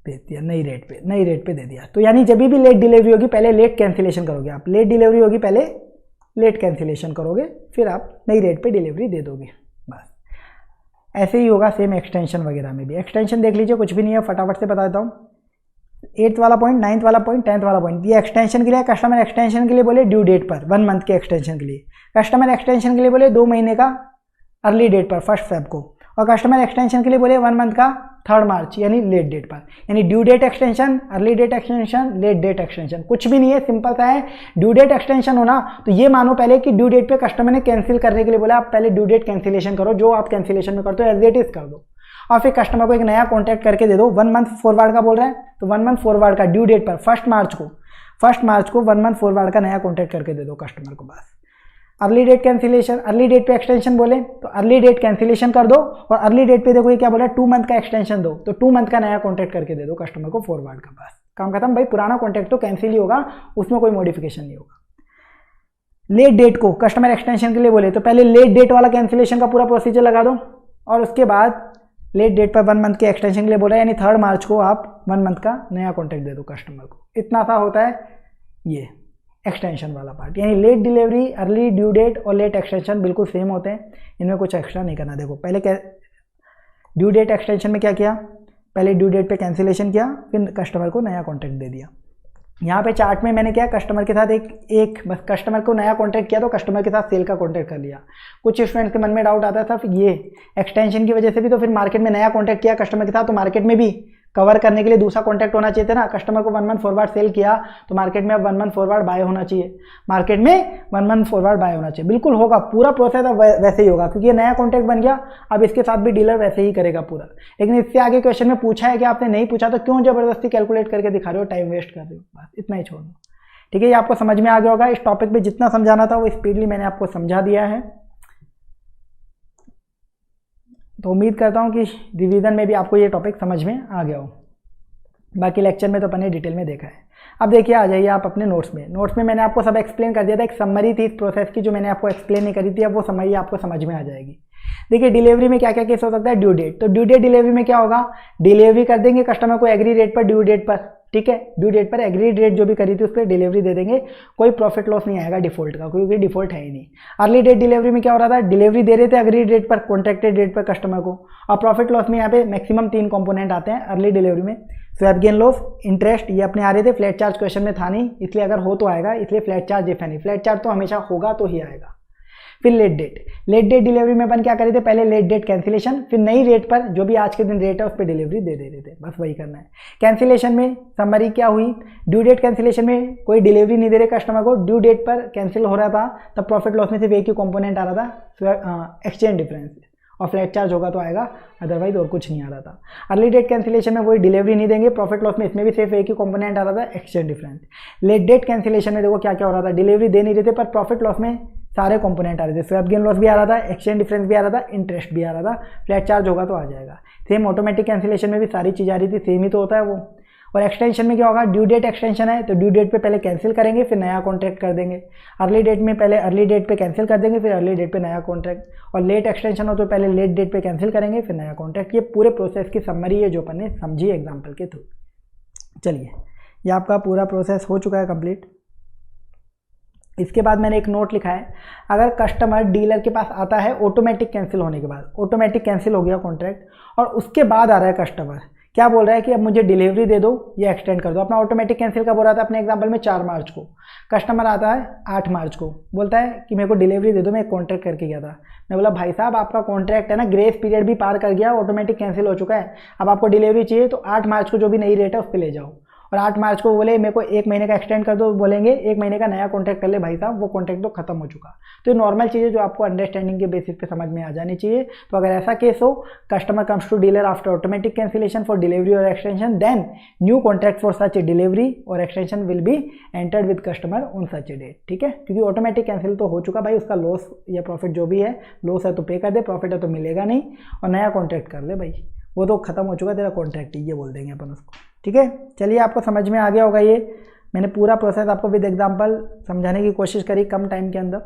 भेज दिया नई रेट पे दे दिया। तो यानी जब भी लेट डिलीवरी होगी पहले लेट कैंसिलेशन करोगे आप, लेट डिलीवरी होगी पहले लेट कैंसिलेशन करोगे, फिर आप नई रेट पे डिलीवरी दे दोगे। बस ऐसे ही होगा सेम एक्सटेंशन वगैरह में भी। एक्सटेंशन देख लीजिए, कुछ भी नहीं है, फटाफट से बता देता हूँ। 8th वाला पॉइंट, 9th वाला पॉइंट, 10th वाला पॉइंट, ये एक्सटेंशन के लिए, कस्टमर एक्सटेंशन के लिए बोले ड्यू डेट पर 1 मंथ के एक्सटेंशन के लिए, कस्टमर एक्सटेंशन के लिए बोले 2 महीने का अर्ली डेट पर 1 Feb को, और कस्टमर एक्सटेंशन के लिए बोले 1 मंथ का 3 मार्च यानी लेट डेट पर। यानी due date extension, early date extension, late date extension, कुछ भी नहीं है, सिंपल सा है। ड्यू डेट एक्सटेंशन होना तो ये मानो पहले कि ड्यू डेट पे कस्टमर ने कैंसिल करने के लिए बोला, आप पहले ड्यू डेट कैंसिलेशन करो, जो आप कैंसिलेशन में करते हो एज इट इज कर दो, और फिर कस्टमर को एक नया कॉन्ट्रैक्ट करके दे दो। 1 मंथ फॉरवर्ड का बोल रहा है तो 1 मंथ फॉरवर्ड का ड्यू डेट पर 1 मार्च को 1 मंथ फॉरवर्ड का नया कॉन्ट्रैक्ट करके दे दो कस्टमर को। बस early date cancellation, early date पे एक्सटेंशन बोले तो अर्ली डेट कैंसिलेशन कर दो, और अर्ली डेट पे देखो ये क्या बोला, 2 मंथ का एक्सटेंशन दो, तो 2 मंथ का नया कॉन्ट्रैक्ट करके दे दो कस्टमर को फॉरवर्ड का। बस काम खत्म भाई, पुराना कॉन्ट्रैक्ट तो कैंसिल ही होगा, उसमें कोई मॉडिफिकेशन नहीं होगा। लेट डेट को कस्टमर एक्सटेंशन के लिए बोले तो पहले लेट डेट वाला कैंसिलेशन का पूरा प्रोसीजर लगा दो, और उसके बाद लेट डेट पर 1 मंथ के एक्सटेंशन के लिए बोला, यानी 3 मार्च को आप 1 मंथ का नया कॉन्ट्रैक्ट दे दो कस्टमर को। इतना सा होता है ये एक्सटेंशन वाला पार्ट। यानी late delivery, early due date और लेट एक्सटेंशन बिल्कुल सेम होते हैं, इनमें कुछ एक्स्ट्रा नहीं करना। देखो पहले क्या ड्यू डेट एक्सटेंशन में क्या किया, पहले ड्यू डेट पे कैंसिलेशन किया, फिर कस्टमर को नया कॉन्ट्रैक्ट दे दिया। यहाँ पे चार्ट में मैंने क्या कस्टमर के साथ एक बस कस्टमर को नया कॉन्ट्रैक्ट किया तो कस्टमर के साथ सेल का कॉन्ट्रैक्ट कर लिया। कुछ स्टूडेंट्स के मन में डाउट आता था फिर ये एक्सटेंशन की वजह से भी, तो फिर मार्केट में नया कॉन्ट्रैक्ट किया कस्टमर के साथ, तो मार्केट में भी कवर करने के लिए दूसरा कॉन्ट्रैक्ट होना चाहिए था ना। कस्टमर को 1 मंथ फॉरवर्ड सेल किया तो मार्केट में अब 1 मंथ फॉरवर्ड बाय होना चाहिए, मार्केट में 1 मंथ फॉरवर्ड बाय होना चाहिए। बिल्कुल होगा, पूरा प्रोसेस अब वैसे ही होगा, क्योंकि ये नया कॉन्ट्रैक्ट बन गया, अब इसके साथ भी डीलर वैसे ही करेगा पूरा। लेकिन इससे आगे क्वेश्चन में पूछा है कि आपने नहीं पूछा तो क्यों जबरदस्ती कैलकुलेट करके दिखा रहे हो, टाइम वेस्ट कर रहे हो। बस इतना ही छोड़ दो, ठीक है। ये आपको समझ में आ गया होगा। इस टॉपिक पे जितना समझाना था वो स्पीडली मैंने आपको समझा दिया है, तो उम्मीद करता हूँ कि रिवीजन में भी आपको ये टॉपिक समझ में आ गया हो। बाकी लेक्चर में तो अपन ने डिटेल में देखा है। अब देखिए आ जाइए आप अपने नोट्स में। नोट्स में मैंने आपको सब एक्सप्लेन कर दिया था, एक समरी थी इस प्रोसेस की जो मैंने आपको एक्सप्लेन नहीं करी थी, अब वो समरी आपको समझ में आ जाएगी। देखिए डिलीवरी में क्या क्या केस हो सकता है, ड्यू डेट, तो ड्यू डेट डिलीवरी में क्या होगा, डिलीवरी कर देंगे कस्टमर को एग्री रेट पर, ड्यू डेट पर, ठीक है, ड्यू डेट पर एग्री डेट जो भी करी थी उस पर डिलीवरी दे देंगे, कोई प्रॉफिट लॉस नहीं आएगा डिफॉल्ट का, क्योंकि डिफॉल्ट है ही नहीं। अर्ली डेट डिलीवरी में क्या हो रहा था, डिलीवरी दे रहे थे एग्री डेट पर, कॉन्ट्रैक्टेड डेट पर कस्टमर को, और प्रॉफिट लॉस में यहाँ पे मैक्सिमम 3 कंपोनेंट आते हैं अर्ली डिलीवरी में, स्वैप गेन लॉस, इंटरेस्ट, ये अपने आ रहे थे। फ्लैट चार्ज क्वेश्चन में था नहीं, इसलिए अगर हो तो आएगा, इसलिए फ्लैट चार्ज इफ है नहीं, फ्लैट चार्ज तो हमेशा होगा तो ही आएगा। फिर late date, late date delivery में अपन क्या करे थे, पहले लेट डेट कैंसिलेशन, फिर नई रेट पर जो भी आज के दिन रेट है उस पर डिलीवरी दे रहे थे, बस वही करना है। कैंसिलेशन में समरी क्या हुई, ड्यू डेट कैंसिलेशन में कोई डिलीवरी नहीं दे रहे कस्टमर को, ड्यू डेट पर कैंसिल हो रहा था, तब प्रॉफिट लॉस में सिर्फ एक ही कंपोनेंट आ रहा था, एक्सचेंज डिफरेंस, और फ्लैट चार्ज होगा तो आएगा, अदरवाइज और कुछ नहीं आ रहा था। अर्ली डेट कैंसिलेशन में वही डिलीवरी नहीं देंगे, प्रॉफिट लॉस में इसमें भी सिर्फ एक ही कंपोनेंट आ रहा था, exchange difference. Late date cancellation में देखो क्या क्या हो रहा था, डिलीवरी दे नहीं रहे थे पर प्रॉफिट लॉस में सारे कंपोनेंट आ रहे थे, स्वैप गेन लॉस भी आ रहा था, एक्सचेंज डिफरेंस भी आ रहा था, इंटरेस्ट भी आ रहा था, फ्लैट चार्ज होगा तो आ जाएगा। सेम ऑटोमेटिक कैंसिलेशन में भी सारी चीज़ आ रही थी, सेम ही तो होता है वो। और एक्सटेंशन में क्या होगा, ड्यू डेट एक्सटेंशन है तो ड्यू डेट पे पहले कैंसिल करेंगे फिर नया कॉन्ट्रैक्ट कर देंगे, अर्ली डेट में पहले अर्ली डेट पे कैंसिल कर देंगे फिर अर्ली डेट पे नया कॉन्ट्रैक्ट, और लेट एक्सटेंशन हो तो पहले लेट डेट पे कैंसिल करेंगे फिर नया कॉन्ट्रैक्ट। ये पूरे प्रोसेस की समरी है जो अपन ने समझी एग्जाम्पल के थ्रू। चलिए ये आपका पूरा प्रोसेस हो चुका है कंप्लीट। इसके बाद मैंने एक नोट लिखा है, अगर कस्टमर डीलर के पास आता है ऑटोमेटिक कैंसिल होने के बाद, ऑटोमेटिक कैंसिल हो गया कॉन्ट्रैक्ट, और उसके बाद आ रहा है कस्टमर क्या बोल रहा है कि अब मुझे डिलीवरी दे दो या एक्सटेंड कर दो। अपना ऑटोमेटिक कैंसिल का बोल रहा था अपने एग्जांपल में 4 मार्च को, कस्टमर आता है 8 मार्च को, बोलता है कि मेरे को डिलीवरी दे दो, मैं एक कॉन्ट्रैक्ट करके गया था। मैं बोला भाई साहब आपका कॉन्ट्रैक्ट है ना, ग्रेस पीरियड भी पार कर गया, ऑटोमेटिक कैंसिल हो चुका है, अब आपको डिलीवरी चाहिए तो 8 मार्च को जो भी नई रेट है उस पर ले जाओ। और 8 मार्च को बोले मेरे को 1 महीने का एक्सटेंड कर दो, बोलेंगे 1 महीने का नया कॉन्ट्रैक्ट कर ले भाई साहब, वो कॉन्ट्रैक्ट तो खत्म हो चुका। तो ये नॉर्मल चीज़ें जो आपको अंडरस्टैंडिंग के बेसिस पे समझ में आ जानी चाहिए। तो अगर ऐसा केस हो, customer comes to dealer after automatic cancellation for delivery और extension, then new contract for such a delivery और extension will be entered with customer on such a date. ठीक है, क्योंकि ऑटोमेटिक कैंसिल तो हो चुका भाई, उसका लॉस या प्रॉफिट जो भी है, लॉस है तो पे कर दे, प्रॉफिट है तो मिलेगा नहीं, और नया कॉन्ट्रैक्ट कर ले भाई, वो तो खत्म हो चुका तेरा कॉन्ट्रैक्ट, ये बोल देंगे अपन उसको। ठीक है, चलिए आपको समझ में आ गया होगा। ये मैंने पूरा प्रोसेस आपको विद एग्जांपल समझाने की कोशिश करी कम टाइम के अंदर।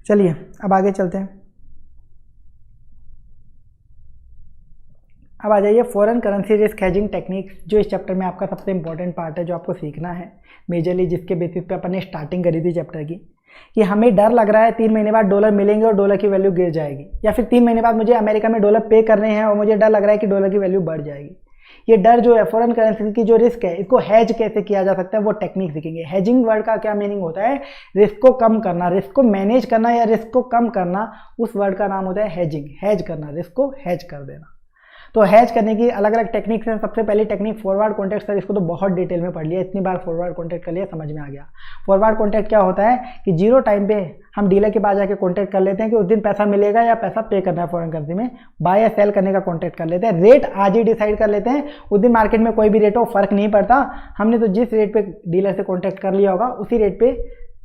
चलिए अब आगे चलते हैं। अब आ जाइए foreign currency risk hedging techniques, जो इस चैप्टर में आपका सबसे इंपॉर्टेंट पार्ट है, जो आपको सीखना है मेजरली, जिसके बेसिस पे अपन ने स्टार्टिंग करी थी चैप्टर की, कि हमें डर लग रहा है 3 महीने बाद डॉलर मिलेंगे और डॉलर की वैल्यू गिर जाएगी, या फिर 3 महीने बाद मुझे अमेरिका में डॉलर पे करने हैं और मुझे डर लग रहा है कि डॉलर की वैल्यू बढ़ जाएगी। ये डर जो है फॉरेन करेंसी की जो रिस्क है, इसको हैज कैसे किया जा सकता है वो टेक्निक सीखेंगे। हैजिंग वर्ड का क्या मीनिंग होता है? रिस्क को कम करना, रिस्क को मैनेज करना या रिस्क को कम करना, उस वर्ड का नाम होता है हैजिंग। हैज करना, रिस्क को हैज कर देना। तो हैज करने की अलग अलग टेक्निक्स हैं। सबसे पहली टेक्निक फॉरवर्ड कॉन्ट्रैक्ट, सर इसको तो बहुत डिटेल में पढ़ लिया, इतनी बार फॉरवर्ड कॉन्ट्रैक्ट कर लिया, समझ में आ गया। फॉरवर्ड कॉन्ट्रैक्ट क्या होता है कि 0 टाइम पे हम डीलर के पास जाके कॉन्ट्रैक्ट कर लेते हैं कि उस दिन पैसा मिलेगा या पैसा पे करना है फॉरेन करेंसी में, बाय या सेल करने का कॉन्ट्रैक्ट कर लेते हैं। रेट आज ही डिसाइड कर लेते हैं, उस दिन मार्केट में कोई भी रेट हो फर्क नहीं पड़ता, हमने तो जिस रेट पे डीलर से कॉन्ट्रैक्ट कर लिया होगा उसी रेट पे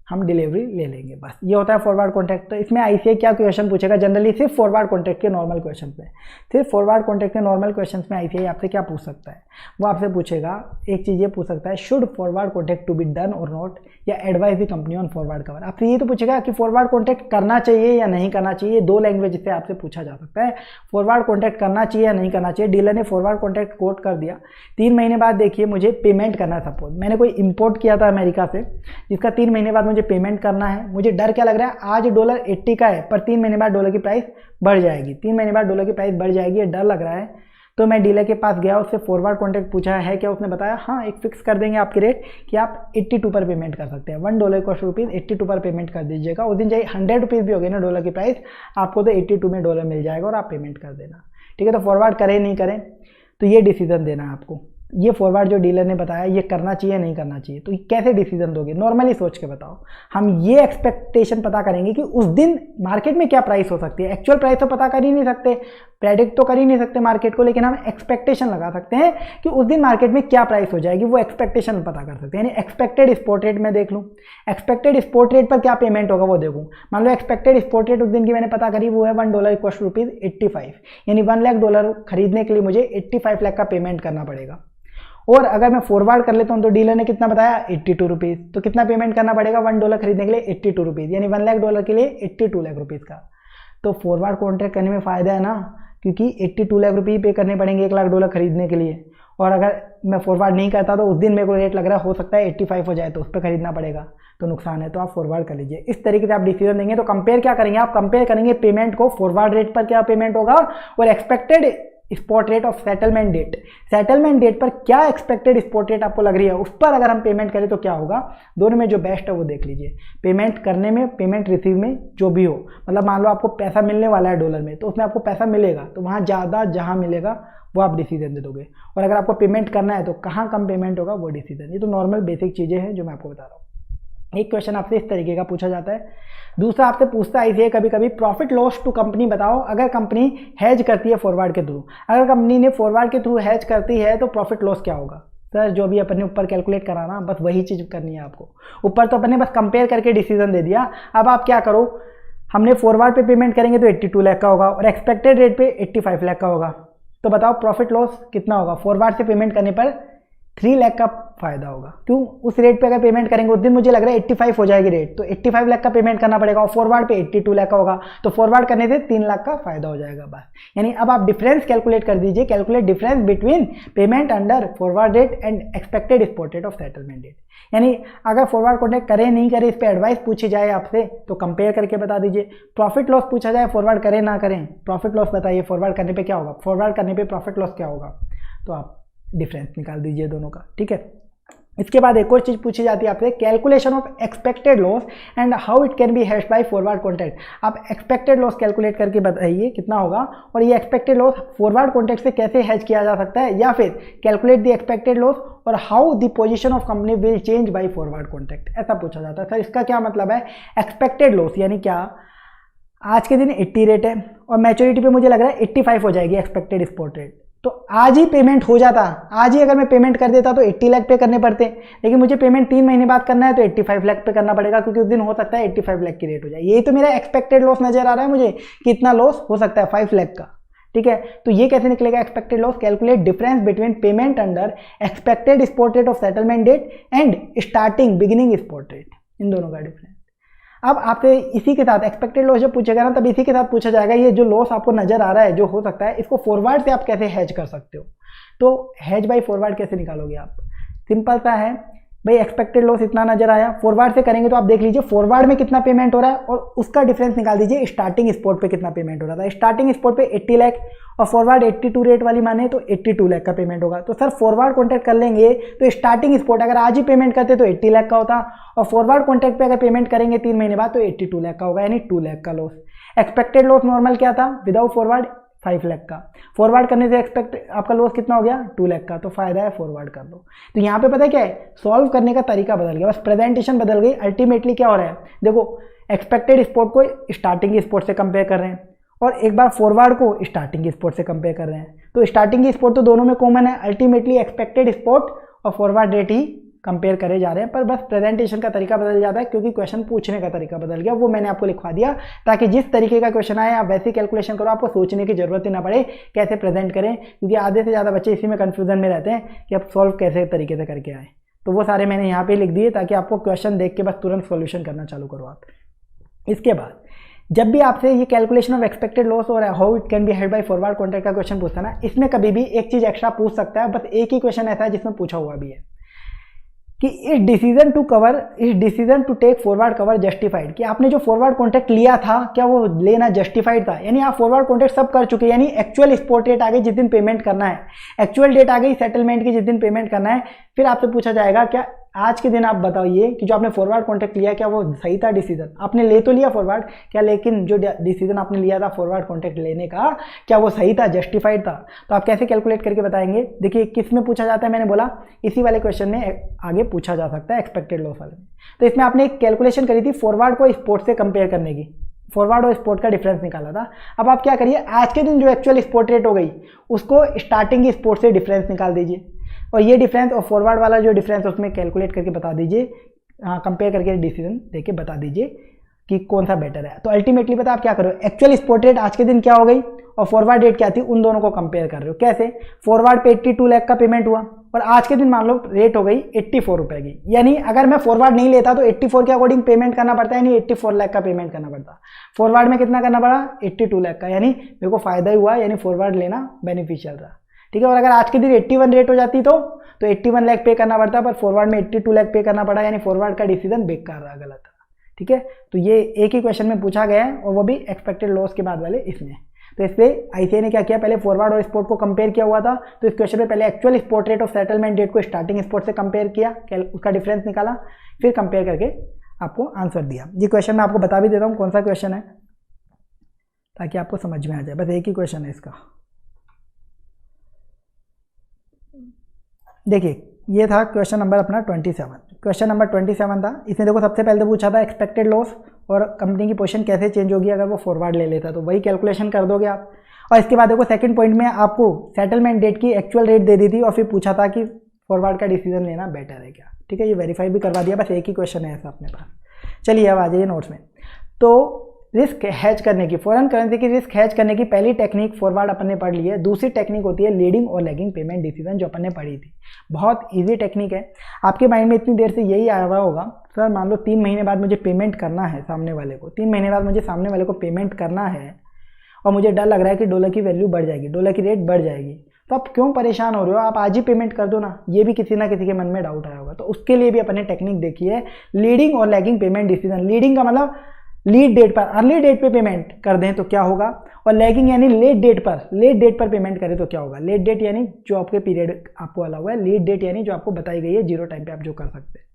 हम डिलीवरी ले लेंगे, बस ये होता है फॉरवर्ड कॉन्ट्रैक्ट। तो इसमें आईसीआई क्या क्वेश्चन पूछेगा जनरली, सिर्फ फॉरवर्ड कॉन्ट्रैक्ट के नॉर्मल क्वेश्चन में, सिर्फ फॉरवर्ड कॉन्ट्रैक्ट के नॉर्मल क्वेश्चन में आईसीआई आपसे क्या पूछ सकता है? वो आपसे पूछेगा, एक चीज़ ये पूछ सकता है, should forward contract to be done और नॉट, या advise the company on forward cover. आपसे ये तो पूछेगा कि फॉरवर्ड कॉन्ट्रैक्ट करना चाहिए या नहीं करना चाहिए। 2 लैंग्वेज से आपसे पूछा जा सकता है, फॉरवर्ड कॉन्ट्रैक्ट करना चाहिए या नहीं करना चाहिए। डीलर ने फॉरवर्ड कॉन्ट्रैक्ट कोट कर दिया, 3 महीने बाद देखिए मुझे पेमेंट करना है। सपोज मैंने कोई इंपोर्ट किया था अमेरिका से, जिसका 3 महीने बाद मुझे पेमेंट करना है। मुझे डर क्या लग रहा है, आज डॉलर 80 का है पर 3 महीने बाद डॉलर की प्राइस बढ़ जाएगी, 3 महीने बाद डॉलर की प्राइस बढ़ जाएगी, ये डर लग रहा है। तो मैं डीलर के पास गया, उससे फॉरवर्ड कॉन्ट्रैक्ट पूछा है क्या, उसने बताया हाँ एक फिक्स कर देंगे आपकी रेट कि आप 82 पर पेमेंट कर सकते हैं, $1 कॉस्ट रुपीज़ 82 पर पेमेंट कर दीजिएगा। उस दिन चाहे 100 रुपीज़ भी हो गई ना डॉलर की प्राइस, आपको तो 82 में डॉलर मिल जाएगा और आप पेमेंट कर देना, ठीक है। तो फॉरवर्ड करें नहीं करें, तो ये डिसीजन देना है आपको। ये फॉरवर्ड जो डीलर ने बताया ये करना चाहिए नहीं करना चाहिए, तो कैसे डिसीजन दोगे? नॉर्मली सोच के बताओ। हम ये एक्सपेक्टेशन पता करेंगे कि उस दिन मार्केट में क्या प्राइस हो सकती है। एक्चुअल प्राइस तो पता कर ही नहीं सकते, प्रेडिक्ट तो कर ही नहीं सकते मार्केट को, लेकिन हम एक्सपेक्टेशन लगा सकते हैं कि उस दिन मार्केट में क्या प्राइस हो जाएगी, वो एक्सपेक्टेशन पता कर सकते हैं। यानी एक्सपेक्टेड स्पॉट रेट में देख लूँ, एक्सपेक्टेड स्पॉट रेट पर क्या पेमेंट होगा वो देखूँ। मान लो एक्सपेक्टेड स्पॉट रेट उस दिन की मैंने पता करी, वो है $1 कॉस्ट रुपीज़ 85, यानी $1 लाख खरीदने के लिए मुझे 85 लाख का पेमेंट करना पड़ेगा। और अगर मैं फॉरवर्ड कर लेता हूँ तो डीलर ने कितना बताया 82 रुपीज़, तो कितना पेमेंट करना पड़ेगा $1 खरीदने के लिए 82 रुपीज़, यानी $1 लाख के लिए 82 लाख रुपीज़ का। तो फॉरवर्ड कॉन्ट्रैक्ट करने में फ़ायदा है ना, क्योंकि 82 लाख रुपये पे करने पड़ेंगे $1 लाख खरीदने के लिए। और अगर मैं फॉरवर्ड नहीं करता तो उस दिन मेरे को रेट लग रहा है हो सकता है 85 हो जाए, तो उस पर खरीदना पड़ेगा, तो नुकसान है। तो आप फॉरवर्ड कर लीजिए। इस तरीके से आप डिसीजन देंगे। तो कंपेयर क्या करेंगे आप? कंपेयर करेंगे पेमेंट को, फॉरवर्ड रेट पर क्या पेमेंट होगा और expected spot rate of settlement date, settlement date पर क्या एक्सपेक्टेड स्पॉट रेट आपको लग रही है, उस पर अगर हम पेमेंट करें तो क्या होगा। दोनों में जो बेस्ट है वो देख लीजिए। पेमेंट करने में, पेमेंट रिसीव में जो भी हो, मतलब मान लो आपको पैसा मिलने वाला है डॉलर में, तो उसमें आपको पैसा मिलेगा, तो वहाँ ज़्यादा जहाँ मिलेगा वो आप डिसीजन दे दोगे। और अगर आपको पेमेंट करना है तो कहाँ कम पेमेंट होगा वो डिसीजन। ये तो नॉर्मल बेसिक चीज़ें हैं जो मैं आपको बता रहा हूँ। एक क्वेश्चन आपसे इस तरीके का पूछा जाता है। दूसरा आपसे पूछता है कभी कभी प्रॉफिट लॉस टू कंपनी बताओ अगर कंपनी हैज करती है फॉरवर्ड के थ्रू। अगर कंपनी ने फॉरवर्ड के थ्रू हैज करती है तो प्रॉफिट लॉस क्या होगा? सर जो भी अपन ने ऊपर कैलकुलेट करा ना, बस वही चीज़ करनी है आपको। ऊपर तो अपन ने बस कंपेयर करके डिसीजन दे दिया। अब आप क्या करो, हमने फॉरवर्ड पे पेमेंट करेंगे तो 82 लाख का होगा और एक्सपेक्टेड रेट पे 85 लाख का होगा। तो बताओ प्रॉफिट लॉस कितना होगा? फॉरवर्ड से पेमेंट करने पर 3 लाख का फायदा होगा। क्यों? उस रेट पे अगर पेमेंट करेंगे उस दिन मुझे लग रहा है 85 हो जाएगी रेट, तो 85 लाख का पेमेंट करना पड़ेगा और फॉरवर्ड पे 82 लाख का होगा, तो फॉरवर्ड करने से 3 लाख का फायदा हो जाएगा बस। यानी अब आप डिफरेंस कैलकुलेट कर दीजिए, calculate difference between payment under forward rate and expected spot rate of settlement date. यानी अगर फॉरवर्ड कॉन्ट्रैक्ट करें नहीं करें इस पर एडवाइस पूछी जाए आपसे तो कंपेयर करके बता दीजिए। प्रॉफिट लॉस पूछा जाए फॉरवर्ड करें ना करें, प्रॉफिट लॉस बताइए फॉरवर्ड करने पे क्या होगा, फॉरवर्ड करने पे प्रॉफिट लॉस क्या होगा, तो आप डिफरेंस निकाल दीजिए दोनों का, ठीक है। इसके बाद एक और चीज़ पूछी जाती है आपसे, calculation of expected loss and how it can be hedged by forward contract. आप एक्सपेक्टेड लॉस कैलकुलेट करके बताइए कितना होगा और ये एक्सपेक्टेड लॉस फॉरवर्ड कॉन्ट्रैक्ट से कैसे हेज किया जा सकता है, या फिर कैलकुलेट द एक्सपेक्टेड लॉस और how the position of company will change bye forward contract, ऐसा पूछा जाता है। सर इसका क्या मतलब है? एक्सपेक्टेड लॉस यानी क्या, आज के दिन 80 रेट है और मैच्योरिटी पे मुझे लग रहा है 85 हो जाएगी एक्सपेक्टेड स्पॉट रेट, तो आज ही पेमेंट हो जाता, आज ही अगर मैं पेमेंट कर देता तो 80 लाख पे करने पड़ते, लेकिन मुझे पेमेंट 3 महीने बाद करना है तो 85 लाख पे करना पड़ेगा, क्योंकि उस दिन हो सकता है 85 लाख की रेट हो जाए। यही तो मेरा एक्सपेक्टेड लॉस नजर आ रहा है मुझे, कितना लॉस हो सकता है 5 लाख का, ठीक है। तो ये कैसे निकलेगा expected loss? Calculate difference between payment under expected spot rate of settlement date and starting beginning spot rate, इन दोनों का डिफरेंस। अब आपसे इसी के साथ एक्सपेक्टेड लॉस जब पूछेगा ना, तब इसी के साथ पूछा जाएगा ये जो लॉस आपको नजर आ रहा है जो हो सकता है, इसको फॉरवर्ड से आप कैसे हेज कर सकते हो। तो हेज बाय फॉरवर्ड कैसे निकालोगे आप, सिंपल सा है भाई, एक्सपेक्टेड लॉस इतना नजर आया, फॉरवर्ड से करेंगे तो आप देख लीजिए फॉरवर्ड में कितना पेमेंट हो रहा है और उसका डिफरेंस निकाल दीजिए स्टार्टिंग स्पॉट पे कितना पेमेंट हो रहा था। स्टार्टिंग स्पॉट पे 80 लाख और फॉरवर्ड 82 रेट वाली माने तो 82 लाख का पेमेंट होगा। तो सर फॉरवर्ड कॉन्ट्रैक्ट कर लेंगे तो स्टार्टिंग स्पॉट अगर आज ही पेमेंट करते तो 80 लाख का होता और फॉरवर्ड कॉन्ट्रैक्ट पे अगर पेमेंट करेंगे 3 महीने बाद तो 82 लाख का होगा, यानी 2 लाख का लॉस। एक्सपेक्टेड लॉस नॉर्मल क्या था विदाउट फॉरवर्ड 5 लाख का, फॉरवर्ड करने से एक्सपेक्ट आपका लॉस कितना हो गया 2 लाख का, तो फायदा है फॉरवर्ड कर लो। तो यहाँ पे पता है क्या है, सॉल्व करने का तरीका बदल गया, बस प्रेजेंटेशन बदल गई। अल्टीमेटली क्या हो रहा है देखो, एक्सपेक्टेड स्पॉट को स्टार्टिंग स्पॉट से कंपेयर कर रहे हैं और एक बार फॉरवर्ड को स्टार्टिंग स्पॉट से कंपेयर कर रहे हैं, तो स्टार्टिंग स्पॉट तो दोनों में कॉमन है। अल्टीमेटली एक्सपेक्टेड स्पॉट और फॉरवर्ड रेट ही कंपेयर करे जा रहे हैं, पर बस प्रेजेंटेशन का तरीका बदल जाता है क्योंकि क्वेश्चन पूछने का तरीका बदल गया। वो मैंने आपको लिखवा दिया ताकि जिस तरीके का क्वेश्चन आए आप वैसी कैलकुलेशन करो, आपको सोचने की जरूरत ही ना पड़े कैसे प्रेजेंट करें, क्योंकि आधे से ज़्यादा बच्चे इसी में कन्फ्यूजन में रहते हैं कि आप सॉल्व कैसे तरीके से करके आए। तो वो सारे मैंने यहाँ पे लिख दिए ताकि आपको क्वेश्चन देख के बस तुरंत सॉल्यूशन करना चालू करो आप। इसके बाद जब भी आपसे ये कैलकुलेशन ऑफ एक्सपेक्टेड लॉस और how it can be held by forward contract का क्वेश्चन पूछता है ना, इसमें कभी भी एक चीज एक्स्ट्रा पूछ सकता है। बस एक ही क्वेश्चन ऐसा है जिसमें पूछा हुआ भी है कि इस decision to take forward cover justified, कि आपने जो फॉरवर्ड कॉन्ट्रैक्ट लिया था क्या वो लेना जस्टिफाइड था, यानी आप फॉरवर्ड कॉन्ट्रैक्ट सब कर चुके हैं, यानी एक्चुअल स्पॉट रेट आ गई जिस दिन पेमेंट करना है, एक्चुअल डेट आ गई सेटलमेंट की जिस दिन पेमेंट करना है। फिर आपसे पूछा जाएगा क्या आज के दिन आप बताइए कि जो आपने फॉरवर्ड कॉन्ट्रैक्ट लिया क्या वो सही था डिसीजन, आपने ले तो लिया फॉरवर्ड क्या, लेकिन जो डिसीजन आपने लिया था फॉरवर्ड कॉन्ट्रैक्ट लेने का क्या वो सही था जस्टिफाइड था। तो आप कैसे कैलकुलेट करके बताएंगे, देखिए किस में पूछा जाता है, मैंने बोला इसी वाले क्वेश्चन में आगे पूछा जा सकता है एक्सपेक्टेड लॉस वाले में। तो इसमें आपने एक कैलकुलेशन करी थी फॉरवर्ड को स्पॉट से कंपेयर करने की, फॉरवर्ड और स्पॉट का डिफरेंस निकाला था। अब आप क्या करिए, आज के दिन जो एक्चुअल स्पॉट रेट हो गई उसको स्टार्टिंग स्पॉट से डिफरेंस निकाल दीजिए और ये डिफरेंस और फॉरवर्ड वाला जो डिफरेंस उसमें कैलकुलेट करके बता दीजिए, कंपेयर करके डिसीजन देके बता दीजिए कि कौन सा बेटर है। तो अल्टीमेटली पता आप क्या करो, एक्चुअल स्पॉट रेट आज के दिन क्या हो गई और फॉरवर्ड रेट क्या थी, उन दोनों को कंपेयर कर रहे हो। कैसे, फॉरवर्ड पे 82 लाख का पेमेंट हुआ और आज के दिन मान लो रेट हो गई 84 रुपए की, यानी अगर मैं फॉरवर्ड नहीं लेता तो 84 के अकॉर्डिंग पेमेंट करना पड़ता है, यानी 84 लाख का पेमेंट करना पड़ता। फॉरवर्ड में कितना करना पड़ा 82 लाख का, यानी मेरे को फायदा ही हुआ, यानी फॉरवर्ड लेना बेनिफिशियल रहा। ठीक है, और अगर आज के दिन 81 रेट हो जाती तो 81 लाख पे करना पड़ता, पर फॉरवर्ड में 82 लाख पे करना पड़ा, यानी फॉरवर्ड का डिसीजन बेकार रहा, गलत रहा। ठीक है, तो ये एक ही क्वेश्चन में पूछा गया है और वो भी एक्सपेक्टेड लॉस के बाद वाले इसमें। तो इस पे आईसीआई ने क्या किया, पहले फॉरवर्ड और स्पॉट को कंपेयर किया हुआ था, तो इस क्वेश्चन में पहले actual spot rate of settlement date को स्टार्टिंग स्पॉट से कंपेयर किया, उसका डिफरेंस निकाला, फिर कंपेयर करके आपको आंसर दिया। ये क्वेश्चन मैं आपको बता भी देता हूँ कौन सा क्वेश्चन है ताकि आपको समझ में आ जाए, बस एक ही क्वेश्चन है इसका। देखिए ये था क्वेश्चन नंबर अपना 27, क्वेश्चन नंबर 27 था। इसमें देखो सबसे पहले तो पूछा था एक्सपेक्टेड लॉस और कंपनी की पोजीशन कैसे चेंज होगी अगर वो फॉरवर्ड ले लेता, तो वही कैलकुलेशन कर दोगे आप। और इसके बाद देखो सेकंड पॉइंट में आपको सेटलमेंट डेट की एक्चुअल रेट दे दी थी और फिर पूछा था कि फॉरवर्ड का डिसीजन लेना बेटर है क्या। ठीक है, ये वेरीफाई भी करवा दिया, बस एक ही क्वेश्चन है ऐसा अपने पास। चलिए अब आ जाइए नोट्स में। तो रिस्क हैज करने की, फॉरेन करेंसी की रिस्क हैज करने की पहली टेक्निक फॉरवर्ड अपन ने पढ़ ली है। दूसरी टेक्निक होती है लीडिंग और लैगिंग पेमेंट डिसीजन, जो अपन ने पढ़ी थी। बहुत इजी टेक्निक है, आपके माइंड में इतनी देर से यही आया हुआ होगा सर मान लो 3 महीने बाद मुझे पेमेंट करना है सामने वाले को, 3 महीने बाद मुझे सामने वाले को पेमेंट करना है और मुझे डर लग रहा है कि डॉलर की वैल्यू बढ़ जाएगी, डॉलर की रेट बढ़ जाएगी, तो आप क्यों परेशान हो रहे हो, आप आज ही पेमेंट कर दो ना। ये भी किसी ना किसी के मन में डाउट आया होगा, तो उसके लिए भी अपन ने टेक्निक देखी है लीडिंग और लैगिंग पेमेंट डिसीजन। लीडिंग का मतलब लीड डेट पर, अर्ली डेट पे पेमेंट कर दें तो क्या होगा, और लैगिंग यानी लेट डेट पर पेमेंट करें तो क्या होगा। लेट डेट यानी जो आपके पीरियड आपको अलग हुआ है, लीड डेट यानी जो आपको बताई गई है जीरो टाइम पे आप जो कर सकते हैं।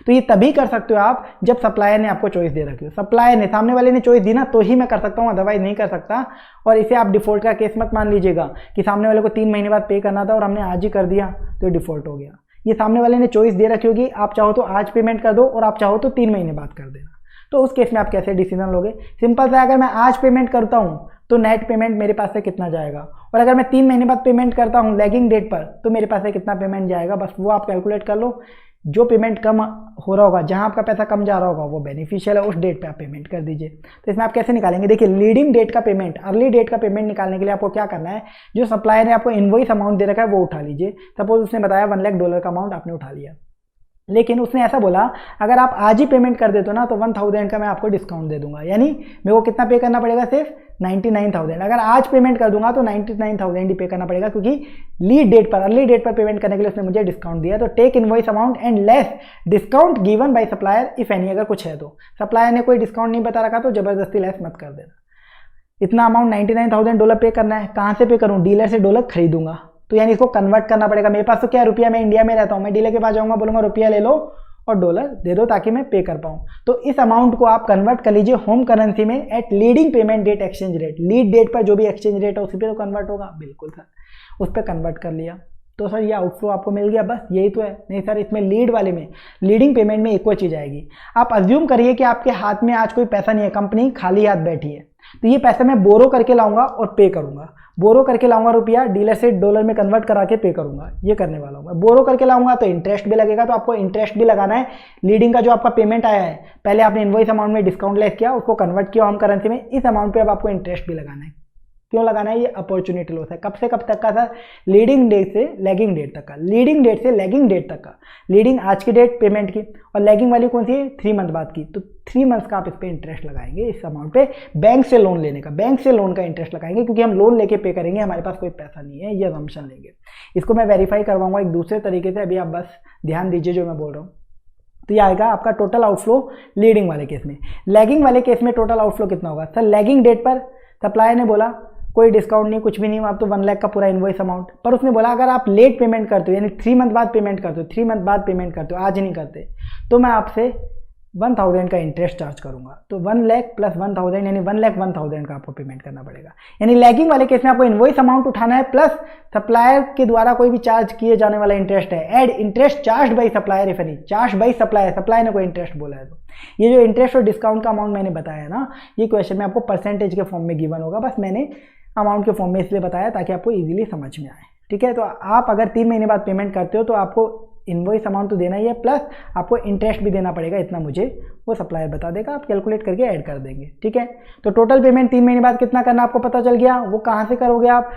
तो ये तभी कर सकते हो आप जब सप्लायर ने आपको चॉइस दे रखी हो, सप्लायर ने सामने वाले ने चॉइस दी ना तो ही मैं कर सकता हूँ, अदरवाइज नहीं कर सकता। और इसे आप डिफॉल्ट का केस मत मान लीजिएगा कि सामने वाले को 3 महीने बाद पे करना था और हमने आज ही कर दिया तो डिफॉल्ट हो गया। ये सामने वाले ने चॉइस दे रखी होगी, आप चाहो तो आज पेमेंट कर दो और आप चाहो तो 3 महीने बाद कर देना। तो उस केस में आप कैसे डिसीजन लोगे, सिंपल सा, अगर मैं आज पेमेंट करता हूँ तो नेट पेमेंट मेरे पास से कितना जाएगा, और अगर मैं 3 महीने बाद पेमेंट करता हूँ लैगिंग डेट पर तो मेरे पास से कितना पेमेंट जाएगा, बस वो आप कैलकुलेट कर लो। जो पेमेंट कम हो रहा होगा, जहां आपका पैसा कम जा रहा होगा वो बेनिफिशियल है, उस डेट पे आप पेमेंट कर दीजिए। तो इसमें आप कैसे निकालेंगे, देखिए लीडिंग डेट का पेमेंट, अर्ली डेट का पेमेंट निकालने के लिए आपको क्या करना है, जो सप्लायर ने आपको इनवॉइस अमाउंट दे रखा है वो उठा लीजिए। सपोज उसने बताया $1 लाख का अमाउंट आपने उठा लिया, लेकिन उसने ऐसा बोला अगर आप आज ही पेमेंट कर देते हो ना तो 1000 का मैं आपको डिस्काउंट दे दूंगा, यानी मेरे को कितना पे करना पड़ेगा, सिर्फ 99,000। अगर आज पेमेंट कर दूंगा तो 99,000 ही पे करना पड़ेगा, क्योंकि लीड डेट पर, अर्ली डेट पर पेमेंट करने के लिए उसने मुझे डिस्काउंट दिया। तो take invoice amount and less discount given by supplier if any, अगर कुछ है तो सप्लायर ने कोई डिस्काउंट नहीं बता रखा तो जबरदस्ती लेस मत कर देना। इतना अमाउंट $99,000 पे करना है। कहाँ से पे करूँ, डीलर से डॉलर खरीदूंगा, तो यानी इसको कन्वर्ट करना पड़ेगा। मेरे पास तो क्या रुपया, मैं इंडिया में रहता हूँ, मैं डीलर के पास जाऊंगा, बोलूंगा रुपया ले लो और डॉलर दे दो ताकि मैं पे कर पाऊँ। तो इस अमाउंट को आप कन्वर्ट कर लीजिए होम करेंसी में at leading payment date exchange rate. Lead date पर जो भी एक्सचेंज रेट है उसी पे तो कन्वर्ट होगा। बिल्कुल सर, उस पर कन्वर्ट कर लिया तो सर ये आउटफ्लो आपको मिल गया, बस यही तो है। नहीं सर, इसमें लीड वाले में, लीडिंग पेमेंट में एक और चीज़ आएगी। आप अज्यूम करिए कि आपके हाथ में आज कोई पैसा नहीं है, कंपनी खाली हाथ बैठी है, तो ये पैसा मैं बोरो करके लाऊंगा और पे करूंगा। बोरो करके लाऊंगा रुपया, डीलर से डॉलर में कन्वर्ट करा के पे करूंगा, ये करने वाला हूँ मैं। बोरो करके लाऊंगा तो इंटरेस्ट भी लगेगा, तो आपको इंटरेस्ट भी लगाना है। लीडिंग का जो आपका पेमेंट आया है, पहले आपने इनवॉइस अमाउंट में डिस्काउंट लेस किया, उसको कन्वर्ट किया होम करेंसी में, इस अमाउंट पे अब आपको इंटरेस्ट भी लगाना है। क्यों लगाना है, ये अपॉर्चुनिटी लॉस है। कब से कब तक का सर, लीडिंग डेट से लैगिंग डेट तक का, लीडिंग डेट से लैगिंग डेट तक का। लीडिंग आज की डेट पेमेंट की, और लैगिंग वाली कौन सी है, 3 मंथ बाद की। तो 3 मंथ्स का आप इस पर इंटरेस्ट लगाएंगे, इस अमाउंट पे। बैंक से लोन लेने का, बैंक से लोन का इंटरेस्ट लगाएंगे, क्योंकि हम लोन लेके पे करेंगे, हमारे पास कोई पैसा नहीं है, ये असम्पशन लेंगे। इसको मैं वेरीफाई करवाऊंगा एक दूसरे तरीके से, अभी आप बस ध्यान दीजिए जो मैं बोल रहा हूँ। तो ये आएगा आपका टोटल आउटफ्लो लीडिंग वाले केस में। लैगिंग वाले केस में टोटल आउटफ्लो कितना होगा सर, लैगिंग डेट पर सप्लायर ने बोला कोई डिस्काउंट नहीं, कुछ भी नहीं, आप तो 1 लाख का पूरा इनवॉइस अमाउंट। पर उसने बोला अगर आप लेट पेमेंट करते हो, यानी 3 मंथ बाद पेमेंट करते हो, 3 मंथ बाद पेमेंट करते हो, आज नहीं करते, तो मैं आपसे 1000 का इंटरेस्ट चार्ज करूंगा। तो 1 लाख प्लस 1000 यानी 1,01,000 का आपको पेमेंट करना पड़ेगा। यानी लैगिंग वाले केस में आपको इनवॉइस अमाउंट उठाना है, प्लस सप्लायर के द्वारा कोई भी चार्ज किए जाने वाला इंटरेस्ट है। Add interest charge by supplier if any, charge by supplier, supplier ने कोई इंटरेस्ट बोला है तो। ये जो इंटरेस्ट और डिस्काउंट का अमाउंट मैंने बताया ना, ये क्वेश्चन में आपको परसेंटेज के फॉर्म में गिवन होगा, बस मैंने अमाउंट के फॉर्म में इसलिए बताया ताकि आपको इजीली समझ में आए। ठीक है, तो आप अगर 3 महीने बाद पेमेंट करते हो तो आपको इनवॉइस अमाउंट तो देना ही है, प्लस आपको इंटरेस्ट भी देना पड़ेगा, इतना मुझे वो सप्लायर बता देगा, आप कैलकुलेट करके ऐड कर देंगे। ठीक है, तो टोटल पेमेंट 3 महीने बाद कितना करना आपको पता चल गया। वो कहाँ से करोगे आप,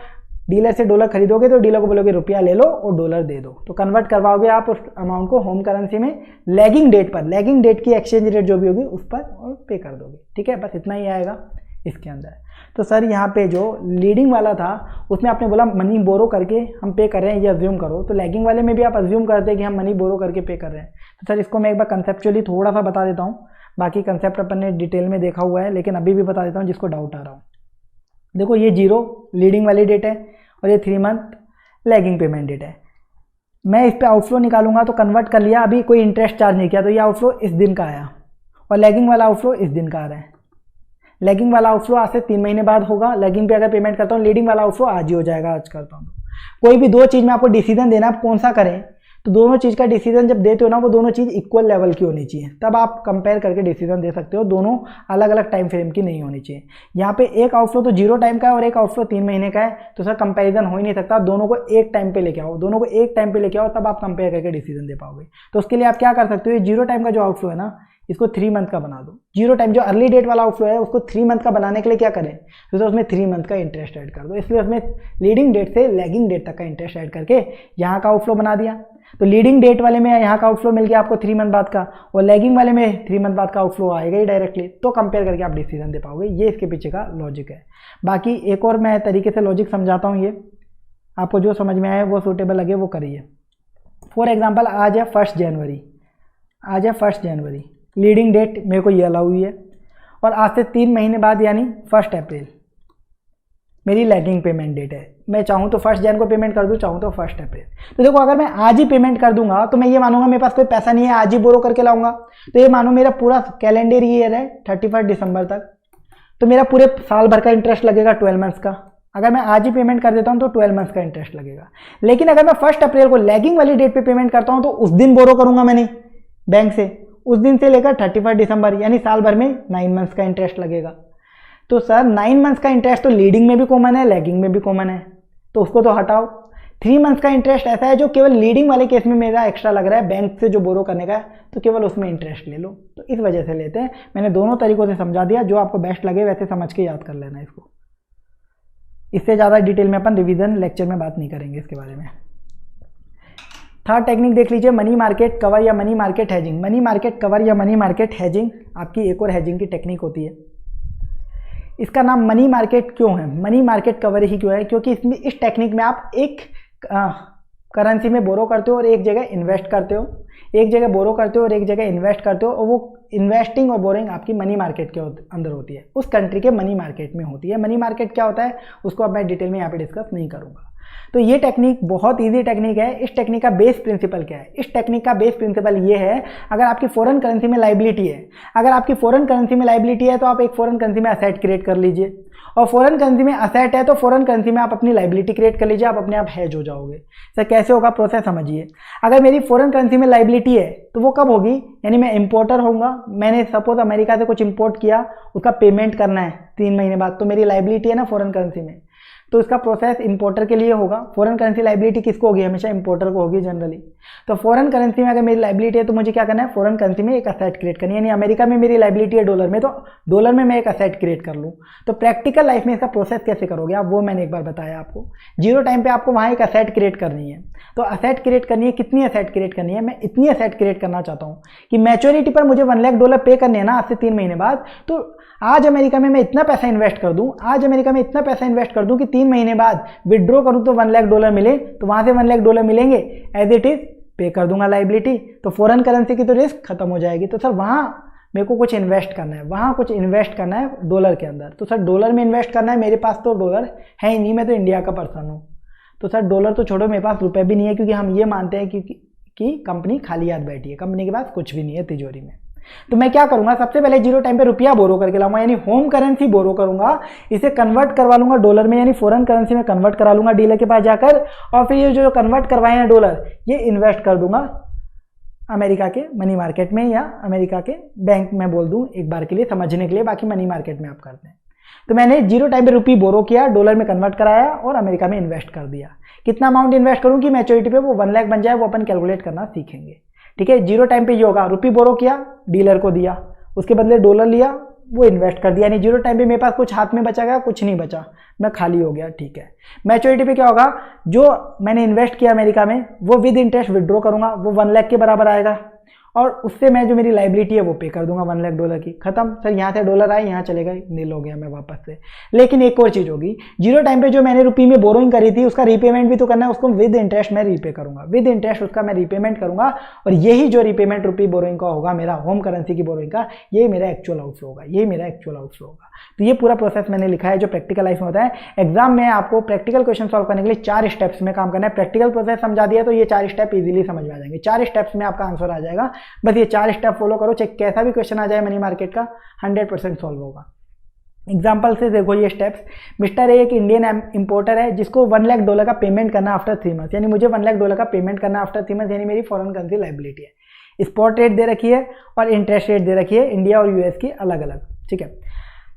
डीलर से डॉलर खरीदोगे तो डीलर को बोलोगे रुपया ले लो और डॉलर दे दो, तो कन्वर्ट करवाओगे आप उस अमाउंट को होम करेंसी में लैगिंग डेट पर, लैगिंग डेट की एक्सचेंज रेट जो भी होगी उस पर और पे कर दोगे। ठीक है, बस इतना ही आएगा इसके अंदर। तो सर यहाँ पे जो लीडिंग वाला था उसमें आपने बोला मनी बोरो करके हम पे कर रहे हैं, ये अज्यूम करो, तो लैगिंग वाले में भी आप अज्यूम करते हैं कि हम मनी बोरो करके पे कर रहे हैं। तो सर इसको मैं एक बार कंसेप्चुअली थोड़ा सा बता देता हूँ, बाकी कंसेप्ट अपन ने डिटेल में देखा हुआ है, लेकिन अभी भी बता देता हूँ जिसको डाउट आ रहा हो। देखो ये 0 लीडिंग वाली डेट है और ये 3 मंथ लैगिंग पेमेंट डेट है। मैं इस पर आउटफ्लो निकालूंगा तो कन्वर्ट कर लिया, अभी कोई इंटरेस्ट चार्ज नहीं किया, तो ये आउटफ्लो इस दिन का आया, और लैगिंग वाला आउटफ्लो इस दिन का आ रहा है। लैगिंग वाला आउटफ्लो आज से 3 महीने बाद होगा। लैगिंग पे अगर पेमेंट करता हूँ, लीडिंग वाला आउटफ्लो आज ही हो जाएगा, आज करता हूँ। कोई भी 2 चीज़ में आपको डिसीजन देना, आप कौन सा करें, तो दोनों चीज़ का डिसीजन जब देते हो ना, वो दोनों चीज़ इक्वल लेवल की होनी चाहिए, तब आप कंपेयर करके डिसीजन दे सकते हो। दोनों अलग अलग टाइम फ्रेम की नहीं होनी चाहिए। यहाँ पे एक आउटफ्लो तो 0 टाइम का है और एक आउटफ्लो 3 महीने का है, तो सर कंपैरिजन हो ही नहीं सकता। दोनों को एक टाइम पे लेके आओ, दोनों को एक टाइम पे लेके आओ, तब आप कंपेयर करके डिसीजन दे पाओगे। तो उसके लिए आप क्या कर सकते हो, ये 0 टाइम का जो आउटफ्लो है ना, इसको 3 मंथ का बना दो। 0 टाइम जो अर्ली डेट वाला आउटफ्लो है उसको 3 मंथ का बनाने के लिए क्या करें, तो उसमें 3 मंथ का इंटरेस्ट ऐड कर दो। इसलिए उसमें लीडिंग डेट से लैगिंग डेट तक का इंटरेस्ट ऐड करके यहाँ का आउटफ्लो बना दिया। तो लीडिंग डेट वाले में यहाँ का आउटफ्लो मिल गया आपको 3 मंथ बाद का, और लैगिंग वाले में 3 मंथ बाद का आउटफ्लो आएगा ही डायरेक्टली, तो कंपेयर करके आप डिसीजन दे पाओगे। ये इसके पीछे का लॉजिक है। बाकी एक और मैं तरीके से लॉजिक समझाता हूँ, ये आपको जो समझ में आए वो सूटेबल लगे वो करिए। फॉर एग्जाम्पल आज है 1 जनवरी, आज है 1 जनवरी, लीडिंग डेट मेरे को ये अलाउ हुई है, और आज से 3 महीने बाद यानी 1 अप्रैल मेरी लैगिंग पेमेंट डेट है। मैं चाहूँ तो 1 जन को पेमेंट कर दूँ, चाहूँ तो 1 अप्रैल। तो देखो अगर मैं आज ही पेमेंट कर दूंगा तो मैं ये मानूंगा मेरे पास कोई पैसा नहीं है, आज ही बोरो करके लाऊंगा, तो ये मानो मेरा पूरा कैलेंडर ईयर है 31 दिसंबर तक, तो मेरा पूरे साल भर का इंटरेस्ट लगेगा 12 मंथ्स का। अगर मैं आज ही पेमेंट कर देता हूँ तो 12 मंथ्स का इंटरेस्ट लगेगा। लेकिन अगर मैं 1 अप्रैल को लैगिंग वाली डेट पे पेमेंट करता हूँ तो उस दिन बोरो करूंगा मैंने बैंक से, उस दिन से लेकर 31 दिसंबर, यानी साल भर में 9 मंथ्स का इंटरेस्ट लगेगा। तो सर 9 मंथ्स का इंटरेस्ट तो लीडिंग में भी कॉमन है, लैगिंग में भी कॉमन है, तो उसको तो हटाओ। 3 मंथ्स का इंटरेस्ट ऐसा है जो केवल लीडिंग वाले केस में मेरा एक्स्ट्रा लग रहा है, बैंक से जो बोरो करने का है, तो केवल उसमें इंटरेस्ट ले लो। तो इस वजह से लेते हैं। मैंने दोनों तरीकों से समझा दिया, जो आपको बेस्ट लगे वैसे समझ के याद कर लेना इसको। इससे ज़्यादा डिटेल में अपन रिवीजन लेक्चर में बात नहीं करेंगे इसके बारे में। थर्ड टेक्निक देख लीजिए, मनी मार्केट कवर या money market hedging. Money market cover या मनी मार्केट हैजिंग आपकी एक और हैजिंग की टेक्निक होती है। इसका नाम मनी मार्केट क्यों है, मनी मार्केट कवर ही क्यों है, क्योंकि इसमें इस टेक्निक में आप एक करेंसी में बोरो करते हो और एक जगह इन्वेस्ट करते हो, एक जगह बोरो करते हो और एक जगह इन्वेस्ट करते हो, और वो इन्वेस्टिंग और बोरिंग आपकी मनी मार्केट के अंदर होती है, उस कंट्री के मनी मार्केट में होती है। मनी मार्केट क्या होता है उसको अब मैं डिटेल में यहाँ पे डिस्कस नहीं करूँगा। तो ये टेक्निक बहुत इजी टेक्निक है। इस टेक्निक का बेस प्रिंसिपल क्या है, इस टेक्निक का बेस प्रिंसिपल ये है, अगर आपकी फॉरेन करेंसी में लाइबिलिटी है, अगर आपकी फॉरेन करेंसी में लाइबिलिटी है तो आप एक फॉरेन करेंसी में असेट क्रिएट कर लीजिए, और फॉरेन करेंसी में असेट है तो फॉरेन करेंसी में आप अपनी लाइबिलिटी क्रिएट कर लीजिए, आप अपने आप हेज हो जाओगे। सर कैसे होगा, प्रोसेस समझिए। अगर मेरी फॉरेन करेंसी में लाइबिलिटी है तो वो कब होगी, यानी मैं इंपोर्टर होऊंगा, मैंने सपोज अमेरिका से कुछ इंपोर्ट किया, उसका पेमेंट करना है 3 महीने बाद, तो मेरी लाइबिलिटी है ना फॉरेन करेंसी में, तो इसका प्रोसेस इंपोर्टर के लिए होगा। फॉरेन करेंसी लाइबिलिटी किसको होगी, हमेशा इंपोर्टर को होगी जनरली। तो फॉरेन करेंसी में अगर मेरी लाइबिलिटी है तो मुझे क्या करना है, फॉरेन करेंसी में एक असेट क्रिएट करनी है, यानी अमेरिका में मेरी लाइबिलिटी है डॉलर में, तो डॉलर में मैं एक असेट क्रिएट कर लूँ। तो प्रैक्टिकल लाइफ में इसका प्रोसेस कैसे करोगे आप, वो मैंने एक बार बताया आपको। जीरो टाइम पे आपको वहाँ एक असेट क्रिएट करनी है। तो असेट क्रिएट करनी है, कितनी असेट क्रिएट करनी है, मैं इतनी असेट क्रिएट करना चाहता हूँ कि मैच्योरिटी पर मुझे $1,00,000 पे करने हैं ना आज से 3 महीने बाद, तो आज अमेरिका में मैं इतना पैसा इन्वेस्ट कर दूं, आज अमेरिका में इतना पैसा इन्वेस्ट कर दूं कि 3 महीने बाद विड्रॉ करूं तो $1,00,000 मिले, तो वहां से $1,00,000 मिलेंगे, एज इट इज पे कर दूंगा लाइबिलिटी, तो फॉरेन करेंसी की तो रिस्क खत्म हो जाएगी। तो सर वहां मेरे को कुछ इन्वेस्ट करना है, वहां कुछ इन्वेस्ट करना है डॉलर के अंदर, तो सर डॉलर में इन्वेस्ट करना है, मेरे पास तो डॉलर है ही नहीं, मैं तो इंडिया का पर्सन हूँ। तो सर डॉलर तो छोड़ो, मेरे पास रुपए भी नहीं है, क्योंकि हम ये मानते हैं कि कंपनी खाली हाथ बैठी है, कंपनी के पास कुछ भी नहीं है तिजोरी में। तो मैं क्या करूंगा, सबसे पहले जीरो टाइम पे रुपया बोरो करके लाऊंगा, यानी होम करेंसी बोरो करूंगा, इसे कन्वर्ट करवा लूंगा डॉलर में, यानी फॉरेन करेंसी में कन्वर्ट करा लूंगा डीलर के पास जाकर, और फिर ये जो कन्वर्ट करवाए हैं डॉलर, ये इन्वेस्ट कर दूंगा अमेरिका के मनी मार्केट में, या अमेरिका के बैंक में बोल दूं एक बार के लिए समझने के लिए, बाकी मनी मार्केट में आप करते हैं। तो मैंने जीरो टाइम पे रुपये बोरो किया, डॉलर में कन्वर्ट कराया और अमेरिका में इन्वेस्ट कर दिया। कितना अमाउंट इन्वेस्ट करूं कि मैच्योरिटी पे वो 1 लाख बन जाए, वो अपन कैलकुलेट करना सीखेंगे। ठीक है, जीरो टाइम पे ये होगा, रुपये बोरो किया, डीलर को दिया, उसके बदले डॉलर लिया, वो इन्वेस्ट कर दिया, यानी जीरो टाइम पे मेरे पास कुछ हाथ में बचा गया, कुछ नहीं बचा, मैं खाली हो गया। ठीक है, मैच्योरिटी पे क्या होगा, जो मैंने इन्वेस्ट किया अमेरिका में वो विद इंटरेस्ट विड्रॉ करूंगा, वो 1 लाख के बराबर आएगा, और उससे मैं जो मेरी लाइबिलिटी है वो पे कर दूंगा $1,00,000 की, खत्म। सर यहाँ से डॉलर आए, यहाँ चले गए, नील हो गया मैं वापस से। लेकिन एक और चीज होगी, जीरो टाइम पे जो मैंने रुपये में बोरोइंग करी थी उसका रीपेमेंट भी तो करना है, उसको विद इंटरेस्ट मैं रीपे करूंगा, विद इंटरेस्ट उसका मैं रीपेमेंट करूंगा, और यही जो रीपेमेंट रुपये बोरोइंग का होगा मेरा, होम करेंसी की बोरोइंग का, यही मेरा एक्चुअल आउटफ्लो होगा, यही मेरा एक्चुअल आउटफ्लो होगा। तो ये पूरा प्रोसेस मैंने लिखा है जो प्रैक्टिकल लाइफ में होता है। एग्जाम में आपको प्रैक्टिकल क्वेश्चन सॉल्व करने के लिए 4 स्टेप्स में काम करना है। प्रैक्टिकल प्रोसेस समझा दिया तो ये 4 स्टेप इजीली समझ में आ जाएंगे, 4 स्टेप्स में आपका आंसर आ जाएगा। बस ये 4 स्टेप फॉलो करो, चाहे कैसा भी क्वेश्चन आ जाए मनी मार्केट का, 100% सॉल्व होगा। एग्जाम्पल से देखो ये स्टेप्स। मिस्टर ए एक इंडियन इंपोर्टर है जिसको $1,00,000 का पेमेंट करना आफ्टर 3 मंथ्स, यानी मुझे $1,00,000 का पेमेंट करना आफ्टर 3 मंथ्स, यानी मेरी फॉरेन करेंसी लाइबिलिटी है। स्पॉट रेट दे रखी है और इंटरेस्ट रेट दे रखी है, इंडिया और यूएस की अलग अलग। ठीक है,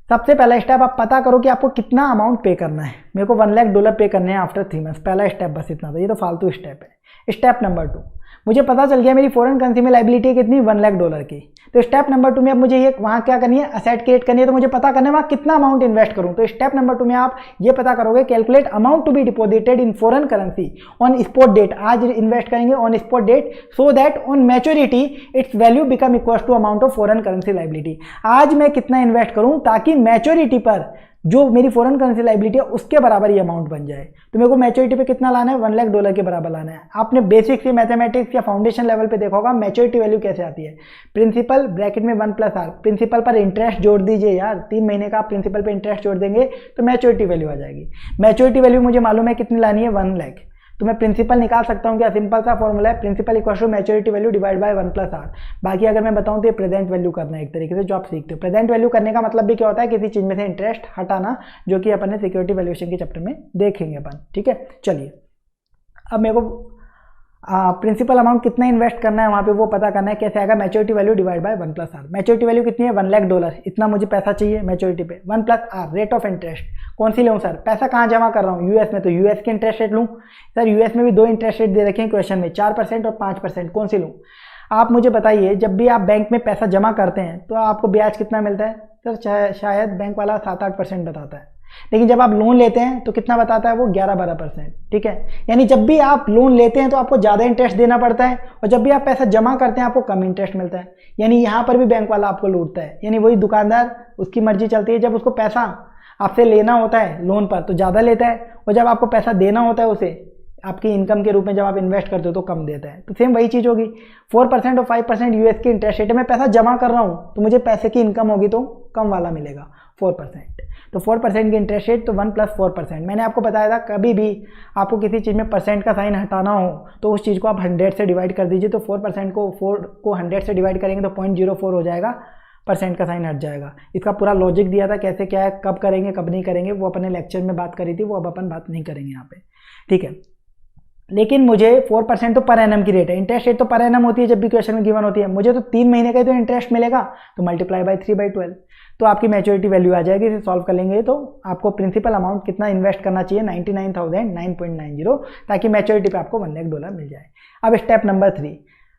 सबसे पहला स्टेप आप पता करो कि आपको कितना अमाउंट पे करना है। मेरे को $1,00,000 पे करने हैं आफ्टर 3 मंथ्स, पहला स्टेप बस इतना था, ये तो फालतू स्टेप है। स्टेप नंबर 2, मुझे पता चल गया मेरी फॉरेन करेंसी में लाइबिलिटी कितनी, $1,00,000 की। तो स्टेप नंबर 2 में अब मुझे ये वहाँ क्या करनी है, असेट क्रिएट करनी है, तो मुझे पता करना है वहाँ कितना अमाउंट इन्वेस्ट करूँ। तो स्टेप नंबर 2 में आप ये पता करोगे, calculate amount to be deposited in foreign currency on spot date, आज इन्वेस्ट करेंगे on spot date, so that on maturity its value become equal to amount of foreign currency liability. आज मैं कितना इन्वेस्ट करूँ ताकि मैच्योरिटी पर जो मेरी फॉरेन करेंसी लाइबिलिटी है उसके बराबर ये अमाउंट बन जाए। तो मेरे को मैच्योरिटी पे कितना लाना है, $1,00,000 के बराबर लाना है। आपने बेसिक से मैथमेटिक्स या फाउंडेशन लेवल पे देखा होगा मैच्योरिटी वैल्यू कैसे आती है। प्रिंसिपल ब्रैकेट में 1+R, प्रिंसिपल पर इंटरेस्ट जोड़ दीजिए यार, 3 महीने का आप प्रिंसिपल पे इंटरेस्ट जोड़ देंगे तो मैच्योरिटी वैल्यू आ जाएगी। मैच्योरिटी वैल्यू मुझे मालूम है कितनी लानी है, 1 लाख। तो मैं प्रिंसिपल निकाल सकता हूँ क्या, सिंपल सा फॉर्मूला है, principal equal to maturity value divide by 1+R। बाकी अगर मैं बताऊँ तो ये प्रेजेंट वैल्यू करना है एक तरीके से, जो आप सीखते हो। प्रेजेंट वैल्यू करने का मतलब भी क्या होता है, किसी चीज में से इंटरेस्ट हटाना, जो कि अपन ने सिक्योरिटी वैल्यूएशन के चैप्टर में देखेंगे अपन। ठीक है, चलिए अब मेरे को प्रिंसिपल अमाउंट कितना इन्वेस्ट करना है वहाँ पे वो पता करना है। कैसे आएगा, maturity value divide by 1+R। Maturity value कितनी है, $1,00,000, इतना मुझे पैसा चाहिए मैच्योरिटी पे। 1+R रेट ऑफ इंटरेस्ट, कौन सी लूँ सर, पैसा कहाँ जमा कर रहा हूँ, यूएस में, तो यूएस के इंटरेस्ट रेट लूँ। सर यूएस में भी 2 इंटरेस्ट रेट दे रखे हैं क्वेश्चन में, 4% और 5%, कौन सी लूँ। आप मुझे बताइए, जब भी आप बैंक में पैसा जमा करते हैं तो आपको ब्याज कितना मिलता है। सर शायद बैंक वाला 7-8% बताता है। लेकिन जब आप लोन लेते हैं तो कितना बताता है वो 11-12%। ठीक है, यानी जब भी आप लोन लेते हैं तो आपको ज़्यादा इंटरेस्ट देना पड़ता है, और जब भी आप पैसा जमा करते हैं आपको कम इंटरेस्ट मिलता है। यानी यहाँ पर भी बैंक वाला आपको लूटता है। यानी वही दुकानदार, उसकी मर्जी चलती है, जब उसको पैसा आपसे लेना होता है लोन पर तो ज़्यादा लेता है, और जब आपको पैसा देना होता है उसे आपकी इनकम के रूप में जब आप इन्वेस्ट करते हो तो कम देता है। तो सेम वही चीज़ होगी, 4% और 5% यूएस की इंटरेस्ट रेट है, मैं पैसा जमा कर रहा हूँ तो मुझे पैसे की इनकम होगी तो कम वाला मिलेगा 4%। तो 4% की इंटरेस्ट रेट, तो 1 + 4%। मैंने आपको बताया था कभी भी आपको किसी चीज़ में परसेंट का साइन हटाना हो तो उस चीज़ को आप 100 से डिवाइड कर दीजिए। तो 4% को 100 से डिवाइड करेंगे तो 0.04 हो जाएगा, परसेंट का साइन हट जाएगा। इसका पूरा लॉजिक दिया था कैसे क्या है, कब करेंगे कब नहीं करेंगे, वो अपने लेक्चर में बात करी थी, वो अब अपन बात नहीं करेंगे यहाँ पे। ठीक है, लेकिन मुझे 4% तो पर एनम की रेट है, इंटरेस्ट रेट तो पर एनम होती है जब भी क्वेश्चन में गिवन होती है। मुझे तो 3 महीने का ही तो इंटरेस्ट मिलेगा, तो मल्टीप्लाई बाय 3/12 तो आपकी मैच्योरिटी वैल्यू आ जाएगी। इसे सॉल्व कर लेंगे तो आपको प्रिंसिपल अमाउंट कितना इन्वेस्ट करना चाहिए, 99,009.90, ताकि मैच्योरिटी पे आपको $1 लाख मिल जाए। अब स्टेप नंबर 3,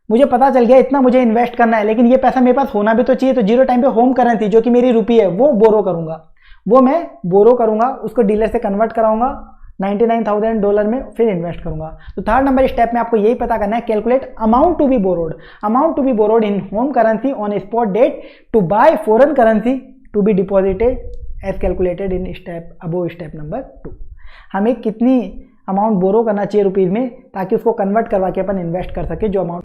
मुझे पता चल गया इतना मुझे इन्वेस्ट करना है, लेकिन ये पैसा मेरे पास होना भी तो चाहिए। तो जीरो टाइम पे होम करेंसी जो कि मेरी रुपी है वो बोरो करूंगा, वो मैं बोरो करूंगा, उसको डीलर से कन्वर्ट कराऊंगा $99,000 में, फिर इन्वेस्ट करूंगा। तो थर्ड नंबर स्टेप में आपको यही पता करना है, calculate amount to be borrowed in home currency on spot date to buy foreign currency to be deposited as calculated in step above step number 2। हमें कितनी अमाउंट बोरो करना चाहिए रुपीज़ में ताकि उसको कन्वर्ट करवा के अपन इन्वेस्ट कर सके जो अमाउंट